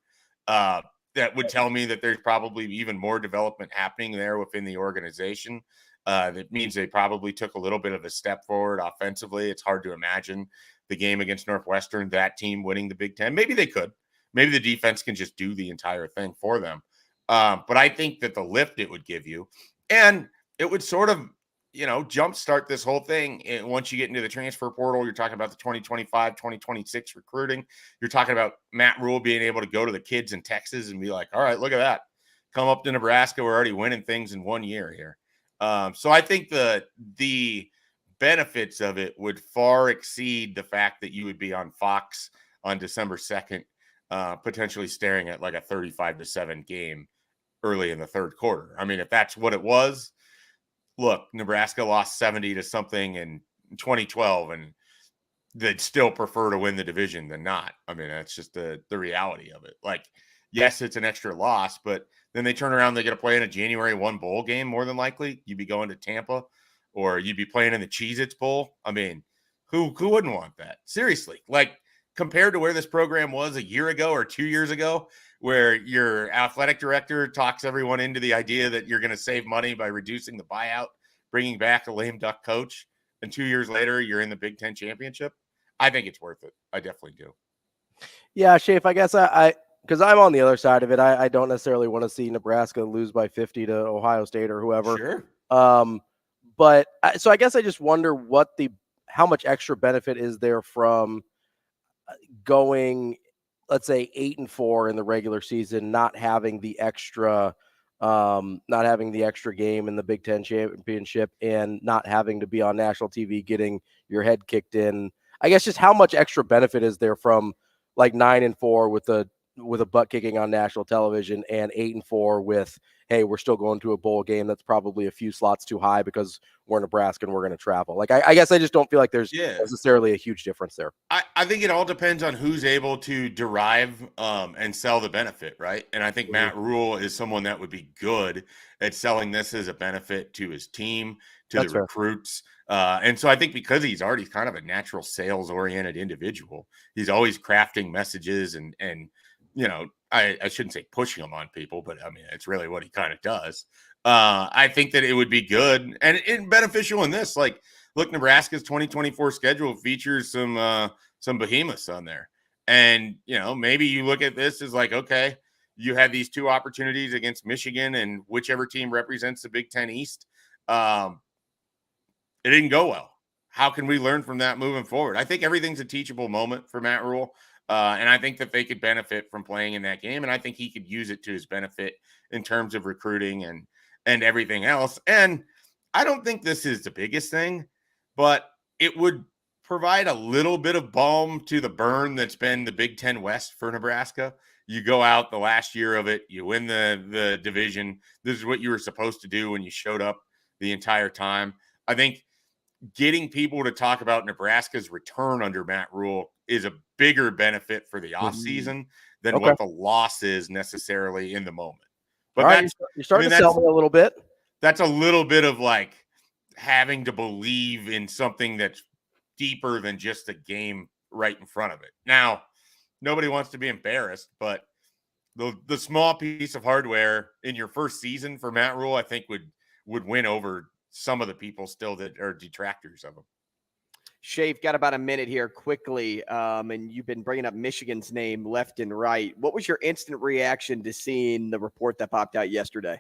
That would tell me that there's probably even more development happening there within the organization. That means they probably took a little bit of a step forward offensively. It's hard to imagine the game against Northwestern, that team winning the Big Ten. Maybe they could. Maybe the defense can just do the entire thing for them. But I think that the lift it would give you, and it would sort of, jumpstart this whole thing. And once you get into the transfer portal, you're talking about the 2025, 2026 recruiting. You're talking about Matt Rule being able to go to the kids in Texas and be like, all right, look at that. Come up to Nebraska. We're already winning things in 1 year here. So I think the benefits of it would far exceed the fact that you would be on Fox on December 2nd, potentially staring at like a 35-7 game early in the third quarter. I mean, if that's what it was, look, Nebraska lost 70 to something in 2012, and they'd still prefer to win the division than not. I mean, that's just the reality of it. Like, yes, it's an extra loss, but then they turn around, they get to play in a January 1 bowl game, more than likely. You'd be going to Tampa, or you'd be playing in the Cheez-Its Bowl. I mean, who wouldn't want that? Seriously. Like, compared to where this program was a year ago or 2 years ago, where your athletic director talks everyone into the idea that you're going to save money by reducing the buyout, bringing back a lame duck coach, and 2 years later, you're in the Big Ten championship. I think it's worth it. I definitely do. Yeah, Schaefer, I guess because I'm on the other side of it, I don't necessarily want to see Nebraska lose by 50 to Ohio State or whoever. Sure. But so I guess I just wonder what the how much extra benefit is there from going, let's say 8-4 in the regular season, not having the extra game in the Big Ten championship and not having to be on national TV, getting your head kicked in? I guess just how much extra benefit is there from like 9-4 with a butt kicking on national television and 8-4 with, hey, we're still going to a bowl game that's probably a few slots too high because we're Nebraska and we're going to travel. Like, I guess I just don't feel like there's necessarily a huge difference there. I think it all depends on who's able to derive and sell the benefit, right? And I think Matt Rule is someone that would be good at selling this as a benefit to his team, to the recruits. And so I think because he's already kind of a natural sales-oriented individual, he's always crafting messages and you know, I shouldn't say pushing them on people, but I mean, it's really what he kind of does. I think that it would be good and beneficial in this. Like, look, Nebraska's 2024 schedule features some behemoths on there. And, you know, maybe you look at this as like, okay, you had these two opportunities against Michigan and whichever team represents the Big Ten East. It didn't go well. How can we learn from that moving forward? I think everything's a teachable moment for Matt Rule. And I think that they could benefit from playing in that game. And I think he could use it to his benefit in terms of recruiting and everything else. And I don't think this is the biggest thing, but it would provide a little bit of balm to the burn that's been the Big Ten West for Nebraska. You go out the last year of it, you win the division. This is what you were supposed to do when you showed up the entire time. I think getting people to talk about Nebraska's return under Matt Rule is a bigger benefit for the offseason than what the loss is necessarily in the moment. But right, you're starting to sell me a little bit. That's a little bit of like having to believe in something that's deeper than just a game right in front of it. Now, nobody wants to be embarrassed, but the small piece of hardware in your first season for Matt Rule, I think would win over some of the people still that are detractors of him. Schaefer, got about a minute here quickly, and you've been bringing up Michigan's name left and right. What was your instant reaction to seeing the report that popped out yesterday?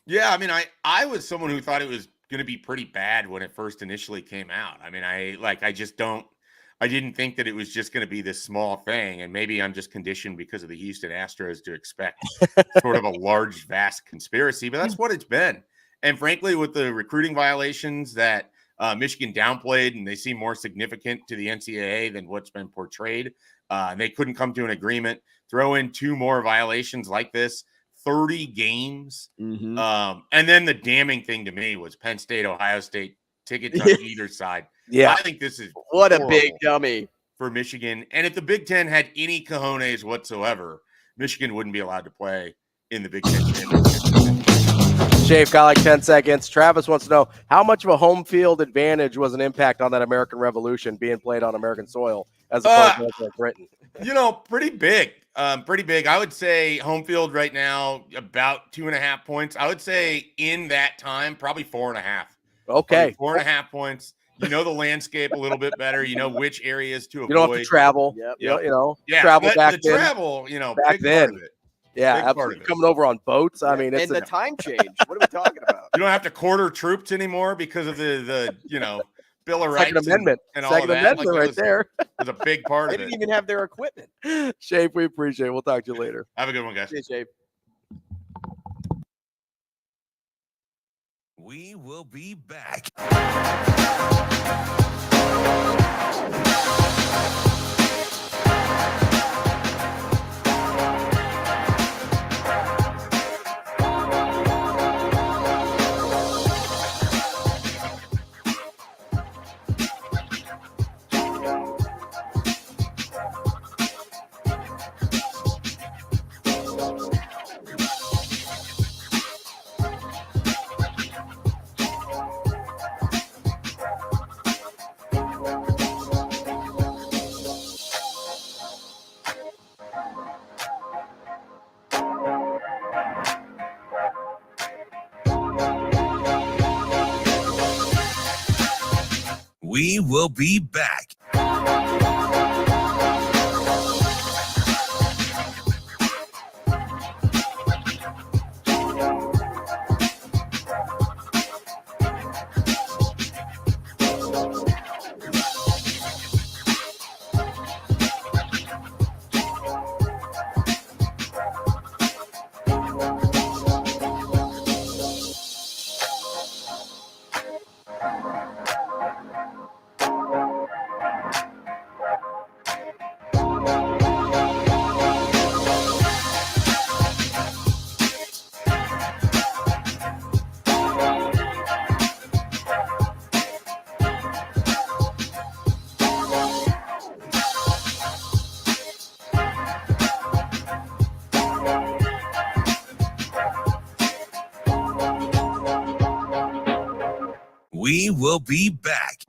Yeah, I mean, I was someone who thought it was going to be pretty bad when it first initially came out. I mean, I didn't think that it was just going to be this small thing, and maybe I'm just conditioned because of the Houston Astros to expect sort of a large, vast conspiracy, but that's what it's been. And frankly, with the recruiting violations that Michigan downplayed, and they seem more significant to the NCAA than what's been portrayed. They couldn't come to an agreement. Throw in 2 more violations like this, 30 games. And then the damning thing to me was Penn State, Ohio State, tickets on either side. Yeah. I think this is what a big dummy for Michigan. And if the Big Ten had any cojones whatsoever, Michigan wouldn't be allowed to play in the Big Ten championship. Schaefer, got like 10 seconds. Travis wants to know how much of a home field advantage was an impact on that American Revolution being played on American soil as opposed to Britain. You know, pretty big. Pretty big. I would say home field right now about 2.5 points. I would say in that time probably 4.5. Okay, 4.5 points. You know the landscape a little bit better. You know which areas to avoid. You don't have to travel. Travel back then. Travel. You know, back big then. Part of it. Yeah, absolutely. Coming over on boats. I mean, it's the time change. What are we talking about? You don't have to quarter troops anymore because of the Bill of Rights. Second Amendment. And all Second of that. Amendment right there. Was a big part of it. They didn't even have their equipment. Schaefer, we appreciate it. We'll talk to you later. Have a good one, guys. See you, Schaefer. We will be back. We will be back. will be back.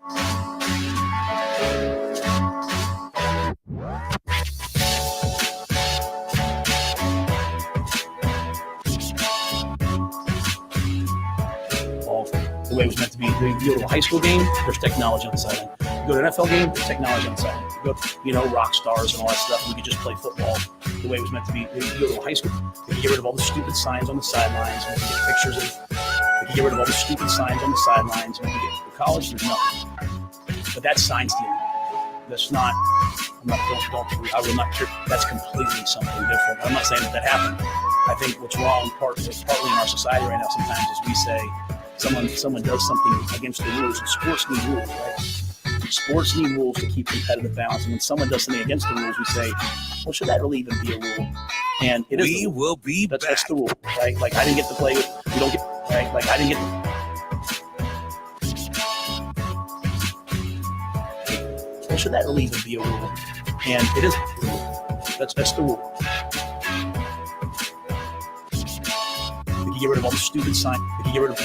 The way it was meant to be. You go to a high school game, there's technology on the sideline. You go to an NFL game, there's technology on the sideline. You go, rock stars and all that stuff. We could just play football the way it was meant to be. You go to a high school, you can get rid of all the stupid signs on the sidelines. We can get pictures of. We can get rid of all the stupid signs on the sidelines. We can get to college, there's nothing. But that's sign stealing. That's not. I will not. That's completely something different. I'm not saying that happened. I think what's wrong, partly in our society right now, sometimes is we say. Someone does something against the rules, and sports need rules, right? Sports need rules to keep competitive balance. And when someone does something against the rules, we say, well, should that really even be a rule? And it is. We will be back. That's the rule, right? Like, I didn't get to play with, we don't get, right? Like, I didn't get to, well, should that really even be a rule? And it is the rule. That's the rule. We can get rid of all the stupid signs. We can get rid of.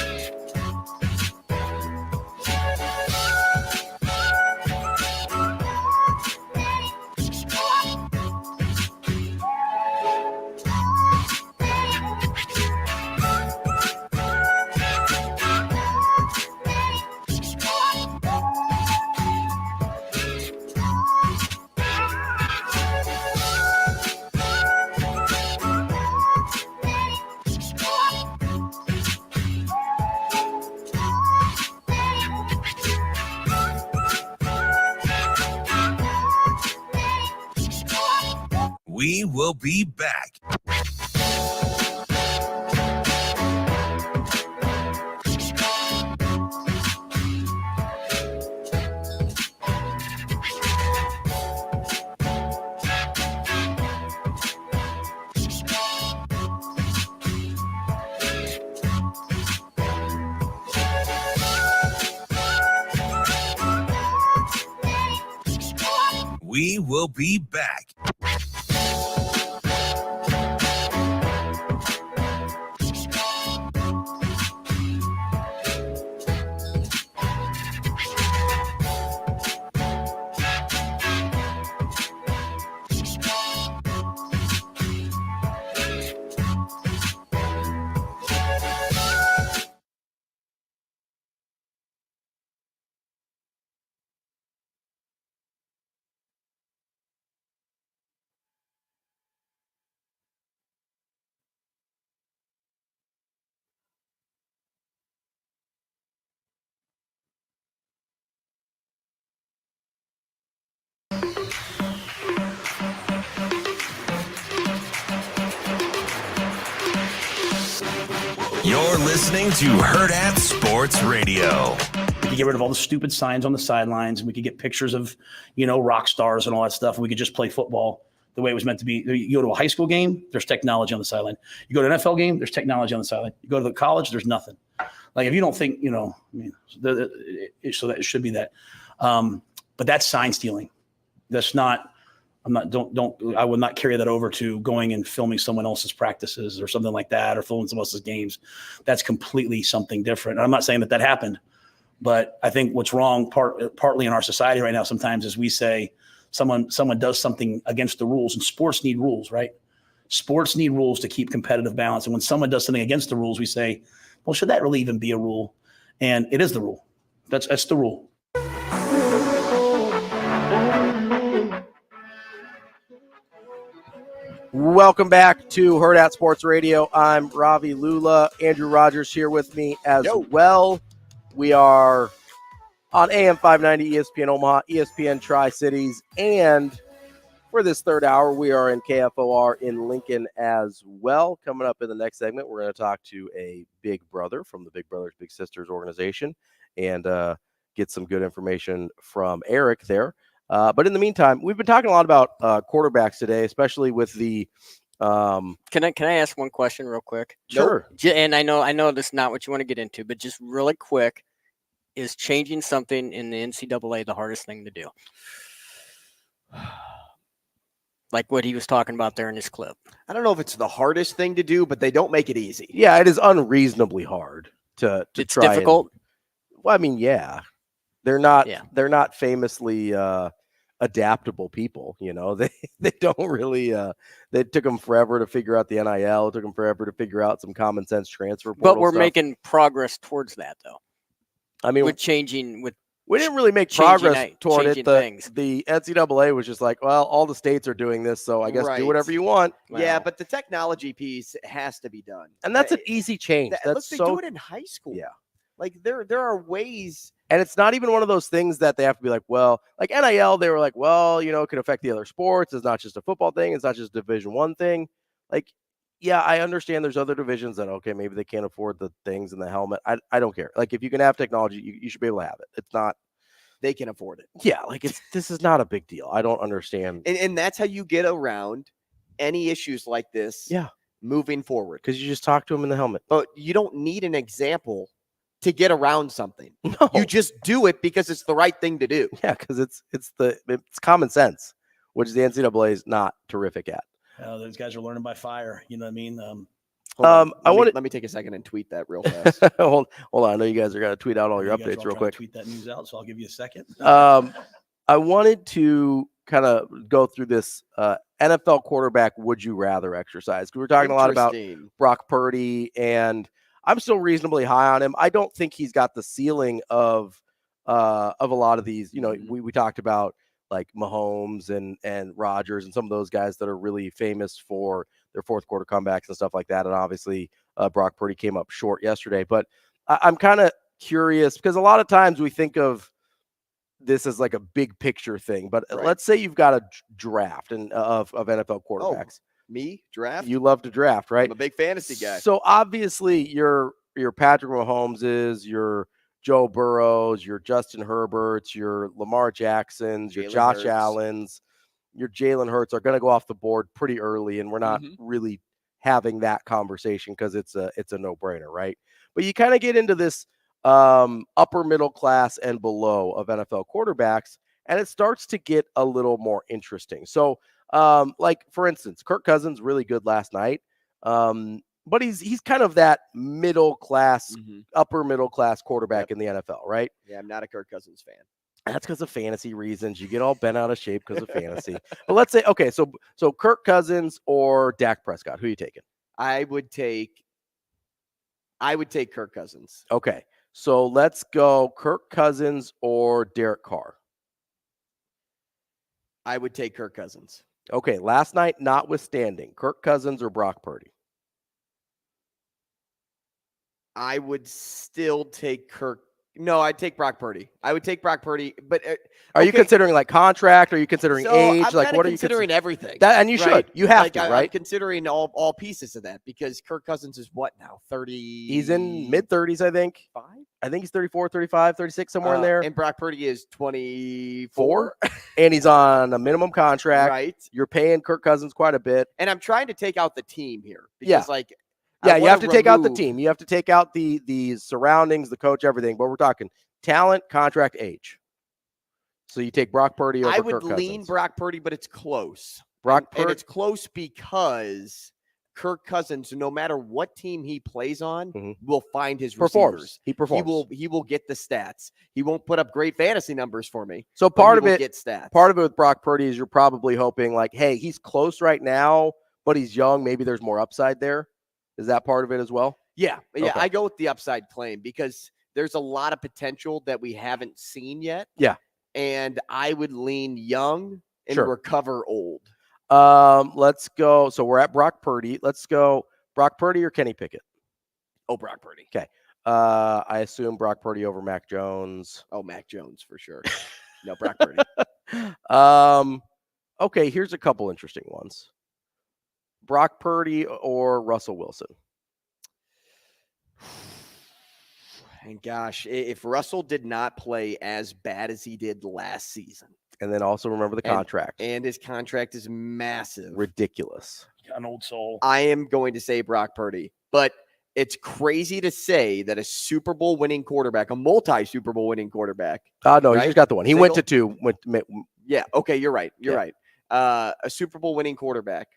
We will be back. We will be back. You're listening to Hurrdat Sports Radio. We could get rid of all the stupid signs on the sidelines. We could get pictures of, rock stars and all that stuff. We could just play football the way it was meant to be. You go to a high school game, there's technology on the sideline. You go to an NFL game, there's technology on the sideline. You go to the college, there's nothing. Like, if you don't think, so that it should be that. But that's sign stealing. That's not. I would not carry that over to going and filming someone else's practices or something like that, or filming someone else's games. That's completely something different. And I'm not saying that happened, but I think what's wrong partly in our society right now sometimes is we say someone does something against the rules, and sports need rules, right? Sports need rules to keep competitive balance. And when someone does something against the rules, we say, well, should that really even be a rule? And it is the rule. That's the rule. Welcome back to Hurrdat Sports Radio. I'm Ravi Lulla. Andrew Rogers here with me as well. We are on AM 590 ESPN Omaha, ESPN Tri-Cities, and for this third hour, we are in KFOR in Lincoln as well. Coming up in the next segment, we're going to talk to a big brother from the Big Brothers Big Sisters organization and get some good information from Eric there. But in the meantime, we've been talking a lot about quarterbacks today, especially with the. Can I ask one question real quick? Sure. And I know this is not what you want to get into, but just really quick, is changing something in the NCAA the hardest thing to do? Like what he was talking about there in his clip. I don't know if it's the hardest thing to do, but they don't make it easy. Yeah, it is unreasonably hard to it's try. Difficult. Well, I mean, yeah, they're not famously adaptable people. You know, they don't really. They took them forever to figure out the NIL. It took them forever to figure out some common sense transfer portal But we're stuff. making progress towards that, though. I mean, we didn't really make progress toward it. The NCAA was just like, well, all the states are doing this, so I guess do whatever you want. Yeah, but the technology piece has to be done, and that's an easy change. That's they do it in high school. Yeah, like there are ways. And it's not even one of those things that they have to be like, well, like NIL, they were like, well, you know, it could affect the other sports. It's not just a football thing. It's not just a Division I thing. Like, yeah, I understand there's other divisions that, okay, maybe they can't afford the things and the helmet. I don't care. Like, if you can have technology, you should be able to have it. It's not. They can afford it. Yeah, like this is not a big deal. I don't understand. And that's how you get around any issues like this. Yeah. Moving forward. Because you just talk to them in the helmet. But you don't need an example to get around something. No. You just do it because it's the right thing to do. Yeah, because it's common sense, which the NCAA is not terrific at. Those guys are learning by fire. You know what I mean? Let me take a second and tweet that real fast. hold on. I know you guys are going to tweet out all your updates real quick. Tweet that news out, so I'll give you a second. I wanted to kind of go through this NFL quarterback would you rather exercise. We're talking a lot about Brock Purdy, and I'm still reasonably high on him. I don't think he's got the ceiling of a lot of these. You know, we talked about like Mahomes and Rodgers and some of those guys that are really famous for their fourth quarter comebacks and stuff like that. And obviously Brock Purdy came up short yesterday, but I'm kind of curious because a lot of times we think of this as like a big picture thing, but let's say you've got a draft of NFL quarterbacks. Me draft? You love to draft, right? I'm a big fantasy guy. So obviously your Patrick Mahomes your Joe Burrows, your Justin Herberts, your Lamar Jacksons, your Josh Allens, your Jalen Hurts are going to go off the board pretty early, and we're not really having that conversation because it's a no-brainer, right? But you kind of get into this upper middle class and below of NFL quarterbacks, and it starts to get a little more interesting. So, like for instance, Kirk Cousins really good last night, but he's kind of that middle class, upper middle class quarterback in the NFL, right? Yeah, I'm not a Kirk Cousins fan. That's because of fantasy reasons. You get all bent out of shape because of fantasy. But let's say, okay, so Kirk Cousins or Dak Prescott, who are you taking? I would take Kirk Cousins. Okay, so let's go Kirk Cousins or Derek Carr. I would take Kirk Cousins. Okay, last night notwithstanding, Kirk Cousins or Brock Purdy? I would still take No, I'd take Brock Purdy. I would take Brock Purdy, but are you considering like contract? Are you considering age? I'm like what are you considering? Everything. And you should. You have to, right? I'm considering all pieces of that because Kirk Cousins is what now? 30. He's in mid-30s, I think. I think he's 34, 35, 36, somewhere in there. And Brock Purdy is 24. And he's on a minimum contract. Right. You're paying Kirk Cousins quite a bit. And I'm trying to take out the team here because you have to take out the team. You have to take out the surroundings, the coach, everything. But we're talking talent, contract, age. So you take Brock Purdy over Kirk Cousins. I would lean Brock Purdy, but it's close. And it's close because Kirk Cousins, no matter what team he plays on, will find his receivers. He performs. He will get the stats. He won't put up great fantasy numbers for me. So part of it with Brock Purdy is you're probably hoping like, hey, he's close right now, but he's young. Maybe there's more upside there. Is that part of it as well? Yeah. Okay. I go with the upside claim because there's a lot of potential that we haven't seen yet. Yeah. And I would lean young and recover old. Let's go. So we're at Brock Purdy. Let's go Brock Purdy or Kenny Pickett? Oh, Brock Purdy. Okay. I assume Brock Purdy over Mac Jones. Oh, Mac Jones for sure. No, Brock Purdy. Okay, here's a couple interesting ones. Brock Purdy or Russell Wilson? And gosh, if Russell did not play as bad as he did last season. And then also remember the contract. And his contract is massive. Ridiculous. An old soul. I am going to say Brock Purdy. But it's crazy to say that a Super Bowl winning quarterback, a multi-Super Bowl winning quarterback. No, he just got the one. He went to two. Yeah, okay, you're right. You're right. A Super Bowl winning quarterback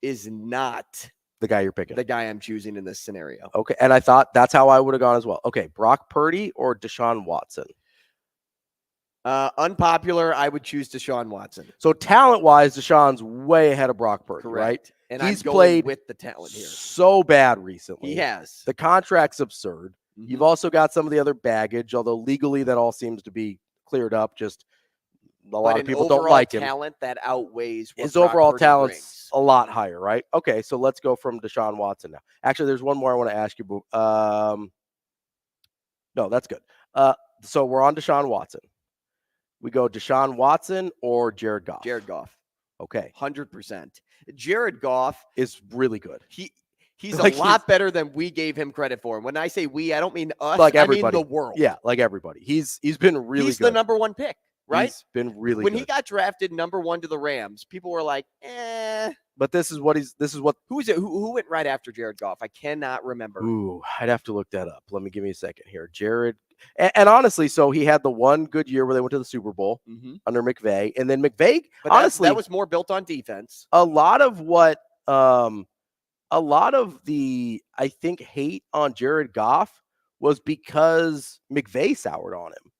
is not The guy you're picking. The guy I'm choosing in this scenario. Okay, and I thought that's how I would have gone as well. Okay, Brock Purdy or Deshaun Watson? Unpopular, I would choose Deshaun Watson. So talent-wise, Deshaun's way ahead of Brock Purdy, Correct. Right? And he's I'm going played with the talent here. So bad recently. He has. The contract's absurd. Mm-hmm. You've also got some of the other baggage, although legally that all seems to be cleared up. Just a lot of people don't like him. Talent that outweighs what his Brock overall Purdy talent's brings. a lot higher, right? Okay, so let's go from Deshaun Watson now. Actually, there's one more I want to ask you. No, that's good. So we're on Deshaun Watson. We go Deshaun Watson or Jared Goff? Jared Goff. Okay. 100%. Jared Goff is really good. He's a lot better than we gave him credit for. And when I say we, I don't mean us. Like I everybody. mean the world. Yeah, like everybody. He's been really He's good. the number one pick, right? He's been really when good. he got drafted number 1 to the Rams, people were like, eh. But who is it? Who went right after Jared Goff? I cannot remember. Ooh, I'd have to look that up. Give me a second here. Jared. And honestly, so he had the one good year where they went to the Super Bowl under McVay. And then McVay, but honestly, that was more built on defense. A lot of the, I think, hate on Jared Goff was because McVay soured on him.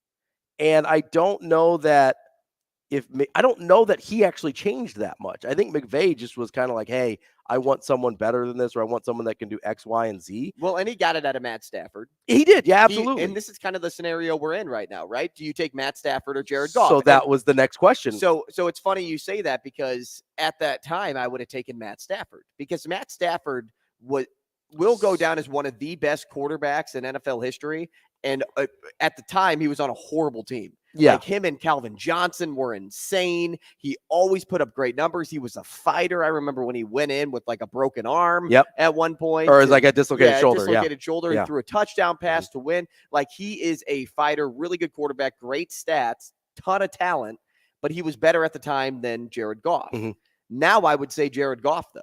And I don't know that he actually changed that much. I think McVay just was kind of like, hey, I want someone better than this, or I want someone that can do X, Y, and Z. Well, and he got it out of Matt Stafford. He did, yeah, absolutely. And this is kind of the scenario we're in right now, right? Do you take Matt Stafford or Jared Goff? So that was the next question. So it's funny you say that, because at that time I would have taken Matt Stafford, because Matt Stafford will go down as one of the best quarterbacks in NFL history. And at the time, he was on a horrible team. Yeah. Like him and Calvin Johnson were insane. He always put up great numbers. He was a fighter. I remember when he went in with like a broken arm at one point. Or like a dislocated shoulder. Dislocated shoulder. He threw a touchdown pass to win. Like, he is a fighter, really good quarterback, great stats, ton of talent, but he was better at the time than Jared Goff. Now I would say Jared Goff, though.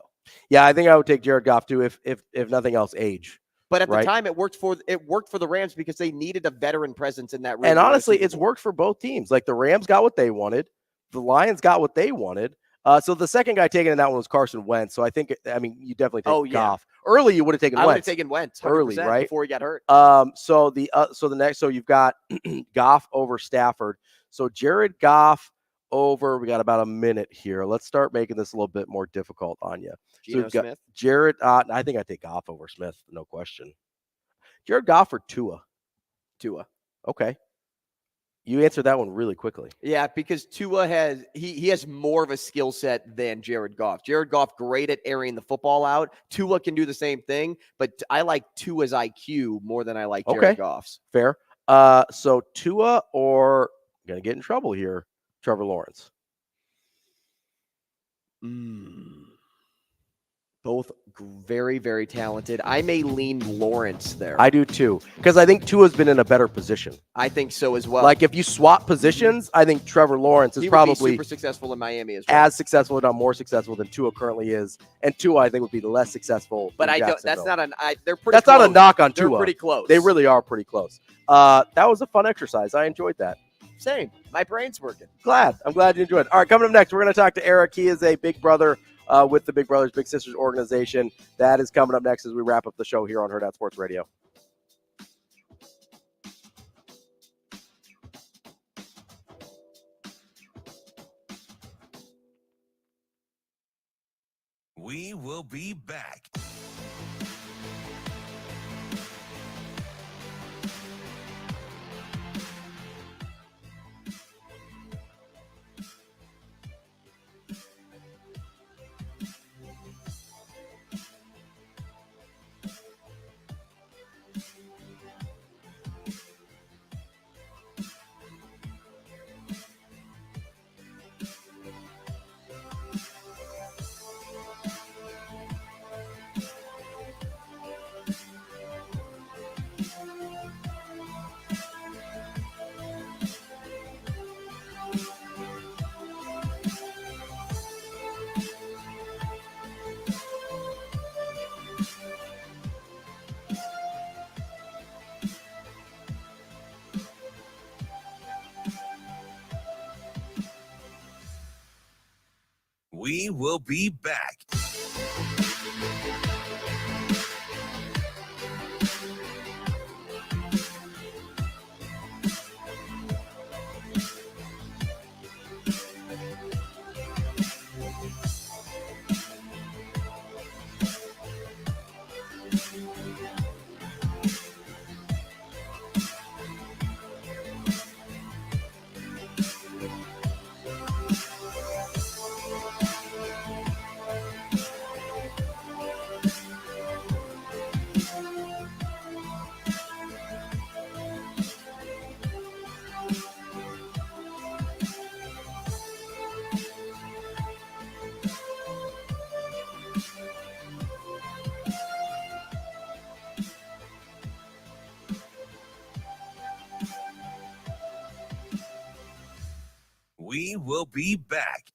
Yeah, I think I would take Jared Goff too, if nothing else, age. But at the time, it worked for the Rams because they needed a veteran presence in that room. And honestly, it's worked for both teams. Like, the Rams got what they wanted, the Lions got what they wanted. So the second guy taken in that one was Carson Wentz. So I think, you definitely take Goff. Early, you would have taken Wentz. I would have taken Wentz early, right? Before he got hurt. So you've got Goff over Stafford. So Jared Goff over. We got about a minute here. Let's start making this a little bit more difficult on you. Geno Smith. Jared. I think I take Goff over Smith, no question. Jared Goff or Tua? Tua. Okay. You answered that one really quickly. Yeah, because Tua has more of a skill set than Jared Goff. Jared Goff, great at airing the football out. Tua can do the same thing, but I like Tua's IQ more than I like Jared Goff's. Fair. So Tua or, I'm gonna get in trouble here, Trevor Lawrence. Both very, very talented. I may lean Lawrence there. I do too, because I think Tua's been in a better position. I think so as well. Like, if you swap positions, I think Trevor Lawrence is probably super successful in Miami as well. As successful, if not more successful, than Tua currently is. And Tua, I think, would be less successful. But I don't. That's not they're pretty. That's close. not a knock on Tua. They're pretty close. They really are pretty close. That was a fun exercise. I enjoyed that. Same. My brain's working. I'm glad you enjoyed it. All right, coming up next, we're going to talk to Eric. He is a big brother with the Big Brothers Big Sisters organization. That is coming up next as we wrap up the show here on Hurrdat Sports Radio. We will be back. We will be back. We will be back.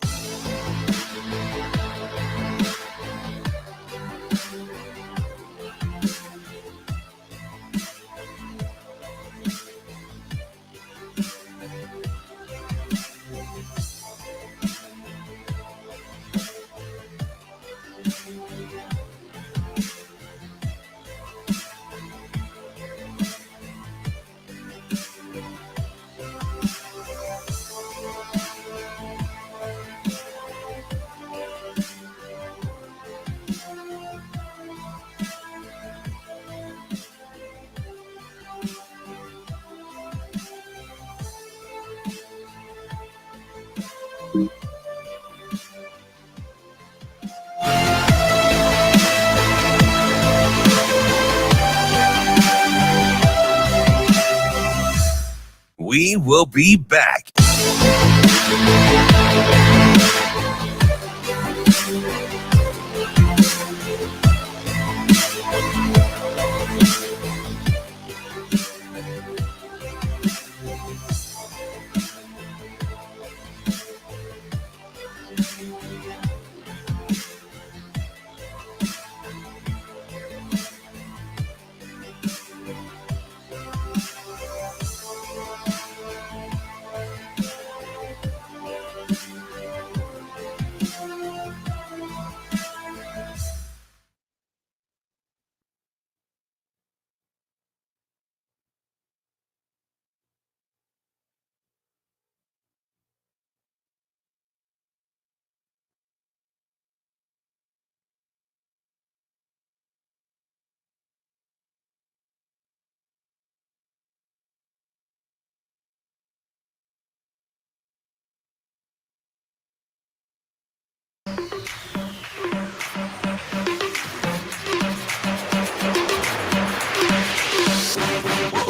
We will be back.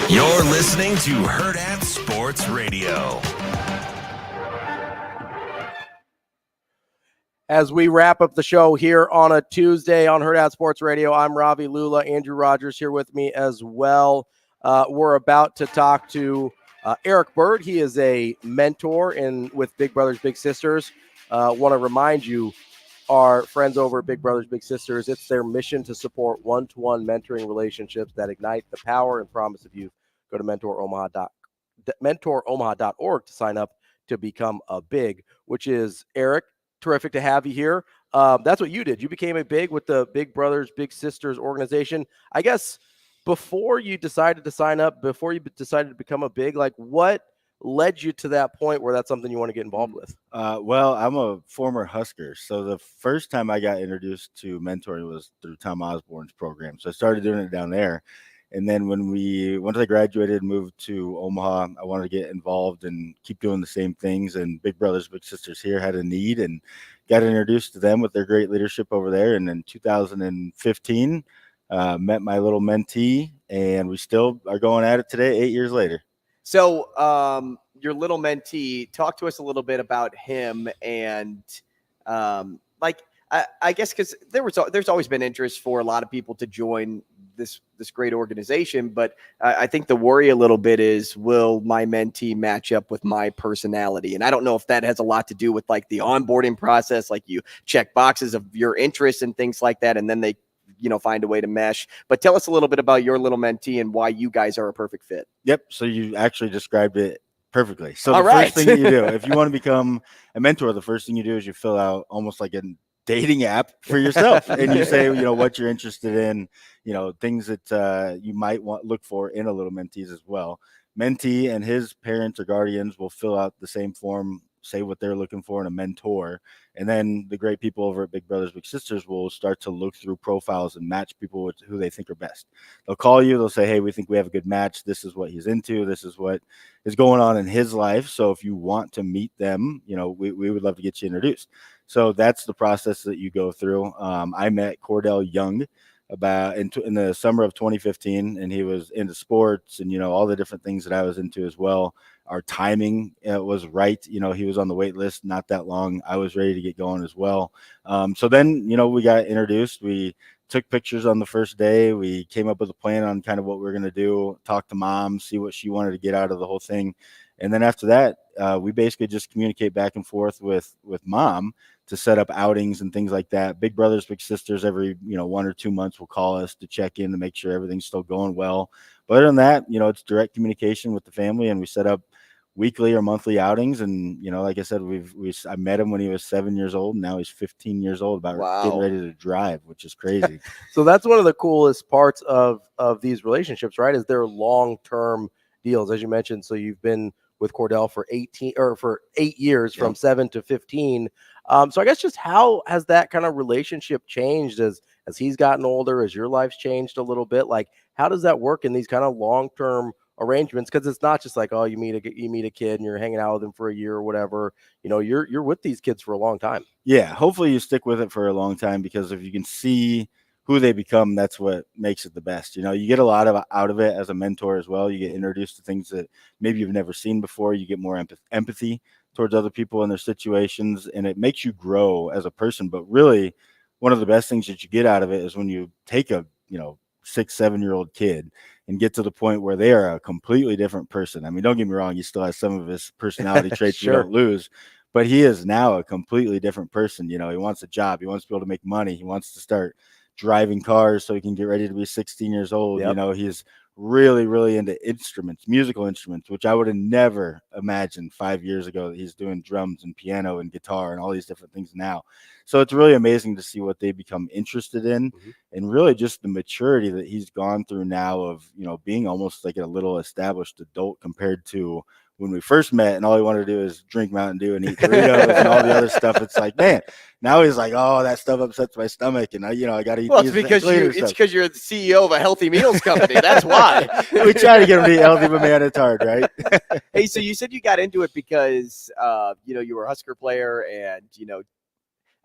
You're listening to Hurrdat Sports Radio. As we wrap up the show here on a Tuesday on Hurrdat Sports Radio, I'm Ravi Lulla. Andrew Rogers here with me as well. We're about to talk to Eric Bird. He is a mentor with Big Brothers Big Sisters. Want to remind you, our friends over at Big Brothers Big Sisters, it's their mission to support one-to-one mentoring relationships that ignite the power and promise of youth. Go to mentoromaha.org to sign up to become a big, which is Eric. Terrific to have you here. That's what you did. You became a big with the Big Brothers Big Sisters organization. I guess before you decided to sign up, before you decided to become a big, like what led you to that point where that's something you want to get involved with? Well, I'm a former Husker. So the first time I got introduced to mentoring was through Tom Osborne's program. So I started doing it down there. And then once I graduated and moved to Omaha, I wanted to get involved and keep doing the same things. And Big Brothers Big Sisters here had a need and got introduced to them with their great leadership over there. And in 2015, met my little mentee, and we still are going at it today, 8 years later. So your little mentee, talk to us a little bit about him and I guess because there's always been interest for a lot of people to join this great organization, but I think the worry a little bit is, will my mentee match up with my personality? And I don't know if that has a lot to do with like the onboarding process, like you check boxes of your interests and things like that, and then they find a way to mesh. But tell us a little bit about your little mentee and why you guys are a perfect fit. Yep. So you actually described it perfectly. So the first thing you do, if you want to become a mentor, the first thing you do is you fill out almost like a dating app for yourself. And you say, what you're interested in, things that you might look for in a little mentees as well. Mentee and his parents or guardians will fill out the same form, say what they're looking for in a mentor. And then the great people over at Big Brothers Big Sisters will start to look through profiles and match people with who they think are best. They'll call you, they'll say, hey, we think we have a good match. This is what he's into. This is what is going on in his life. So if you want to meet them, we would love to get you introduced. So that's the process that you go through. I met Cordell Young about in the summer of 2015, and he was into sports and, all the different things that I was into as well. Our timing was right. He was on the wait list not that long. I was ready to get going as well. So then, we got introduced. We took pictures on the first day. We came up with a plan on kind of what we were going to do, talk to mom, see what she wanted to get out of the whole thing. And then after that, we basically just communicate back and forth with mom to set up outings and things like that. Big brothers, big sisters, every 1 or 2 months will call us to check in to make sure everything's still going well. But other than that, it's direct communication with the family, and we set up weekly or monthly outings. And like I said, I met him when he was 7 years old, and now he's 15 years old, getting ready to drive, which is crazy. So that's one of the coolest parts of these relationships, right? Is they're long-term deals, as you mentioned. So you've been with Cordell for 8 years, from 7 to 15. So I guess just how has that kind of relationship changed as he's gotten older, as your life's changed a little bit? Like, how does that work in these kind of long-term arrangements? Because it's not just like, oh, you meet a kid and you're hanging out with him for a year or whatever. You're with these kids for a long time. Yeah, hopefully you stick with it for a long time, because if you can see who they become, that's what makes it the best. You get a lot out of it as a mentor as well. You get introduced to things that maybe you've never seen before. You get more empathy towards other people and their situations, and it makes you grow as a person. But really, one of the best things that you get out of it is when you take a 6-7-year-old kid and get to the point where they are a completely different person. I mean, don't get me wrong, he still has some of his personality traits Sure. you don't lose, but he is now a completely different person. He wants a job, he wants to be able to make money, he wants to start driving cars so he can get ready to be 16 years old. Yep. He's really, really into musical instruments, which I would have never imagined 5 years ago that he's doing drums and piano and guitar and all these different things now. So it's really amazing to see what they become interested in, and really just the maturity that he's gone through now of, being almost like a little established adult compared to when we first met, and all he wanted to do is drink Mountain Dew and eat Doritos and all the other stuff. It's like, man, now he's like, oh, that stuff upsets my stomach, and I got to eat. Well, it's because you're the CEO of a healthy meals company. That's why. We try to get him to eat healthy, but man, it's hard, right? Hey, so you said you got into it because you were a Husker player, and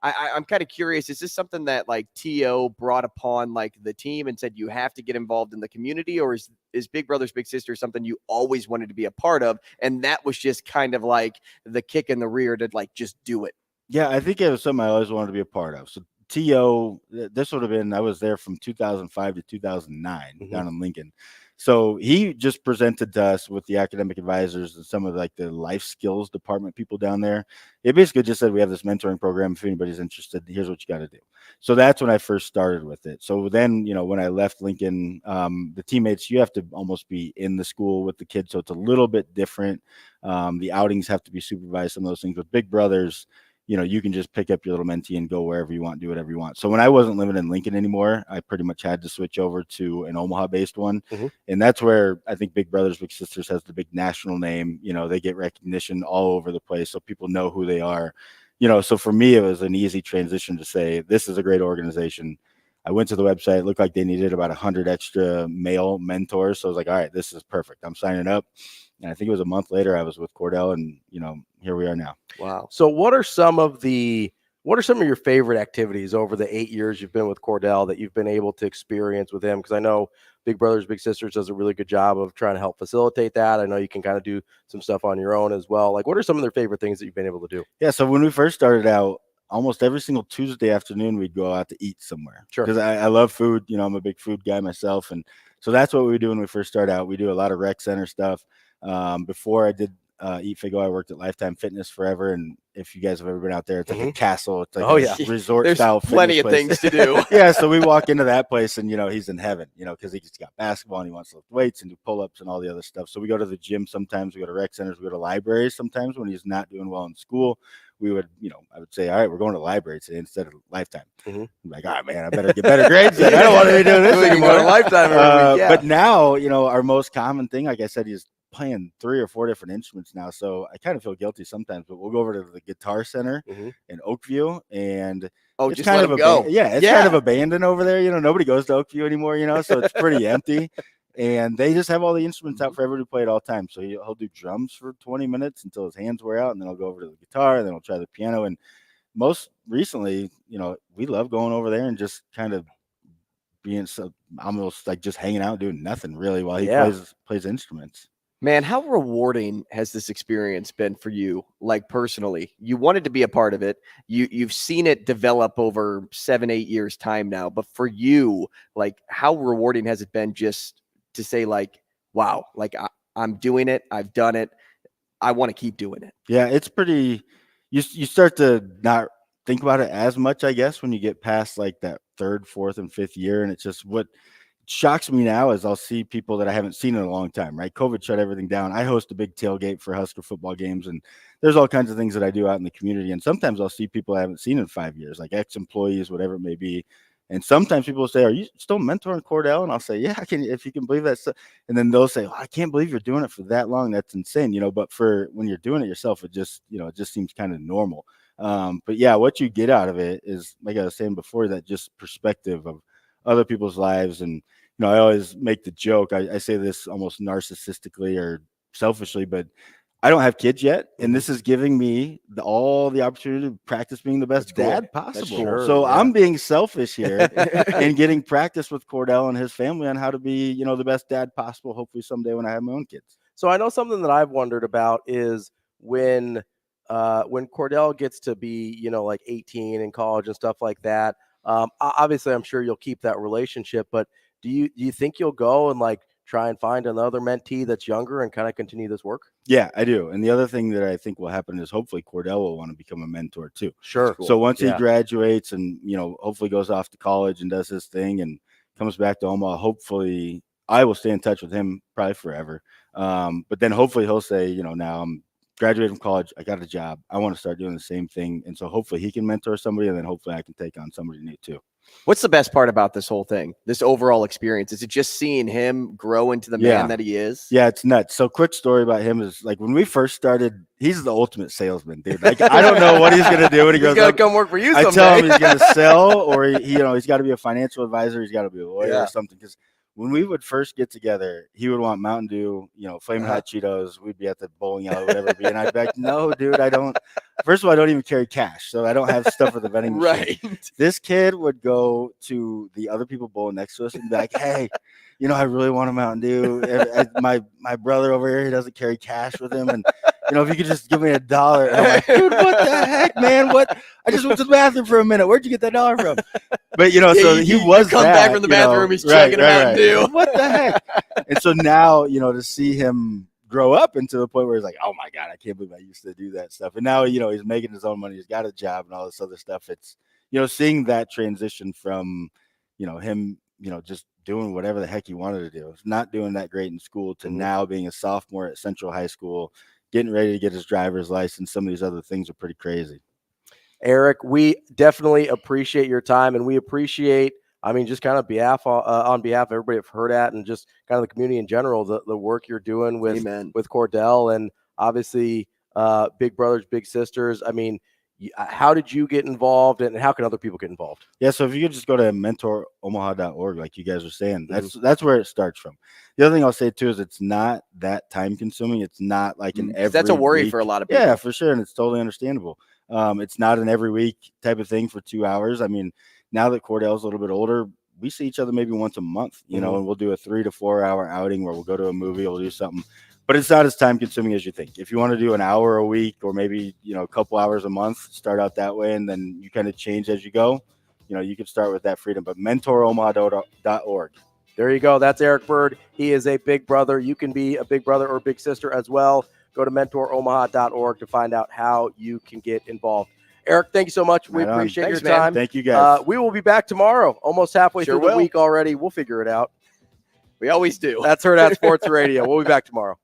I'm kind of curious, is this something that like T.O. brought upon like the team and said you have to get involved in the community, or is Big Brothers Big Sisters something you always wanted to be a part of, and that was just kind of like the kick in the rear to like just do it? Yeah, I think it was something I always wanted to be a part of. So T.O., this would have been, I was there from 2005 to 2009 down in Lincoln. So he just presented to us with the academic advisors and some of like the life skills department people down there. It basically just said, we have this mentoring program. If anybody's interested, here's what you got to do. So that's when I first started with it. So then, when I left Lincoln, the teammates, you have to almost be in the school with the kids. So it's a little bit different. The outings have to be supervised, some of those things. With Big Brothers, you can just pick up your little mentee and go wherever you want, do whatever you want. So when I wasn't living in Lincoln anymore, I pretty much had to switch over to an Omaha-based one. And that's where I think Big Brothers Big Sisters has the big national name. They get recognition all over the place, so people know who they are. So for me, it was an easy transition to say, this is a great organization. I went to the website. It looked like they needed about 100 extra male mentors. So I was like, all right, this is perfect. I'm signing up. And I think it was a month later, I was with Cordell, and here we are now. Wow. So what are some of your favorite activities over the 8 years you've been with Cordell that you've been able to experience with him? Because I know Big Brothers Big Sisters does a really good job of trying to help facilitate that. I know you can kind of do some stuff on your own as well. Like, what are some of their favorite things that you've been able to do? Yeah. So when we first started out, almost every single Tuesday afternoon, we'd go out to eat somewhere. Sure. Because I love food. I'm a big food guy myself. And so that's what we do when we first start out. We do a lot of rec center stuff. Before I did Eat Figo, I worked at Lifetime Fitness forever. And if you guys have ever been out there, it's like a castle. It's like a resort style. There's plenty of things to do. Yeah. So we walk into that place and, he's in heaven, because he's got basketball and he wants to lift weights and do pull-ups and all the other stuff. So we go to the gym sometimes, we go to rec centers, we go to libraries sometimes when he's not doing well in school. We would, I would say, all right, we're going to the library today instead of Lifetime. I'm like, all right, man, I better get better grades. I don't want to be doing this anymore. Lifetime every week, yeah. But now, our most common thing, like I said, is playing 3 or 4 different instruments now. So I kind of feel guilty sometimes, but we'll go over to the Guitar Center in Oakview, and it's just kind of go. It's kind of abandoned over there. Nobody goes to Oakview anymore, so it's pretty empty. And they just have all the instruments out for everybody to play at all times. So he'll do drums for 20 minutes until his hands wear out, and then he'll go over to the guitar, and then he'll try the piano. And most recently, we love going over there and just kind of being so almost like just hanging out, doing nothing really while he plays instruments. Man, how rewarding has this experience been for you? Like personally, you wanted to be a part of it. You've seen it develop over 7-8 years time now. But for you, like, how rewarding has it been just to say, like, wow, like I'm doing it, I've done it, I want to keep doing it. Yeah, it's pretty. You start to not think about it as much, I guess, when you get past like that 3rd, 4th, and 5th year, and it's just what shocks me now is I'll see people that I haven't seen in a long time, right? COVID shut everything down. I host a big tailgate for Husker football games, and there's all kinds of things that I do out in the community. And sometimes I'll see people I haven't seen in 5 years, like ex-employees, whatever it may be. And sometimes people will say, "Are you still mentoring Cordell?" And I'll say, "Yeah, I can, if you can believe that." And then they'll say, "I can't believe you're doing it for that long. That's insane." But for when you're doing it yourself, it just seems kind of normal. But yeah, what you get out of it is, like I was saying before, that just perspective of other people's lives. And I always make the joke. I say this almost narcissistically or selfishly, but I don't have kids yet, and this is giving me all the opportunity to practice being the best dad possible. So I'm being selfish here and getting practice with Cordell and his family on how to be, the best dad possible. Hopefully someday when I have my own kids. So I know something that I've wondered about is when Cordell gets to be, like 18 in college and stuff like that. Obviously, I'm sure you'll keep that relationship, but do you think you'll go and like try and find another mentee that's younger and kind of continue this work? Yeah, I do. And the other thing that I think will happen is hopefully Cordell will want to become a mentor too. Sure. So once he graduates and, hopefully goes off to college and does his thing and comes back to Omaha, hopefully I will stay in touch with him probably forever. But then hopefully he'll say, now I'm graduated from college, I got a job, I want to start doing the same thing. And so hopefully he can mentor somebody, and then hopefully I can take on somebody new too. What's the best part about this whole thing, this overall experience? Is it just seeing him grow into the man that he is? Yeah, it's nuts. So quick story about him is, like, when we first started, he's the ultimate salesman, dude. Like, I don't know what he's going to do when he goes up. Come work for you someday. I tell him he's going to sell, or he's got to be a financial advisor. He's got to be a lawyer or something. Because when we would first get together, he would want Mountain Dew, Flaming Hot Cheetos. We'd be at the bowling alley, whatever it be. And I'd be like, no, dude, I don't. First of all, I don't even carry cash, so I don't have stuff for the vending machine. Right. This kid would go to the other people bowling next to us and be like, hey, I really want a Mountain Dew. My brother over here, he doesn't carry cash with him. And, if you could just give me $1. And I'm like, dude, what the heck, man? What? I just went to the bathroom for a minute. Where'd you get that $1 from? But, so he was come back from the bathroom, he's chugging a Mountain Dew. What the heck? And so now, to see him grow up into the point where he's like, oh my God, I can't believe I used to do that stuff. And now, he's making his own money. He's got a job and all this other stuff. It's, seeing that transition from, him, just doing whatever the heck he wanted to do. Not doing that great in school to now being a sophomore at Central High School, getting ready to get his driver's license. Some of these other things are pretty crazy. Eric, we definitely appreciate your time, and we appreciate, just kind of on behalf of everybody at Hurrdat and just kind of the community in general, the work you're doing with Cordell, and obviously big brothers, big sisters. How did you get involved, and how can other people get involved? Yeah, so if you could just go to mentoromaha.org, like you guys were saying, that's where it starts from. The other thing I'll say too is it's not that time consuming. It's not like an every that's a worry week. For a lot of people. Yeah, for sure, and it's totally understandable. It's not an every week type of thing for 2 hours. Now that Cordell's a little bit older, we see each other maybe once a month, and we'll do a 3 to 4 hour outing where we'll go to a movie, we'll do something. But it's not as time consuming as you think. If you want to do an hour a week or maybe, a couple hours a month, start out that way. And then you kind of change as you go. You can start with that freedom, but mentoromaha.org. There you go. That's Eric Bird. He is a big brother. You can be a big brother or big sister as well. Go to mentoromaha.org to find out how you can get involved. Eric, thank you so much. We appreciate your time. Thank you, guys. We will be back tomorrow, almost halfway through the week already. We'll figure it out. We always do. That's Hurrdat Sports Radio. We'll be back tomorrow.